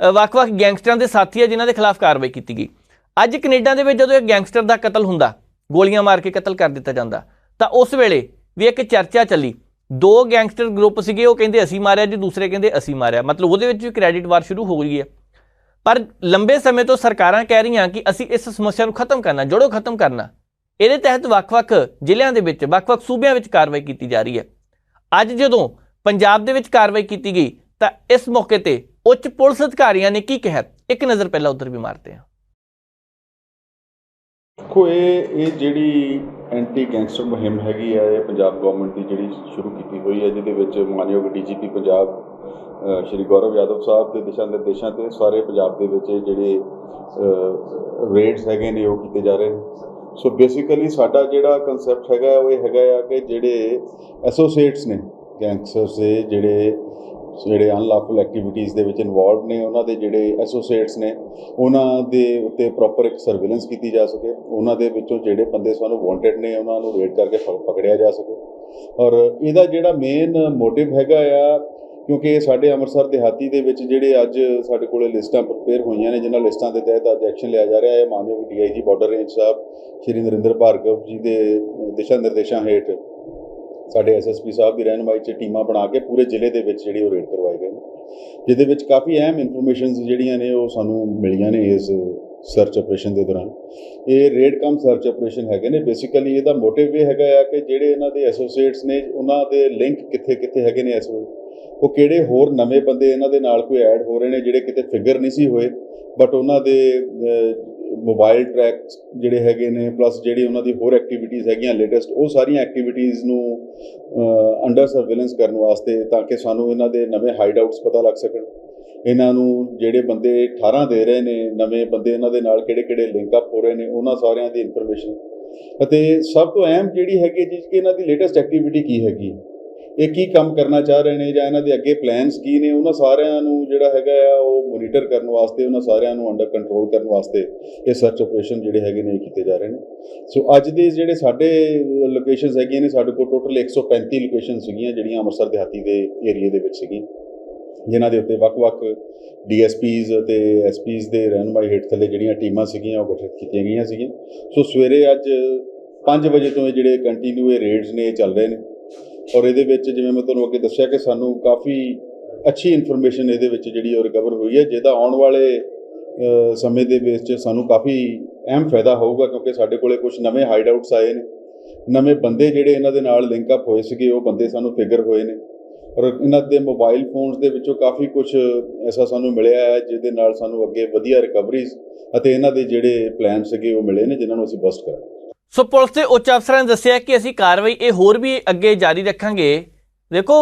ਵੱਖ-ਵੱਖ ਗੈਂਗਸਟਰਾਂ ਦੇ ਸਾਥੀ ਆ ਜਿਨ੍ਹਾਂ ਦੇ ਖਿਲਾਫ ਕਾਰਵਾਈ ਕੀਤੀ ਗਈ। ਅੱਜ ਕੈਨੇਡਾ ਦੇ ਵਿੱਚ ਜਦੋਂ ਇੱਕ ਗੈਂਗਸਟਰ ਦਾ ਕਤਲ ਹੁੰਦਾ, ਗੋਲੀਆਂ ਮਾਰ ਕੇ ਕਤਲ ਕਰ ਦਿੱਤਾ ਜਾਂਦਾ, ਤਾਂ ਉਸ ਵੇਲੇ ਵੀ ਇੱਕ ਚਰਚਾ ਚੱਲੀ। ਦੋ ਗੈਂਗਸਟਰ ਗਰੁੱਪ ਸੀਗੇ, ਉਹ ਕਹਿੰਦੇ ਅਸੀਂ ਮਾਰਿਆ ਜੀ, ਦੂਸਰੇ ਕਹਿੰਦੇ ਅਸੀਂ ਮਾਰਿਆ। ਮਤਲਬ ਉਹਦੇ ਵਿੱਚ ਵੀ ਕ੍ਰੈਡਿਟ ਵਾਰ ਸ਼ੁਰੂ ਹੋ ਗਈ ਹੈ। ਪਰ ਲੰਬੇ ਸਮੇਂ ਤੋਂ ਸਰਕਾਰਾਂ ਕਹਿ ਰਹੀਆਂ ਕਿ ਅਸੀਂ ਇਸ ਸਮੱਸਿਆ ਨੂੰ ਖਤਮ ਕਰਨਾ, ਜੜੋਂ ਖਤਮ ਕਰਨਾ। ਇਹਦੇ ਤਹਿਤ ਵੱਖ-ਵੱਖ ਜ਼ਿਲ੍ਹਿਆਂ ਦੇ ਵਿੱਚ, ਵੱਖ-ਵੱਖ ਸੂਬਿਆਂ ਵਿੱਚ ਕਾਰਵਾਈ ਕੀਤੀ ਜਾ ਰਹੀ ਹੈ। ਅੱਜ ਜਦੋਂ ਪੰਜਾਬ ਦੇ ਵਿੱਚ ਕਾਰਵਾਈ ਕੀਤੀ ਗਈ ਤਾਂ ਇਸ ਮੌਕੇ ਤੇ ਉੱਚ ਪੁਲਿਸ ਅਧਿਕਾਰੀਆਂ ਨੇ ਕੀ ਕਿਹਾ, ਇੱਕ ਨਜ਼ਰ ਪਹਿਲਾਂ ਉੱਧਰ ਵੀ ਮਾਰਦੇ ਹਾਂ। ਦੇਖੋ, ਇਹ ਜਿਹੜੀ ਐਂਟੀ ਗੈਂਗਸਟਰ ਮੁਹਿੰਮ ਹੈਗੀ ਹੈ, ਇਹ ਪੰਜਾਬ ਗੌਰਮੈਂਟ ਦੀ ਜਿਹੜੀ ਸ਼ੁਰੂ ਕੀਤੀ ਹੋਈ ਹੈ, ਜਿਹਦੇ ਵਿੱਚ ਮਾਨਯੋਗ DGP ਪੰਜਾਬ ਸ਼੍ਰੀ ਗੌਰਵ ਯਾਦਵ ਸਾਹਿਬ ਦੇ ਦਿਸ਼ਾ ਨਿਰਦੇਸ਼ਾਂ 'ਤੇ ਸਾਰੇ ਪੰਜਾਬ ਦੇ ਵਿੱਚ ਜਿਹੜੇ ਰੇਡਸ ਹੈਗੇ ਨੇ ਉਹ ਕੀਤੇ ਜਾ ਰਹੇ ਨੇ। ਸੋ ਬੇਸਿਕਲੀ ਸਾਡਾ ਜਿਹੜਾ ਕਨਸੈਪਟ ਹੈਗਾ ਉਹ ਇਹ ਹੈਗਾ ਆ ਕਿ ਜਿਹੜੇ ਐਸੋਸੀਏਟਸ ਨੇ ਗੈਂਗਸਟਰਸ ਦੇ, ਜਿਹੜੇ ਅਨਲੌਫੁਲ ਐਕਟੀਵਿਟੀਜ਼ ਦੇ ਵਿੱਚ ਇਨਵੋਲਵ ਨੇ, ਉਹਨਾਂ ਦੇ ਜਿਹੜੇ ਐਸੋਸੀਏਟਸ ਨੇ ਉਹਨਾਂ ਦੇ ਉੱਤੇ ਪ੍ਰੋਪਰ ਇੱਕ ਸਰਵੇਲੈਂਸ ਕੀਤੀ ਜਾ ਸਕੇ। ਉਹਨਾਂ ਦੇ ਵਿੱਚੋਂ ਜਿਹੜੇ ਬੰਦੇ ਸਾਨੂੰ ਵਾਂਟਡ ਨੇ ਉਹਨਾਂ ਨੂੰ ਰੇਡ ਕਰਕੇ ਪਕੜਿਆ ਜਾ ਸਕੇ। ਔਰ ਇਹਦਾ ਜਿਹੜਾ ਮੇਨ ਮੋਟਿਵ ਹੈਗਾ ਆ, ਕਿਉਂਕਿ ਸਾਡੇ ਅੰਮ੍ਰਿਤਸਰ ਦਿਹਾਤੀ ਦੇ ਵਿੱਚ ਜਿਹੜੇ ਅੱਜ ਸਾਡੇ ਕੋਲੇ ਲਿਸਟਾਂ ਪ੍ਰਪੇਅਰ ਹੋਈਆਂ ਨੇ, ਜਿਨ੍ਹਾਂ ਲਿਸਟਾਂ ਦੇ ਤਹਿਤ ਅੱਜ ਐਕਸ਼ਨ ਲਿਆ ਜਾ ਰਿਹਾ ਹੈ, ਮਾਨਯੋਗ DIG ਬਾਰਡਰ ਰੇਂਜ ਸਾਹਿਬ ਸ਼੍ਰੀ ਨਰਿੰਦਰ ਭਾਰਗਵ ਜੀ ਦੇ ਦਿਸ਼ਾ ਨਿਰਦੇਸ਼ਾਂ ਹੇਠ ਸਾਡੇ SSP ਸਾਹਿਬ ਦੀ ਰਹਿਨੁਮਾਈ 'ਚ ਟੀਮਾਂ ਬਣਾ ਕੇ ਪੂਰੇ ਜ਼ਿਲ੍ਹੇ ਦੇ ਵਿੱਚ ਜਿਹੜੇ ਉਹ ਰੇਡ ਕਰਵਾਏ ਗਏ ਨੇ, ਜਿਹਦੇ ਵਿੱਚ ਕਾਫੀ ਅਹਿਮ ਇਨਫੋਰਮੇਸ਼ਨਸ ਜਿਹੜੀਆਂ ਨੇ ਉਹ ਸਾਨੂੰ ਮਿਲੀਆਂ ਨੇ ਇਸ ਸਰਚ ਆਪਰੇਸ਼ਨ ਦੇ ਦੌਰਾਨ। ਇਹ ਰੇਡ ਕਮ ਸਰਚ ਆਪਰੇਸ਼ਨ ਹੈਗੇ ਨੇ। ਬੇਸਿਕਲੀ ਇਹਦਾ ਮੋਟਿਵ ਇਹ ਹੈਗਾ ਆ ਕਿ ਜਿਹੜੇ ਇਹਨਾਂ ਦੇ ਐਸੋਸੀਏਟਸ ਨੇ, ਉਹਨਾਂ ਦੇ ਲਿੰਕ ਕਿੱਥੇ ਹੈਗੇ ਨੇ ਇਸ ਵੇਲੇ, ਉਹ ਕਿਹੜੇ ਹੋਰ ਨਵੇਂ ਬੰਦੇ ਇਹਨਾਂ ਦੇ ਨਾਲ ਕੋਈ ਐਡ ਹੋ ਰਹੇ ਨੇ ਜਿਹੜੇ ਕਿਤੇ ਫਿਗਰ ਨਹੀਂ ਸੀ ਹੋਏ, ਬਟ ਉਹਨਾਂ ਦੇ ਮੋਬਾਈਲ ਟਰੈਕਸ ਜਿਹੜੇ ਹੈਗੇ ਨੇ, ਪਲੱਸ ਜਿਹੜੀ ਉਹਨਾਂ ਦੀ ਹੋਰ ਐਕਟੀਵਿਟੀਜ਼ ਹੈਗੀਆਂ ਲੇਟੈਸਟ, ਉਹ ਸਾਰੀਆਂ ਐਕਟੀਵਿਟੀਜ਼ ਨੂੰ ਅੰਡਰ ਸਰਵੇਲੈਂਸ ਕਰਨ ਵਾਸਤੇ, ਤਾਂ ਕਿ ਸਾਨੂੰ ਇਹਨਾਂ ਦੇ ਨਵੇਂ ਹਾਈਡ ਆਊਟਸ ਪਤਾ ਲੱਗ ਸਕਣ। ਇਹਨਾਂ ਨੂੰ ਜਿਹੜੇ ਬੰਦੇ 18 ਦੇ ਰਹੇ ਨੇ, ਨਵੇਂ ਬੰਦੇ ਇਹਨਾਂ ਦੇ ਨਾਲ ਕਿਹੜੇ ਲਿੰਕ ਅਪ ਹੋ ਰਹੇ ਨੇ, ਉਹਨਾਂ ਸਾਰਿਆਂ ਦੀ ਇਨਫੋਰਮੇਸ਼ਨ। ਅਤੇ ਸਭ ਤੋਂ ਅਹਿਮ ਜਿਹੜੀ ਹੈਗੀ ਜਿਸ ਕਿ ਇਹਨਾਂ ਦੀ ਲੇਟੈਸਟ ਐਕਟੀਵਿਟੀ ਕੀ ਹੈਗੀ, ਇਹ ਕੀ ਕੰਮ ਕਰਨਾ ਚਾਹ ਰਹੇ ਨੇ, ਜਾਂ ਇਹਨਾਂ ਦੇ ਅੱਗੇ ਪਲਾਨਸ ਕੀ ਨੇ, ਉਹਨਾਂ ਸਾਰਿਆਂ ਨੂੰ ਜਿਹੜਾ ਹੈਗਾ ਆ ਉਹ ਮੋਨੀਟਰ ਕਰਨ ਵਾਸਤੇ, ਉਹਨਾਂ ਸਾਰਿਆਂ ਨੂੰ ਅੰਡਰ ਕੰਟਰੋਲ ਕਰਨ ਵਾਸਤੇ ਇਹ ਸਰਚ ਆਪਰੇਸ਼ਨ ਜਿਹੜੇ ਹੈਗੇ ਨੇ ਕੀਤੇ ਜਾ ਰਹੇ ਨੇ। ਸੋ ਅੱਜ ਦੇ ਜਿਹੜੇ ਸਾਡੇ ਲੋਕੇਸ਼ਨਸ ਹੈਗੀਆਂ ਨੇ, ਸਾਡੇ ਕੋਲ ਟੋਟਲ 135 ਲੋਕੇਸ਼ਨ ਸੀਗੀਆਂ ਜਿਹੜੀਆਂ ਅੰਮ੍ਰਿਤਸਰ ਦਿਹਾਤੀ ਦੇ ਏਰੀਏ ਦੇ ਵਿੱਚ ਸੀਗੀਆਂ, ਜਿਨ੍ਹਾਂ ਦੇ ਉੱਤੇ ਵੱਖ-ਵੱਖ DSPs ਅਤੇ SPs ਦੇ ਰਹਿਨੁਮਾਈ ਹੇਠ ਥੱਲੇ ਜਿਹੜੀਆਂ ਟੀਮਾਂ ਸੀਗੀਆਂ ਉਹ ਗਠਿਤ ਕੀਤੀਆਂ ਗਈਆਂ ਸੀਗੀਆਂ। ਸੋ ਸਵੇਰੇ ਅੱਜ 5 ਵਜੇ ਤੋਂ ਇਹ ਜਿਹੜੇ ਕੰਟੀਨਿਊ ਇਹ ਰੇਡਸ ਨੇ ਇਹ ਚੱਲ ਰਹੇ ਨੇ। ਔਰ ਇਹਦੇ ਵਿੱਚ ਜਿਵੇਂ ਮੈਂ ਤੁਹਾਨੂੰ ਅੱਗੇ ਦੱਸਿਆ ਕਿ ਸਾਨੂੰ ਕਾਫੀ ਅੱਛੀ ਇਨਫੋਰਮੇਸ਼ਨ ਇਹਦੇ ਵਿੱਚ ਜਿਹੜੀ ਉਹ ਰਿਕਵਰ ਹੋਈ ਹੈ, ਜਿਹਦਾ ਆਉਣ ਵਾਲੇ ਸਮੇਂ ਦੇ ਵਿੱਚ ਸਾਨੂੰ ਕਾਫੀ ਅਹਿਮ ਫਾਇਦਾ ਹੋਊਗਾ, ਕਿਉਂਕਿ ਸਾਡੇ ਕੋਲੇ ਕੁਝ ਨਵੇਂ ਹਾਈਡ ਆਊਟਸ ਆਏ ਨੇ, ਨਵੇਂ ਬੰਦੇ ਜਿਹੜੇ ਇਹਨਾਂ ਦੇ ਨਾਲ ਲਿੰਕ ਅਪ ਹੋਏ ਸੀਗੇ ਉਹ ਬੰਦੇ ਸਾਨੂੰ ਫਿਗਰ ਹੋਏ ਨੇ। ਔਰ ਇਹਨਾਂ ਦੇ ਮੋਬਾਈਲ ਫੋਨਸ ਦੇ ਵਿੱਚੋਂ ਕਾਫੀ ਕੁਝ ਐਸਾ ਸਾਨੂੰ ਮਿਲਿਆ ਹੈ ਜਿਹਦੇ ਨਾਲ ਸਾਨੂੰ ਅੱਗੇ ਵਧੀਆ ਰਿਕਵਰੀਜ਼ ਅਤੇ ਇਹਨਾਂ ਦੇ ਜਿਹੜੇ ਪਲਾਨ ਸੀਗੇ ਉਹ ਮਿਲੇ ਨੇ, ਜਿਨ੍ਹਾਂ ਨੂੰ ਅਸੀਂ ਬਸਟ ਕਰਾਂਗੇ। ਸੋ ਪੁਲਿਸ ਦੇ ਉੱਚ ਅਫਸਰਾਂ ਨੇ ਦੱਸਿਆ ਕਿ ਅਸੀਂ ਕਾਰਵਾਈ ਇਹ ਹੋਰ ਵੀ ਅੱਗੇ ਜਾਰੀ ਰੱਖਾਂਗੇ। ਦੇਖੋ,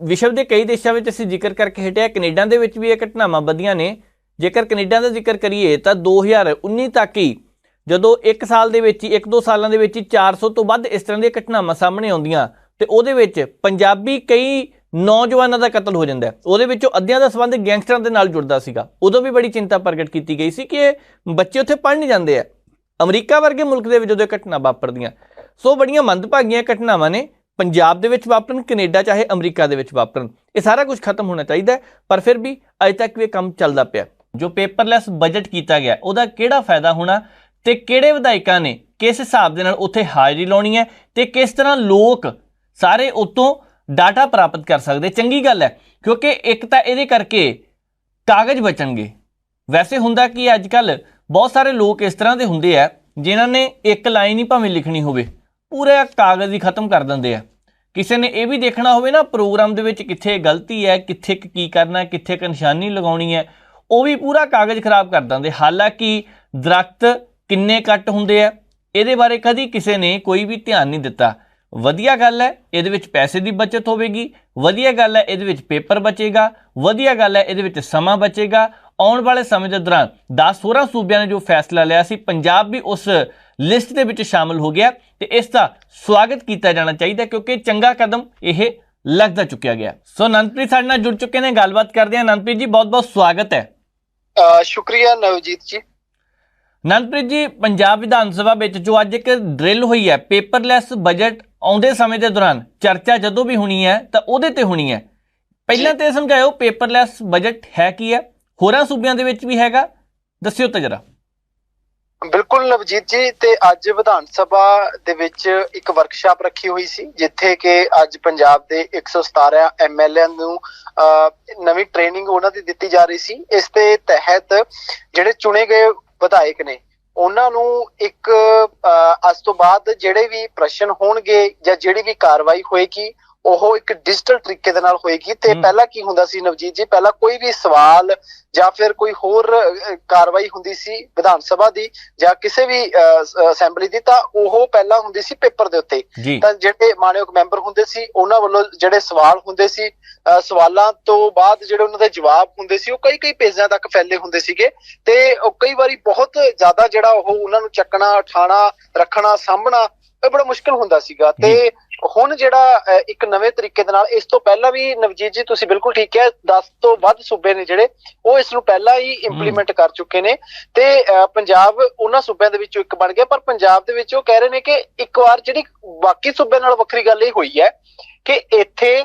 ਵਿਸ਼ਵ ਦੇ ਕਈ ਦੇਸ਼ਾਂ ਵਿੱਚ ਅਸੀਂ ਜ਼ਿਕਰ ਕਰਕੇ ਹਟਿਆ, ਕੈਨੇਡਾ ਦੇ ਵਿੱਚ ਵੀ ਇਹ ਘਟਨਾਵਾਂ ਵਧੀਆਂ ਨੇ। ਜੇਕਰ ਕੈਨੇਡਾ ਦਾ ਜ਼ਿਕਰ ਕਰੀਏ ਤਾਂ 2019 ਤੱਕ ਹੀ, ਜਦੋਂ 1 ਸਾਲ ਦੇ ਵਿੱਚ ਹੀ, 1-2 ਸਾਲਾਂ ਦੇ ਵਿੱਚ ਹੀ 400 ਤੋਂ ਵੱਧ ਇਸ ਤਰ੍ਹਾਂ ਦੀਆਂ ਘਟਨਾਵਾਂ ਸਾਹਮਣੇ ਆਉਂਦੀਆਂ, ਤੇ ਉਹਦੇ ਵਿੱਚ ਪੰਜਾਬੀ ਕਈ ਨੌਜਵਾਨਾਂ ਦਾ ਕਤਲ ਹੋ ਜਾਂਦਾ। ਉਹਦੇ ਵਿੱਚੋਂ ਅੱਧਿਆਂ ਦਾ ਸੰਬੰਧ ਗੈਂਗਸਟਰਾਂ ਦੇ ਨਾਲ ਜੁੜਦਾ ਸੀਗਾ। ਉਦੋਂ ਵੀ ਬੜੀ ਚਿੰਤਾ ਪ੍ਰਗਟ ਕੀਤੀ ਗਈ ਸੀ ਕਿ ਇਹ ਬੱਚੇ ਉੱਥੇ ਪੜ੍ਹ ਨਹੀਂ ਜਾਂਦੇ ਆ, ਅਮਰੀਕਾ ਵਰਗੇ ਮੁਲਕ ਦੇ ਵਿੱਚ ਜਦੋਂ ਘਟਨਾ ਵਾਪਰਦੀਆਂ। ਸੋ ਬੜੀਆਂ ਮੰਦਭਾਗੀਆਂ ਘਟਨਾਵਾਂ ਨੇ, ਪੰਜਾਬ ਦੇ ਵਿੱਚ ਵਾਪਰਨ, ਕੈਨੇਡਾ ਚਾਹੇ ਅਮਰੀਕਾ ਦੇ ਵਿੱਚ ਵਾਪਰਨ। ਇਹ ਸਾਰਾ ਕੁਝ ਖਤਮ ਹੋਣਾ ਚਾਹੀਦਾ, ਪਰ ਫਿਰ ਵੀ ਅਜੇ ਤੱਕ ਵੀ ਇਹ ਕੰਮ ਚੱਲਦਾ ਪਿਆ। ਜੋ ਪੇਪਰਲੈਸ ਬਜਟ ਕੀਤਾ ਗਿਆ ਉਹਦਾ ਕਿਹੜਾ ਫਾਇਦਾ ਹੋਣਾ, ਤੇ ਕਿਹੜੇ ਵਿਧਾਇਕਾਂ ਨੇ ਕਿਸ ਹਿਸਾਬ ਦੇ ਨਾਲ ਉੱਥੇ ਹਾਜ਼ਰੀ ਲਾਉਣੀ ਹੈ, ਤੇ ਕਿਸ ਤਰ੍ਹਾਂ ਲੋਕ ਸਾਰੇ ਉਤੋਂ ਡਾਟਾ ਪ੍ਰਾਪਤ ਕਰ ਸਕਦੇ। ਚੰਗੀ ਗੱਲ ਹੈ, ਕਿਉਂਕਿ ਇੱਕ ਤਾਂ ਇਹਦੇ ਕਰਕੇ ਕਾਗਜ਼ ਬਚਣਗੇ। ਵੈਸੇ ਹੁੰਦਾ ਕਿ ਅੱਜ ਕੱਲ੍ਹ ਬਹੁਤ ਸਾਰੇ ਲੋਕ ਇਸ ਤਰ੍ਹਾਂ ਦੇ ਹੁੰਦੇ ਆ ਜਿਨ੍ਹਾਂ ਨੇ ਇੱਕ ਲਾਈਨ ਹੀ ਭਾਵੇਂ ਲਿਖਣੀ ਹੋਵੇ, ਪੂਰਾ ਕਾਗਜ਼ ਹੀ ਖਤਮ ਕਰ ਦਿੰਦੇ ਆ। ਕਿਸੇ ਨੇ ਇਹ ਵੀ ਦੇਖਣਾ ਹੋਵੇ ਨਾ ਪ੍ਰੋਗਰਾਮ ਦੇ ਵਿੱਚ ਕਿੱਥੇ ਗਲਤੀ ਹੈ, ਕਿੱਥੇ ਕੀ ਕਰਨਾ, ਕਿੱਥੇ ਨਿਸ਼ਾਨੀ ਲਗਾਉਣੀ ਹੈ, ਉਹ ਵੀ ਪੂਰਾ ਕਾਗਜ਼ ਖਰਾਬ ਕਰ ਦਿੰਦੇ। ਹਾਲਾਂਕਿ ਦਰਖਤ ਕਿੰਨੇ ਕੱਟ ਹੁੰਦੇ ਆ ਇਹਦੇ ਬਾਰੇ ਕਦੀ ਕਿਸੇ ਨੇ ਕੋਈ ਵੀ ਧਿਆਨ ਨਹੀਂ ਦਿੱਤਾ। ਵਧੀਆ ਗੱਲ ਹੈ, ਇਹਦੇ ਵਿੱਚ ਪੈਸੇ ਦੀ ਬਚਤ ਹੋਵੇਗੀ। ਵਧੀਆ ਗੱਲ ਹੈ, ਇਹਦੇ ਵਿੱਚ ਪੇਪਰ ਬਚੇਗਾ। ਵਧੀਆ ਗੱਲ ਹੈ, ਇਹਦੇ ਵਿੱਚ ਸਮਾਂ ਬਚੇਗਾ। ਆਉਣ ਵਾਲੇ ਸਮੇਂ ਦੇ ਦੌਰਾਨ 10-16 ਸੂਬਿਆਂ ਨੇ ਜੋ ਫੈਸਲਾ ਲਿਆ ਸੀ, ਪੰਜਾਬ ਵੀ ਉਸ ਲਿਸਟ ਦੇ ਵਿੱਚ ਸ਼ਾਮਲ ਹੋ ਗਿਆ, ਤੇ ਇਸ ਦਾ ਸਵਾਗਤ ਕੀਤਾ ਜਾਣਾ ਚਾਹੀਦਾ, ਕਿਉਂਕਿ ਚੰਗਾ ਕਦਮ ਇਹ ਲੱਗਦਾ ਚੁੱਕਿਆ ਗਿਆ। ਸੋ ਅਨੰਦਪ੍ਰੀਤ ਸਾਡੇ ਨਾਲ ਜੁੜ ਚੁੱਕੇ ਨੇ, ਗੱਲਬਾਤ ਕਰਦੇ ਹਾਂ। ਅਨੰਦਪ੍ਰੀਤ ਜੀ, ਬਹੁਤ-ਬਹੁਤ ਸਵਾਗਤ ਹੈ। ਸ਼ੁਕਰੀਆ ਨਵਜੀਤ ਜੀ। ਅਨੰਦਪ੍ਰੀਤ ਜੀ, ਪੰਜਾਬ ਵਿਧਾਨ ਸਭਾ ਵਿੱਚ ਜੋ ਅੱਜ ਇੱਕ ਡਰਿਲ ਹੋਈ ਹੈ, ਪੇਪਰਲੈਸ ਬਜਟ, ਆਉਂਦੇ ਸਮੇਂ ਦੇ ਦੌਰਾਨ ਚਰਚਾ ਜਦੋਂ ਵੀ ਹੋਣੀ ਹੈ ਤਾਂ ਉਹਦੇ ਤੇ ਹੋਣੀ ਹੈ। ਪਹਿਲਾਂ ਤੇ ਸਮਝਾਇਓ ਪੇਪਰਲੈਸ ਬਜਟ ਹੈ ਕੀ ਹੈ, ਹੋਰਾਂ ਸੂਬਿਆਂ ਦੇ ਵਿੱਚ ਵੀ ਹੈਗਾ, ਦੱਸਿਓ ਤਾਂ ਜਰਾ। ਬਿਲਕੁਲ ਨਵਜੀਤ ਜੀ, ਤੇ ਅੱਜ ਵਿਧਾਨ ਸਭਾ ਦੇ ਵਿੱਚ ਇੱਕ ਵਰਕਸ਼ਾਪ ਰੱਖੀ ਹੋਈ ਸੀ ਜਿੱਥੇ ਕਿ ਅੱਜ ਪੰਜਾਬ ਦੇ 117 ਐਮਐਲਏ ਨੂੰ ਨਵੀਂ ਟ੍ਰੇਨਿੰਗ ਉਹਨਾਂ ਦੀ ਦਿੱਤੀ ਜਾ ਰਹੀ ਸੀ। ਇਸ ਦੇ ਤਹਿਤ ਜਿਹੜੇ ਚੁਣੇ ਗਏ ਵਿਧਾਇਕ ਨੇ ਉਹਨਾਂ ਨੂੰ ਇੱਕ ਅੱਜ ਤੋਂ ਬਾਅਦ ਜਿਹੜੇ ਵੀ ਪ੍ਰਸ਼ਨ ਹੋਣਗੇ ਜਾਂ ਜਿਹੜੀ ਵੀ ਕਾਰਵਾਈ ਹੋਏਗੀ ਉਹ ਇੱਕ ਡਿਜੀਟਲ ਤਰੀਕੇ ਦੇ ਨਾਲ ਹੋਏਗੀ। ਤੇ ਪਹਿਲਾਂ ਕੀ ਹੁੰਦਾ ਸੀ ਨਵਜੀਤ ਜੀ, ਪਹਿਲਾਂ ਕੋਈ ਵੀ ਸਵਾਲ ਜਾਂ ਫਿਰ ਕੋਈ ਹੋਰ ਕਾਰਵਾਈ ਹੁੰਦੀ ਸੀ ਵਿਧਾਨ ਸਭਾ ਦੀ ਜਾਂ ਕਿਸੇ ਵੀ ਅਸੈਂਬਲੀ ਦੀ, ਤਾਂ ਉਹ ਪਹਿਲਾਂ ਹੁੰਦੀ ਸੀ ਪੇਪਰ ਦੇ ਉੱਤੇ। ਤਾਂ ਜਿਹੜੇ ਮਾਨਯੋਗ ਮੈਂਬਰ ਹੁੰਦੇ ਸੀ ਉਹਨਾਂ ਵੱਲੋਂ ਜਿਹੜੇ ਸਵਾਲ ਹੁੰਦੇ ਸੀ, ਸਵਾਲਾਂ ਤੋਂ ਬਾਅਦ ਜਿਹੜੇ ਉਹਨਾਂ ਦੇ ਜਵਾਬ ਹੁੰਦੇ ਸੀ ਉਹ ਕਈ ਪੇਜਾਂ ਤੱਕ ਫੈਲੇ ਹੁੰਦੇ ਸੀਗੇ। ਤੇ ਕਈ ਵਾਰੀ ਬਹੁਤ ਜ਼ਿਆਦਾ ਜਿਹੜਾ ਉਹ ਉਹਨਾਂ ਨੂੰ ਚੱਕਣਾ, ਉਠਾਣਾ, ਰੱਖਣਾ, ਸਾਂਭਣਾ ਇਹ ਬੜਾ ਮੁਸ਼ਕਿਲ ਹੁੰਦਾ ਸੀਗਾ। ਤੇ ਹੁਣ ਜਿਹੜਾ ਇੱਕ ਨਵੇਂ ਤਰੀਕੇ ਦੇ ਨਾਲ, ਇਸ ਤੋਂ ਪਹਿਲਾਂ ਵੀ ਨਵਜੀਤ ਜੀ ਤੁਸੀਂ ਬਿਲਕੁਲ ਠੀਕ ਹੈ, 10 ਤੋਂ ਵੱਧ ਸੂਬੇ ਨੇ ਜਿਹੜੇ ਉਹ ਇਸ ਨੂੰ ਪਹਿਲਾਂ ਹੀ ਇੰਪਲੀਮੈਂਟ ਕਰ ਚੁੱਕੇ ਨੇ ਤੇ ਪੰਜਾਬ ਉਹਨਾਂ ਸੂਬਿਆਂ ਦੇ ਵਿੱਚੋਂ ਇੱਕ ਬਣ ਗਿਆ। ਪਰ ਪੰਜਾਬ ਦੇ ਵਿੱਚ ਉਹ ਕਹਿ ਰਹੇ ਨੇ ਕਿ ਇੱਕ ਵਾਰ ਜਿਹੜੀ ਬਾਕੀ ਸੂਬਿਆਂ ਨਾਲ ਵੱਖਰੀ ਗੱਲ ਇਹ ਹੋਈ ਹੈ ਕਿ ਇੱਥੇ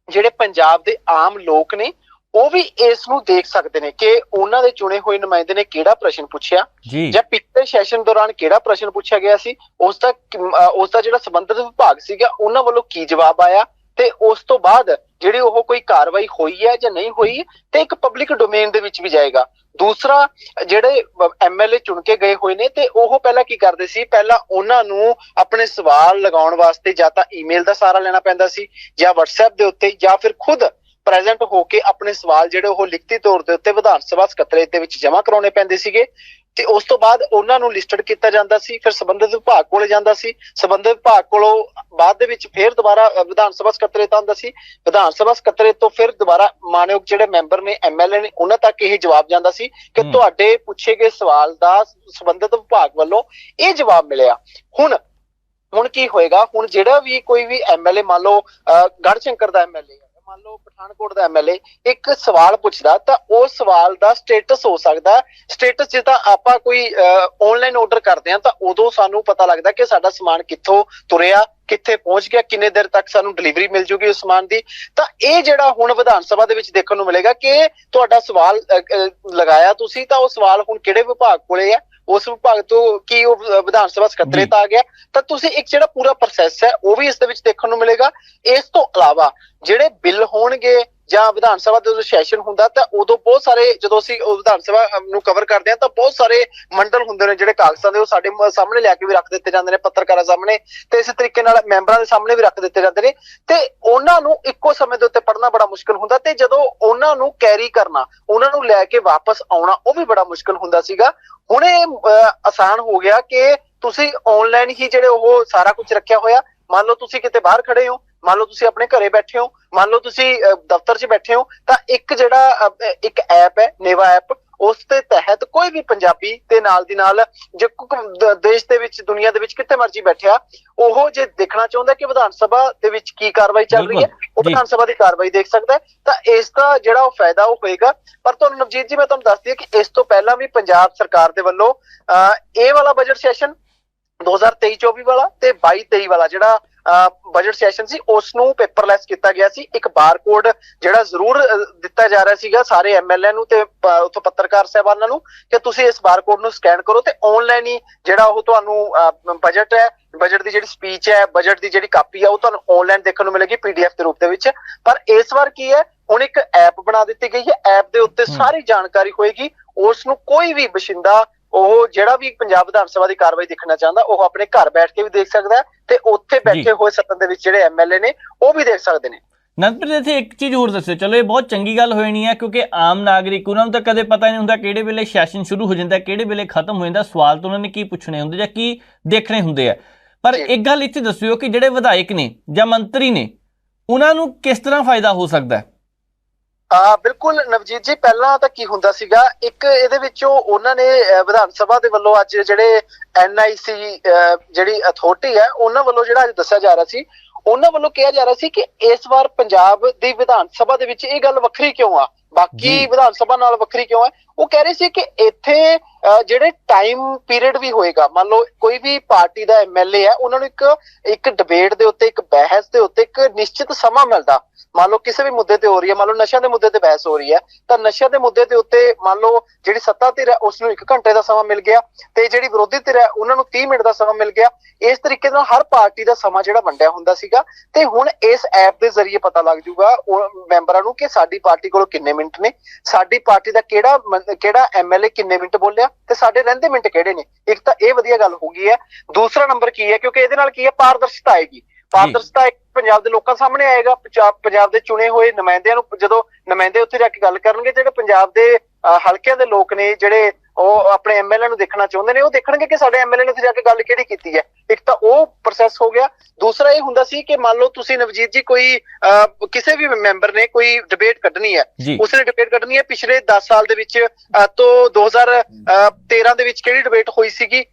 ਜਿਹੜੇ ਪੰਜਾਬ ਦੇ ਆਮ ਲੋਕ ਨੇ ਉਹ ਵੀ ਇਸ ਨੂੰ ਦੇਖ ਸਕਦੇ ਨੇ ਕਿ ਉਹਨਾਂ ਦੇ ਚੁਣੇ ਹੋਏ ਨੁਮਾਇੰਦੇ ਨੇ ਕਿਹੜਾ ਪ੍ਰਸ਼ਨ ਪੁੱਛਿਆ ਜਾਂ ਪਿਛਲੇ ਸੈਸ਼ਨ ਦੌਰਾਨ ਕਿਹੜਾ ਪ੍ਰਸ਼ਨ ਪੁੱਛਿਆ ਗਿਆ ਸੀ, ਉਸ ਦਾ ਜਿਹੜਾ ਸੰਬੰਧਿਤ ਵਿਭਾਗ ਸੀਗਾ ਉਹਨਾਂ ਵੱਲੋਂ ਕੀ ਜਵਾਬ ਆਇਆ ਤੇ ਉਸ ਤੋਂ ਬਾਅਦ ਜਿਹੜੀ ਉਹ ਕੋਈ ਕਾਰਵਾਈ ਹੋਈ ਹੈ ਜਾਂ ਨਹੀਂ ਹੋਈ ਤੇ ਇੱਕ ਪਬਲਿਕ ਡੋਮੇਨ ਦੇ ਵਿੱਚ ਵੀ ਜਾਏਗਾ। ਦੂਸਰਾ, ਜਿਹੜੇ ਐਮਐਲਏ ਚੁਣ ਕੇ ਗਏ ਹੋਏ ਨੇ ਤੇ ਉਹ ਪਹਿਲਾਂ ਕੀ ਕਰਦੇ ਸੀ, ਪਹਿਲਾਂ ਉਹਨਾਂ ਨੂੰ ਆਪਣੇ ਸਵਾਲ ਲਗਾਉਣ ਵਾਸਤੇ ਜਾਂ ਤਾਂ ਈਮੇਲ ਦਾ ਸਹਾਰਾ ਲੈਣਾ ਪੈਂਦਾ ਸੀ ਜਾਂ WhatsApp ਦੇ ਉੱਤੇ ਜਾਂ ਫਿਰ ਖੁਦ ਪ੍ਰੈਜ਼ੈਂਟ ਹੋ ਕੇ ਆਪਣੇ ਸਵਾਲ ਜਿਹੜੇ ਉਹ ਲਿਖਤੀ ਤੌਰ ਦੇ ਉੱਤੇ ਵਿਧਾਨ ਸਭਾ ਸਕੱਤਰੇਤ ਦੇ ਵਿੱਚ ਜਮ੍ਹਾਂ ਕਰਾਉਣੇ ਪੈਂਦੇ ਸੀਗੇ। ਤੇ ਉਸ ਤੋਂ ਬਾਅਦ ਉਹਨਾਂ ਨੂੰ ਲਿਸਟਡ ਕੀਤਾ ਜਾਂਦਾ ਸੀ, ਫਿਰ ਸੰਬੰਧਿਤ ਵਿਭਾਗ ਕੋਲੇ ਜਾਂਦਾ ਸੀ, ਸੰਬੰਧਿਤ ਵਿਭਾਗ ਕੋਲੋਂ ਬਾਅਦ ਦੇ ਵਿੱਚ ਫਿਰ ਦੁਬਾਰਾ ਵਿਧਾਨ ਸਭਾ ਸਕੱਤਰੇਤ ਆਉਂਦਾ ਸੀ, ਵਿਧਾਨ ਸਭਾ ਸਕੱਤਰੇਤ ਤੋਂ ਫਿਰ ਦੁਬਾਰਾ ਮਾਨਯੋਗ ਜਿਹੜੇ ਮੈਂਬਰ ਨੇ ਐਮਐਲਏ ਨੇ ਉਹਨਾਂ ਤੱਕ ਇਹ ਜਵਾਬ ਜਾਂਦਾ ਸੀ ਕਿ ਤੁਹਾਡੇ ਪੁੱਛੇ ਗਏ ਸਵਾਲ ਦਾ ਸੰਬੰਧਿਤ ਵਿਭਾਗ ਵੱਲੋਂ ਇਹ ਜਵਾਬ ਮਿਲਿਆ। ਹੁਣ ਕੀ ਹੋਏਗਾ, ਹੁਣ ਜਿਹੜਾ ਵੀ ਕੋਈ ਵੀ ਐਮਐਲਏ, ਮੰਨ ਲਓ ਗੜ੍ਹਸ਼ੰਕਰ ਦਾ ਐਮਐਲਏ, ਮੰਨ ਲਓ ਪਠਾਨਕੋਟ ਦਾ ਐਮਐਲਏ ਇੱਕ ਸਵਾਲ ਪੁੱਛਦਾ ਤਾਂ ਉਸ ਸਵਾਲ ਦਾ ਸਟੇਟਸ ਹੋ ਸਕਦਾ, ਸਟੇਟਸ ਜੇ ਤਾਂ ਆਪਾਂ ਕੋਈ ਆਨਲਾਈਨ ਆਰਡਰ ਕਰਦੇ ਹਾਂ ਤਾਂ ਉਦੋਂ ਸਾਨੂੰ ਪਤਾ ਲੱਗਦਾ ਕਿ ਸਾਡਾ ਸਮਾਨ ਕਿੱਥੋਂ ਤੁਰਿਆ, ਕਿੱਥੇ ਪਹੁੰਚ ਗਿਆ, ਕਿੰਨੇ ਦੇਰ ਤੱਕ ਸਾਨੂੰ ਡਿਲੀਵਰੀ ਮਿਲ ਜੂਗੀ ਉਸ ਸਮਾਨ ਦੀ। ਤਾਂ ਇਹ ਜਿਹੜਾ ਹੁਣ ਵਿਧਾਨ ਸਭਾ ਦੇ ਵਿੱਚ ਦੇਖਣ ਨੂੰ ਮਿਲੇਗਾ ਕਿ ਤੁਹਾਡਾ ਸਵਾਲ ਲਗਾਇਆ ਤੁਸੀਂ ਤਾਂ ਉਹ ਸਵਾਲ ਹੁਣ ਕਿਹੜੇ ਵਿਭਾਗ ਕੋਲੇ ਆ, ਉਸ ਵਿਭਾਗ ਤੋਂ ਕੀ ਉਹ ਵਿਧਾਨ ਸਭਾ ਸਕੱਤਰੇਤ ਆ ਗਿਆ, ਤਾਂ ਤੁਸੀਂ ਇੱਕ ਜਿਹੜਾ ਪੂਰਾ ਪ੍ਰੋਸੈਸ ਹੈ ਉਹ ਵੀ ਇਸ ਦੇ ਵਿੱਚ ਦੇਖਣ ਨੂੰ ਮਿਲੇਗਾ। ਇਸ ਤੋਂ ਇਲਾਵਾ ਜਿਹੜੇ ਬਿੱਲ ਹੋਣਗੇ ਜਾਂ ਵਿਧਾਨ ਸਭਾ ਦਾ ਜਦੋਂ ਸੈਸ਼ਨ ਹੁੰਦਾ ਤਾਂ ਉਦੋਂ ਬਹੁਤ ਸਾਰੇ, ਜਦੋਂ ਅਸੀਂ ਵਿਧਾਨ ਸਭਾ ਨੂੰ ਕਵਰ ਕਰਦੇ ਹਾਂ ਤਾਂ ਬਹੁਤ ਸਾਰੇ ਮੰਡਲ ਹੁੰਦੇ ਨੇ ਜਿਹੜੇ ਕਾਗਜ਼ਾਂ ਦੇ ਉਹ ਸਾਡੇ ਸਾਹਮਣੇ ਲਿਆ ਕੇ ਵੀ ਰੱਖ ਦਿੱਤੇ ਜਾਂਦੇ ਨੇ, ਪੱਤਰਕਾਰਾਂ ਸਾਹਮਣੇ, ਤੇ ਇਸੇ ਤਰੀਕੇ ਨਾਲ ਮੈਂਬਰਾਂ ਦੇ ਸਾਹਮਣੇ ਵੀ ਰੱਖ ਦਿੱਤੇ ਜਾਂਦੇ ਨੇ ਤੇ ਉਹਨਾਂ ਨੂੰ ਇੱਕੋ ਸਮੇਂ ਦੇ ਉੱਤੇ ਪੜ੍ਹਨਾ ਬੜਾ ਮੁਸ਼ਕਿਲ ਹੁੰਦਾ ਤੇ ਜਦੋਂ ਉਹਨਾਂ ਨੂੰ ਕੈਰੀ ਕਰਨਾ, ਉਹਨਾਂ ਨੂੰ ਲੈ ਕੇ ਵਾਪਸ ਆਉਣਾ ਉਹ ਵੀ ਬੜਾ ਮੁਸ਼ਕਿਲ ਹੁੰਦਾ ਸੀਗਾ। ਹੁਣ ਇਹ ਆਸਾਨ ਹੋ ਗਿਆ ਕਿ ਤੁਸੀਂ ਆਨਲਾਈਨ ਹੀ ਜਿਹੜੇ ਉਹ ਸਾਰਾ ਕੁਝ ਰੱਖਿਆ ਹੋਇਆ, ਮੰਨ ਲਓ ਤੁਸੀਂ ਕਿਤੇ ਬਾਹਰ ਖੜੇ ਹੋ, ਮੰਨ ਲਓ ਤੁਸੀਂ ਆਪਣੇ ਘਰੇ ਬੈਠੇ ਹੋ, ਮੰਨ ਲਓ ਤੁਸੀਂ ਦਫ਼ਤਰ 'ਚ ਬੈਠੇ ਹੋ, ਤਾਂ ਇੱਕ ਜਿਹੜਾ ਇੱਕ ਐਪ ਹੈ ਨੇਵਾ ਐਪ, ਉਸ ਦੇ ਤਹਿਤ ਕੋਈ ਵੀ ਪੰਜਾਬੀ ਤੇ ਨਾਲ ਦੀ ਨਾਲ ਜੇ ਦੇਸ਼ ਦੇ ਵਿੱਚ, ਦੁਨੀਆ ਦੇ ਵਿੱਚ ਕਿਤੇ ਮਰਜ਼ੀ ਬੈਠਿਆ, ਉਹ ਜੇ ਦੇਖਣਾ ਚਾਹੁੰਦਾ ਕਿ ਵਿਧਾਨ ਸਭਾ ਦੇ ਵਿੱਚ ਕੀ ਕਾਰਵਾਈ ਚੱਲ ਰਹੀ ਹੈ ਉਹ ਵਿਧਾਨ ਸਭਾ ਦੀ ਕਾਰਵਾਈ ਦੇਖ ਸਕਦਾ ਹੈ। ਤਾਂ ਇਸ ਦਾ ਜਿਹੜਾ ਉਹ ਫਾਇਦਾ ਉਹ ਹੋਏਗਾ। ਪਰ ਤੁਹਾਨੂੰ ਨਵਜੀਤ ਜੀ ਮੈਂ ਤੁਹਾਨੂੰ ਦੱਸ ਦਈਏ ਕਿ ਇਸ ਤੋਂ ਪਹਿਲਾਂ ਵੀ ਪੰਜਾਬ ਸਰਕਾਰ ਦੇ ਵੱਲੋਂ ਇਹ ਵਾਲਾ ਬਜਟ ਸੈਸ਼ਨ 2023-24 ਵਾਲਾ ਤੇ 22-23 ਵਾਲਾ ਜਿਹੜਾ ਬਜਟ ਸੈਸ਼ਨ ਸੀ ਉਸ ਨੂੰ ਪੇਪਰਲੈਸ ਕੀਤਾ ਗਿਆ ਸੀ। ਇੱਕ ਬਾਰਕੋਡ ਜਿਹੜਾ ਜ਼ਰੂਰ ਦਿੱਤਾ ਜਾ ਰਿਹਾ ਸੀਗਾ ਸਾਰੇ ਐਮਐਲਏ ਨੂੰ ਤੇ ਉੱਥੋਂ ਪੱਤਰਕਾਰ ਸਾਹਿਬਾਨਾਂ ਨੂੰ ਕਿ ਤੁਸੀਂ ਇਸ ਬਾਰਕੋਡ ਨੂੰ ਸਕੈਨ ਕਰੋ ਤੇ ਆਨਲਾਈਨ ਹੀ ਜਿਹੜਾ ਉਹ ਤੁਹਾਨੂੰ ਬਜਟ ਹੈ, ਬਜਟ ਦੀ ਜਿਹੜੀ ਸਪੀਚ ਹੈ, ਬਜਟ ਦੀ ਜਿਹੜੀ ਕਾਪੀ ਹੈ ਉਹ ਤੁਹਾਨੂੰ ਆਨਲਾਈਨ ਦੇਖਣ ਨੂੰ ਮਿਲੇਗੀ PDF ਦੇ ਰੂਪ ਦੇ ਵਿੱਚ। ਪਰ ਇਸ ਵਾਰ ਕੀ ਹੈ, ਹੁਣ ਇੱਕ ਐਪ ਬਣਾ ਦਿੱਤੀ ਗਈ ਹੈ, ਐਪ ਦੇ ਉੱਤੇ ਸਾਰੀ ਜਾਣਕਾਰੀ ਹੋਏਗੀ। ਉਸ ਨੂੰ ਕੋਈ ਵੀ ਬਸ਼ਿੰਦਾ ਉਹ ਜਿਹੜਾ ਵੀ ਪੰਜਾਬ ਵਿਧਾਨ ਸਭਾ ਦੀ ਕਾਰਵਾਈ ਦੇਖਣਾ ਚਾਹੁੰਦਾ ਉਹ ਆਪਣੇ ਘਰ ਬੈਠ ਕੇ ਵੀ ਦੇਖ ਸਕਦਾ ਤੇ ਉੱਥੇ ਬੈਠੇ ਹੋਏ ਸਦਨ ਦੇ ਵਿੱਚ ਜਿਹੜੇ ਐਮਐਲਏ ਨੇ ਉਹ ਵੀ ਦੇਖ ਸਕਦੇ ਨੇ। ਨੰਦਪ੍ਰੀਤ ਇੱਥੇ ਇੱਕ ਚੀਜ਼ ਹੋਰ ਦੱਸਿਓ, ਚਲੋ ਇਹ ਬਹੁਤ ਚੰਗੀ ਗੱਲ ਹੋਣੀ ਹੈ ਕਿਉਂਕਿ ਆਮ ਨਾਗਰਿਕ ਉਹਨਾਂ ਨੂੰ ਤਾਂ ਕਦੇ ਪਤਾ ਨਹੀਂ ਹੁੰਦਾ ਕਿਹੜੇ ਵੇਲੇ ਸੈਸ਼ਨ ਸ਼ੁਰੂ ਹੋ ਜਾਂਦਾ, ਕਿਹੜੇ ਵੇਲੇ ਖਤਮ ਹੋ ਜਾਂਦਾ, ਸਵਾਲ ਤਾਂ ਉਹਨਾਂ ਨੇ ਕੀ ਪੁੱਛਣੇ ਹੁੰਦੇ ਜਾਂ ਕੀ ਦੇਖਣੇ ਹੁੰਦੇ ਆ। ਪਰ ਇੱਕ ਗੱਲ ਇੱਥੇ ਦੱਸਿਓ ਕਿ ਜਿਹੜੇ ਵਿਧਾਇਕ ਨੇ ਜਾਂ ਮੰਤਰੀ ਨੇ ਉਹਨਾਂ ਨੂੰ ਕਿਸ ਤਰ੍ਹਾਂ ਫਾਇਦਾ ਹੋ ਸਕਦਾ ਹੈ? ਬਿਲਕੁਲ ਨਵਜੀਤ ਜੀ, ਪਹਿਲਾਂ ਤਾਂ ਕੀ ਹੁੰਦਾ ਸੀਗਾ, ਇੱਕ ਇਹਦੇ ਵਿੱਚੋਂ ਉਹਨਾਂ ਨੇ ਵਿਧਾਨ ਸਭਾ ਦੇ ਵੱਲੋਂ ਅੱਜ ਜਿਹੜੇ NIC ਜਿਹੜੀ ਅਥਾਰਟੀ ਹੈ ਉਹਨਾਂ ਵੱਲੋਂ ਜਿਹੜਾ ਅੱਜ ਦੱਸਿਆ ਜਾ ਰਿਹਾ ਸੀ, ਉਹਨਾਂ ਵੱਲੋਂ ਕਿਹਾ ਜਾ ਰਿਹਾ ਸੀ ਕਿ ਇਸ ਵਾਰ ਪੰਜਾਬ ਦੀ ਵਿਧਾਨ ਸਭਾ ਦੇ ਵਿੱਚ ਇਹ ਗੱਲ ਵੱਖਰੀ ਕਿਉਂ ਆ ਬਾਕੀ ਵਿਧਾਨ ਸਭਾ ਨਾਲ ਵੱਖਰੀ ਕਿਉਂ ਹੈ? ਉਹ ਕਹਿ ਰਹੇ ਸੀ ਕਿ ਇੱਥੇ ਜਿਹੜੇ ਟਾਈਮ ਪੀਰੀਅਡ ਵੀ ਹੋਏਗਾ, ਮੰਨ ਲਓ ਕੋਈ ਵੀ ਪਾਰਟੀ ਦਾ ਐਮਐਲਏ ਹੈ, ਉਹਨਾਂ ਨੂੰ ਇੱਕ ਡਿਬੇਟ ਦੇ ਉੱਤੇ, ਇੱਕ ਬਹਿਸ ਦੇ ਉੱਤੇ ਇੱਕ ਨਿਸ਼ਚਿਤ ਸਮਾਂ ਮਿਲਦਾ। ਮੰਨ ਲਓ ਕਿਸੇ ਵੀ ਮੁੱਦੇ ਤੇ ਹੋ ਰਹੀ ਹੈ, ਮੰਨ ਲਓ ਨਸ਼ਿਆਂ ਦੇ ਮੁੱਦੇ ਤੇ ਬਹਿਸ ਹੋ ਰਹੀ ਹੈ, ਤਾਂ ਨਸ਼ਿਆਂ ਦੇ ਮੁੱਦੇ ਦੇ ਉੱਤੇ ਮੰਨ ਲਓ ਜਿਹੜੀ ਸੱਤਾ ਧਿਰ ਹੈ ਉਸ ਨੂੰ 1 ਘੰਟੇ ਦਾ ਸਮਾਂ ਮਿਲ ਗਿਆ ਤੇ ਜਿਹੜੀ ਵਿਰੋਧੀ ਧਿਰ ਹੈ ਉਹਨਾਂ ਨੂੰ 30 ਮਿੰਟ ਦਾ ਸਮਾਂ ਮਿਲ ਗਿਆ। ਇਸ ਤਰੀਕੇ ਨਾਲ ਹਰ ਪਾਰਟੀ ਦਾ ਸਮਾਂ ਜਿਹੜਾ ਵੰਡਿਆ ਹੁੰਦਾ ਸੀਗਾ, ਤੇ ਹੁਣ ਇਸ ਐਪ ਦੇ ਜ਼ਰੀਏ ਪਤਾ ਲੱਗ ਜਾਊਗਾ ਉਹ ਮੈਂਬਰਾਂ ਨੂੰ ਕਿ ਸਾਡੀ ਪਾਰਟੀ ਕੋਲ ਕਿੰਨੇ ਮਿੰਟ ਨੇ, ਸਾਡੀ ਪਾਰਟੀ ਦਾ ਕਿਹੜਾ ਐਮਐਲਏ ਕਿੰਨੇ ਮਿੰਟ ਬੋਲਿਆ ਤੇ ਸਾਡੇ ਰਹਿੰਦੇ ਮਿੰਟ ਕਿਹੜੇ ਨੇ। ਇੱਕ ਤਾਂ ਇਹ ਵਧੀਆ ਗੱਲ ਹੋ ਗਈ ਹੈ। ਦੂਸਰਾ ਨੰਬਰ ਕੀ ਹੈ, ਕਿਉਂਕਿ ਇਹਦੇ ਨਾਲ ਕੀ ਹੈ, ਪਾਰਦਰਸ਼ਤਾ ਆਏਗੀ। ਪਾਰਦਰਸ਼ਤਾ ਇੱਕ ਪੰਜਾਬ ਦੇ ਲੋਕਾਂ ਸਾਹਮਣੇ ਆਏਗਾ। ਪੰਜਾਬ ਦੇ ਚੁਣੇ ਹੋਏ ਨੁਮਾਇੰਦਿਆਂ ਨੂੰ, ਜਦੋਂ ਨੁਮਾਇੰਦੇ ਉੱਥੇ ਜਾ ਕੇ ਗੱਲ ਕਰਨਗੇ, ਜਿਹੜੇ ਪੰਜਾਬ ਦੇ ਹਲਕਿਆਂ ਦੇ ਲੋਕ ਨੇ, ਜਿਹੜੇ ਉਹ ਆਪਣੇ ਐਮਐਲਏ ਨੂੰ ਦੇਖਣਾ ਚਾਹੁੰਦੇ ਨੇ, ਉਹ ਦੇਖਣਗੇ ਕਿ ਸਾਡੇ ਐਮਐਲਏ ਨੇ ਉੱਥੇ ਜਾ ਕੇ ਗੱਲ ਕਿਹੜੀ ਕੀਤੀ ਹੈ। ਇੱਕ ਤਾਂ ਉਹ ਪ੍ਰੋਸੈਸ ਹੋ ਗਿਆ। ਦੂਸਰਾ ਇਹ ਹੁੰਦਾ ਸੀ ਕਿ ਮੰਨ ਲਓ ਤੁਸੀਂ ਨਵਜੀਤ ਜੀ ਕੋਈ ਕਿਸੇ ਵੀ ਮੈਂਬਰ ਨੇ ਕੋਈ ਡਿਬੇਟ ਕੱਢਣੀ ਹੈ, ਉਸਨੇ ਡਿਬੇਟ ਕੱਢਣੀ ਹੈ ਪਿਛਲੇ 10 ਸਾਲ ਦੇ ਵਿੱਚ ਤੋਂ 2013 ਦੇ ਵਿੱਚ ਕਿਹੜੀ ਡਿਬੇਟ ਹੋਈ ਸੀਗੀ,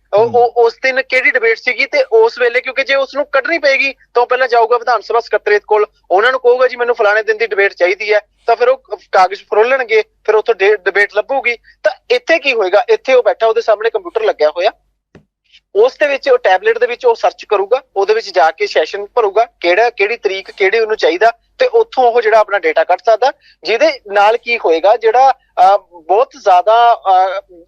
ਉਸ ਦਿਨ ਕਿਹੜੀ ਡਿਬੇਟ ਸੀਗੀ, ਤੇ ਉਸ ਵੇਲੇ ਕਿਉਂਕਿ ਜੇ ਉਸਨੂੰ ਕੱਢਣੀ ਪਏਗੀ ਤਾਂ ਪਹਿਲਾਂ ਜਾਊਗਾ ਵਿਧਾਨ ਸਭਾ ਸਕੱਤਰੇਤ ਕੋਲ, ਉਹਨਾਂ ਨੂੰ ਕਹੂਗਾ ਜੀ ਮੈਨੂੰ ਫਲਾਣੇ ਦਿਨ ਦੀ ਡਿਬੇਟ ਚਾਹੀਦੀ ਹੈ, ਤਾਂ ਫਿਰ ਉਹ ਕਾਗਜ਼ ਫਰੋਲਣਗੇ, ਫਿਰ ਉੱਥੋਂ ਡਿਬੇਟ ਲੱਭੂਗੀ। ਤਾਂ ਇੱਥੇ ਕੀ ਹੋਏਗਾ, ਇੱਥੇ ਉਹ ਬੈਠਾ, ਉਹਦੇ ਸਾਹਮਣੇ ਕੰਪਿਊਟਰ ਲੱਗਿਆ ਹੋਇਆ, ਉਸ ਦੇ ਵਿੱਚ ਉਹ ਟੈਬਲੇਟ ਦੇ ਵਿੱਚ ਉਹ ਸਰਚ ਕਰੂਗਾ, ਉਹਦੇ ਵਿੱਚ ਜਾ ਕੇ ਸੈਸ਼ਨ ਭਰੂਗਾ, ਕਿਹੜੀ ਤਰੀਕ ਕਿਹੜੀ ਉਹਨੂੰ ਚਾਹੀਦਾ, ਤੇ ਉੱਥੋਂ ਉਹ ਜਿਹੜਾ ਆਪਣਾ ਡੇਟਾ ਕੱਢ ਸਕਦਾ। ਜਿਹਦੇ ਨਾਲ ਕੀ ਹੋਏਗਾ, ਜਿਹੜਾ ਬਹੁਤ ਜ਼ਿਆਦਾ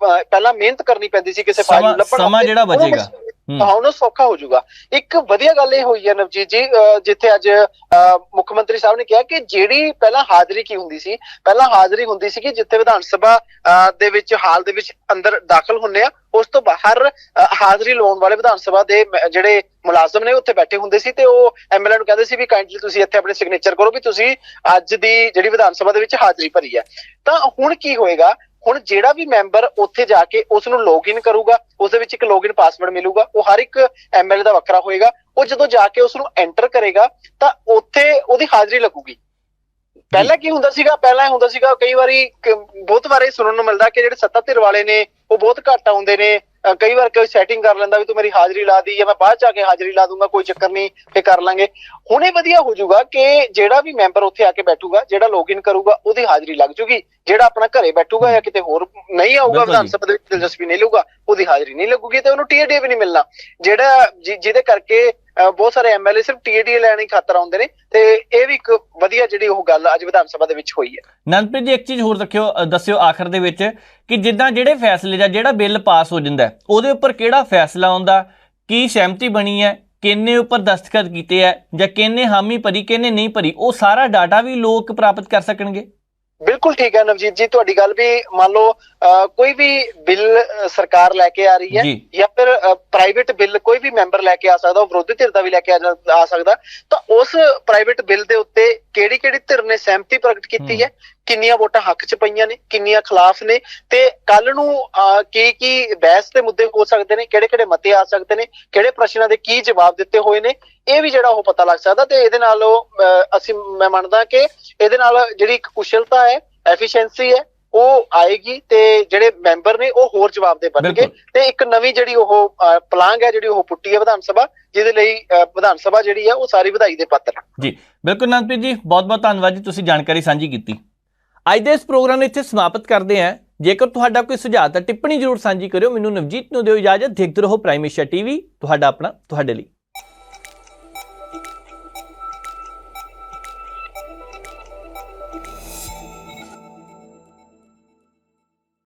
ਪਹਿਲਾਂ ਮਿਹਨਤ ਕਰਨੀ ਪੈਂਦੀ ਸੀ ਕਿਸੇ ਫਾਈਲ ਨੂੰ ਲੱਭਣ, ਸਮਾਂ ਜਿਹੜਾ ਬਚੇਗਾ, ਉਹਨੂੰ ਸੌਖਾ ਹੋ ਜਾਊਗਾ। ਇੱਕ ਵਧੀਆ ਗੱਲ ਇਹ ਹੋਈ ਹੈ ਨਵਜੀਤ ਜੀ, ਜਿੱਥੇ ਅੱਜ ਮੁੱਖ ਮੰਤਰੀ ਸਾਹਿਬ ਨੇ ਕਿਹਾ ਕਿ ਜਿਹੜੀ ਪਹਿਲਾਂ ਹਾਜ਼ਰੀ ਕੀ ਹੁੰਦੀ ਸੀ, ਪਹਿਲਾਂ ਹਾਜ਼ਰੀ ਹੁੰਦੀ ਸੀ ਕਿ ਜਿੱਥੇ ਵਿਧਾਨ ਸਭਾ ਦੇ ਵਿੱਚ ਹਾਲ ਦੇ ਵਿੱਚ ਅੰਦਰ ਦਾਖਲ ਹੁੰਦੇ ਆ, ਉਸ ਤੋਂ ਬਾਹਰ ਹਾਜ਼ਰੀ ਲਾਉਣ ਵਾਲੇ ਵਿਧਾਨ ਸਭਾ ਦੇ ਜਿਹੜੇ ਮੁਲਾਜ਼ਮ ਨੇ ਉੱਥੇ ਬੈਠੇ ਹੁੰਦੇ ਸੀ, ਤੇ ਉਹ ਐਮਐਲਏ ਨੂੰ ਕਹਿੰਦੇ ਸੀ ਵੀ ਕਾਈਂਡਲੀ ਤੁਸੀਂ ਇੱਥੇ ਆਪਣੇ ਸਿਗਨੇਚਰ ਕਰੋ ਵੀ ਤੁਸੀਂ ਅੱਜ ਦੀ ਜਿਹੜੀ ਵਿਧਾਨ ਸਭਾ ਦੇ ਵਿੱਚ ਹਾਜ਼ਰੀ ਭਰੀ ਹੈ। ਤਾਂ ਹੁਣ ਕੀ ਹੋਏਗਾ, ਹੁਣ ਜਿਹੜਾ ਵੀ ਮੈਂਬਰ ਉੱਥੇ ਜਾ ਕੇ ਉਸ ਨੂੰ ਲੌਗਇਨ ਕਰੂਗਾ, ਉਸ ਦੇ ਵਿੱਚ ਇੱਕ ਲੌਗਇਨ ਪਾਸਵਰਡ ਮਿਲੂਗਾ, ਉਹ ਹਰ ਇੱਕ ਐਮਐਲਏ ਦਾ ਵੱਖਰਾ ਹੋਏਗਾ। ਉਹ ਜਦੋਂ ਜਾ ਕੇ ਉਸ ਨੂੰ ਐਂਟਰ ਕਰੇਗਾ ਤਾਂ ਉੱਥੇ ਉਹਦੀ ਹਾਜ਼ਰੀ ਲੱਗੂਗੀ। ਪਹਿਲਾਂ ਕੀ ਹੁੰਦਾ ਸੀਗਾ, ਕਈ ਵਾਰੀ ਬਹੁਤ ਵਾਰ ਇਹ ਸੁਣਨ ਨੂੰ ਮਿਲਦਾ ਕਿ ਜਿਹੜੇ ਸੱਤਾ ਧਿਰ ਵਾਲੇ ਨੇ ਉਹ ਬਹੁਤ ਘੱਟ ਆਉਂਦੇ ਨੇ, ਕਈ ਵਾਰ ਕੋਈ ਸੈਟਿੰਗ ਕਰ ਲੈਂਦਾ ਵੀ ਤੂੰ ਮੇਰੀ ਹਾਜ਼ਰੀ ਲਾ ਦੀ ਜਾਂ ਮੈਂ ਬਾਅਦ ਚ ਆ ਕੇ ਹਾਜ਼ਰੀ ਲਾ ਦੂੰਗਾ, ਕੋਈ ਚੱਕਰ ਨਹੀਂ, ਫੇਰ ਕਰ ਲਾਂਗੇ। ਹੁਣ ਇਹ ਵਧੀਆ ਹੋ ਜਾਊਗਾ ਕਿ ਜਿਹੜਾ ਵੀ ਮੈਂਬਰ ਉੱਥੇ ਆ ਕੇ ਬੈਠੂਗਾ, ਜਿਹੜਾ ਲੌਗਇਨ ਕਰੂਗਾ, ਉਹਦੀ ਹਾਜ਼ਰੀ ਲੱਗ ਜੂਗੀ। ਜਿਹੜਾ ਆਪਣਾ ਘਰੇ ਬੈਠੂਗਾ ਜਾਂ ਕਿਤੇ ਹੋਰ ਨਹੀਂ ਆਊਗਾ, ਵਿਧਾਨ ਸਭਾ ਦੇ ਵਿੱਚ ਦਿਲਚਸਪੀ ਨਹੀਂ ਲਊਗਾ, ਉਹਦੀ ਹਾਜ਼ਰੀ ਨਹੀਂ ਲੱਗੂਗੀ ਤੇ ਉਹਨੂੰ TAD ਵੀ ਨਹੀਂ ਮਿਲਣਾ, ਜਿਹੜਾ ਜਿਹਦੇ ਕਰਕੇ ਬਹੁਤ ਸਾਰੇ ਐਮਐਲਏ ਸਿਰਫ TAD ਲੈਣ ਹੀ ਖਾਤਰ ਆਉਂਦੇ ਨੇ। ਤੇ ਇਹ ਵੀ ਇੱਕ ਵਧੀਆ ਜਿਹੜੀ ਉਹ ਗੱਲ ਅੱਜ ਵਿਧਾਨ ਸਭਾ ਦੇ ਵਿੱਚ ਹੋਈ ਹੈ। ਨੰਦਪ੍ਰੀਤ ਜੀ, ਇੱਕ ਚੀਜ਼ ਹੋਰ ਦੱਸਿਓ ਆਖਰ ਦੇ ਵਿੱਚ ਕਿ ਜਿੱਦਾਂ ਜਿਹੜੇ ਫੈਸਲੇ ਜਾਂ ਜਿਹੜਾ ਬਿੱਲ ਪਾਸ ਹੋ ਜਾਂਦਾ ਉਹਦੇ ਉੱਪਰ ਕਿਹੜਾ ਫੈਸਲਾ ਆਉਂਦਾ, ਕੀ ਸਹਿਮਤੀ ਬਣੀ ਹੈ, ਕਿੰਨੇ ਉੱਪਰ ਦਸਤਖਤ ਕੀਤੇ ਹੈ, ਜਾਂ ਕਿੰਨੇ ਹਾਮੀ ਭਰੀ ਕਿੰਨੇ ਨਹੀਂ ਭਰੀ, ਉਹ ਸਾਰਾ ਡਾਟਾ ਵੀ ਲੋਕ ਪ੍ਰਾਪਤ ਕਰ ਸਕਣਗੇ। ਬਿਲਕੁਲ ਠੀਕ ਹੈ ਨਵਜੀਤ ਜੀ, ਤੁਹਾਡੀ ਗੱਲ ਵੀ। ਮੰਨ ਲਓ ਕੋਈ ਵੀ ਬਿੱਲ ਸਰਕਾਰ ਲੈ ਕੇ ਆ ਰਹੀ ਹੈ ਜਾਂ ਫਿਰ ਪ੍ਰਾਈਵੇਟ ਬਿੱਲ ਕੋਈ ਵੀ ਮੈਂਬਰ ਲੈ ਕੇ ਆ ਸਕਦਾ, ਉਹ ਵਿਰੋਧੀ ਧਿਰ ਦਾ ਵੀ ਲੈ ਕੇ ਆ ਸਕਦਾ, ਤਾਂ ਉਸ ਪ੍ਰਾਈਵੇਟ ਬਿੱਲ ਦੇ ਉੱਤੇ ਕਿਹੜੀ ਧਿਰ ਨੇ ਸਹਿਮਤੀ ਪ੍ਰਗਟ ਕੀਤੀ ਹੈ, ਕਿੰਨੀਆਂ ਵੋਟਾਂ ਹੱਕ 'ਚ ਪਈਆਂ ਨੇ, ਕਿੰਨੀਆਂ ਖਿਲਾਫ ਨੇ, ਤੇ ਕੱਲ ਨੂੰ ਕੀ ਬਹਿਸ ਦੇ ਮੁੱਦੇ ਹੋ ਸਕਦੇ ਨੇ, ਕਿਹੜੇ ਮਤੇ ਆ ਸਕਦੇ ਨੇ, ਕਿਹੜੇ ਪ੍ਰਸ਼ਨਾਂ ਦੇ ਕੀ ਜਵਾਬ ਦਿੱਤੇ ਹੋਏ ਨੇ, ਇਹ ਵੀ ਜਿਹੜਾ ਉਹ ਪਤਾ ਲੱਗ ਸਕਦਾ। ਤੇ ਇਹਦੇ ਨਾਲ ਮੈਂ ਮੰਨਦਾ ਕਿ ਇਹਦੇ ਨਾਲ ਜਿਹੜੀ ਇੱਕ ਕੁਸ਼ਲਤਾ ਹੈ, ਐਫੀਸ਼ੀਐਂਸੀ ਹੈ, ਉਹ ਆਏਗੀ ਤੇ ਜਿਹੜੇ ਮੈਂਬਰ ਨੇ ਉਹ ਹੋਰ ਜਵਾਬ ਦੇ ਬਣਨਗੇ। ਤੇ ਇੱਕ ਨਵੀਂ ਜਿਹੜੀ ਉਹ ਪਲਾਂਘ ਹੈ ਜਿਹੜੀ ਉਹ ਪੁੱਟੀ ਹੈ ਵਿਧਾਨ ਸਭਾ, ਜਿਹਦੇ ਲਈ ਵਿਧਾਨ ਸਭਾ ਜਿਹੜੀ ਹੈ ਉਹ ਸਾਰੀ ਵਧਾਈ ਦੇ ਪਾਤਰ ਹੈ। ਜੀ ਬਿਲਕੁਲ ਨੰਦਪ੍ਰੀਤ ਜੀ, ਬਹੁਤ ਬਹੁਤ ਧੰਨਵਾਦ ਜੀ, ਤੁਸੀਂ ਜਾਣਕਾਰੀ ਸਾਂਝੀ ਕੀਤੀ। ਅੱਜ ਦੇ ਇਸ ਪ੍ਰੋਗਰਾਮ ਨੂੰ ਇੱਥੇ ਸਮਾਪਤ ਕਰਦੇ ਹਾਂ। ਜੇਕਰ ਤੁਹਾਡਾ ਕੋਈ ਸੁਝਾਅ ਤਾਂ ਟਿੱਪਣੀ ਜ਼ਰੂਰ ਸਾਂਝੀ ਕਰਿਓ। ਮੈਨੂੰ ਨਵਜੀਤ ਨੂੰ ਦਿਓ ਇਜਾਜ਼ਤ। ਦੇਖਦੇ ਰਹੋ ਪ੍ਰਾਈਮ ਏਸ਼ੀਆ TV, ਤੁਹਾਡਾ ਆਪਣਾ, ਤੁਹਾਡੇ ਲਈ।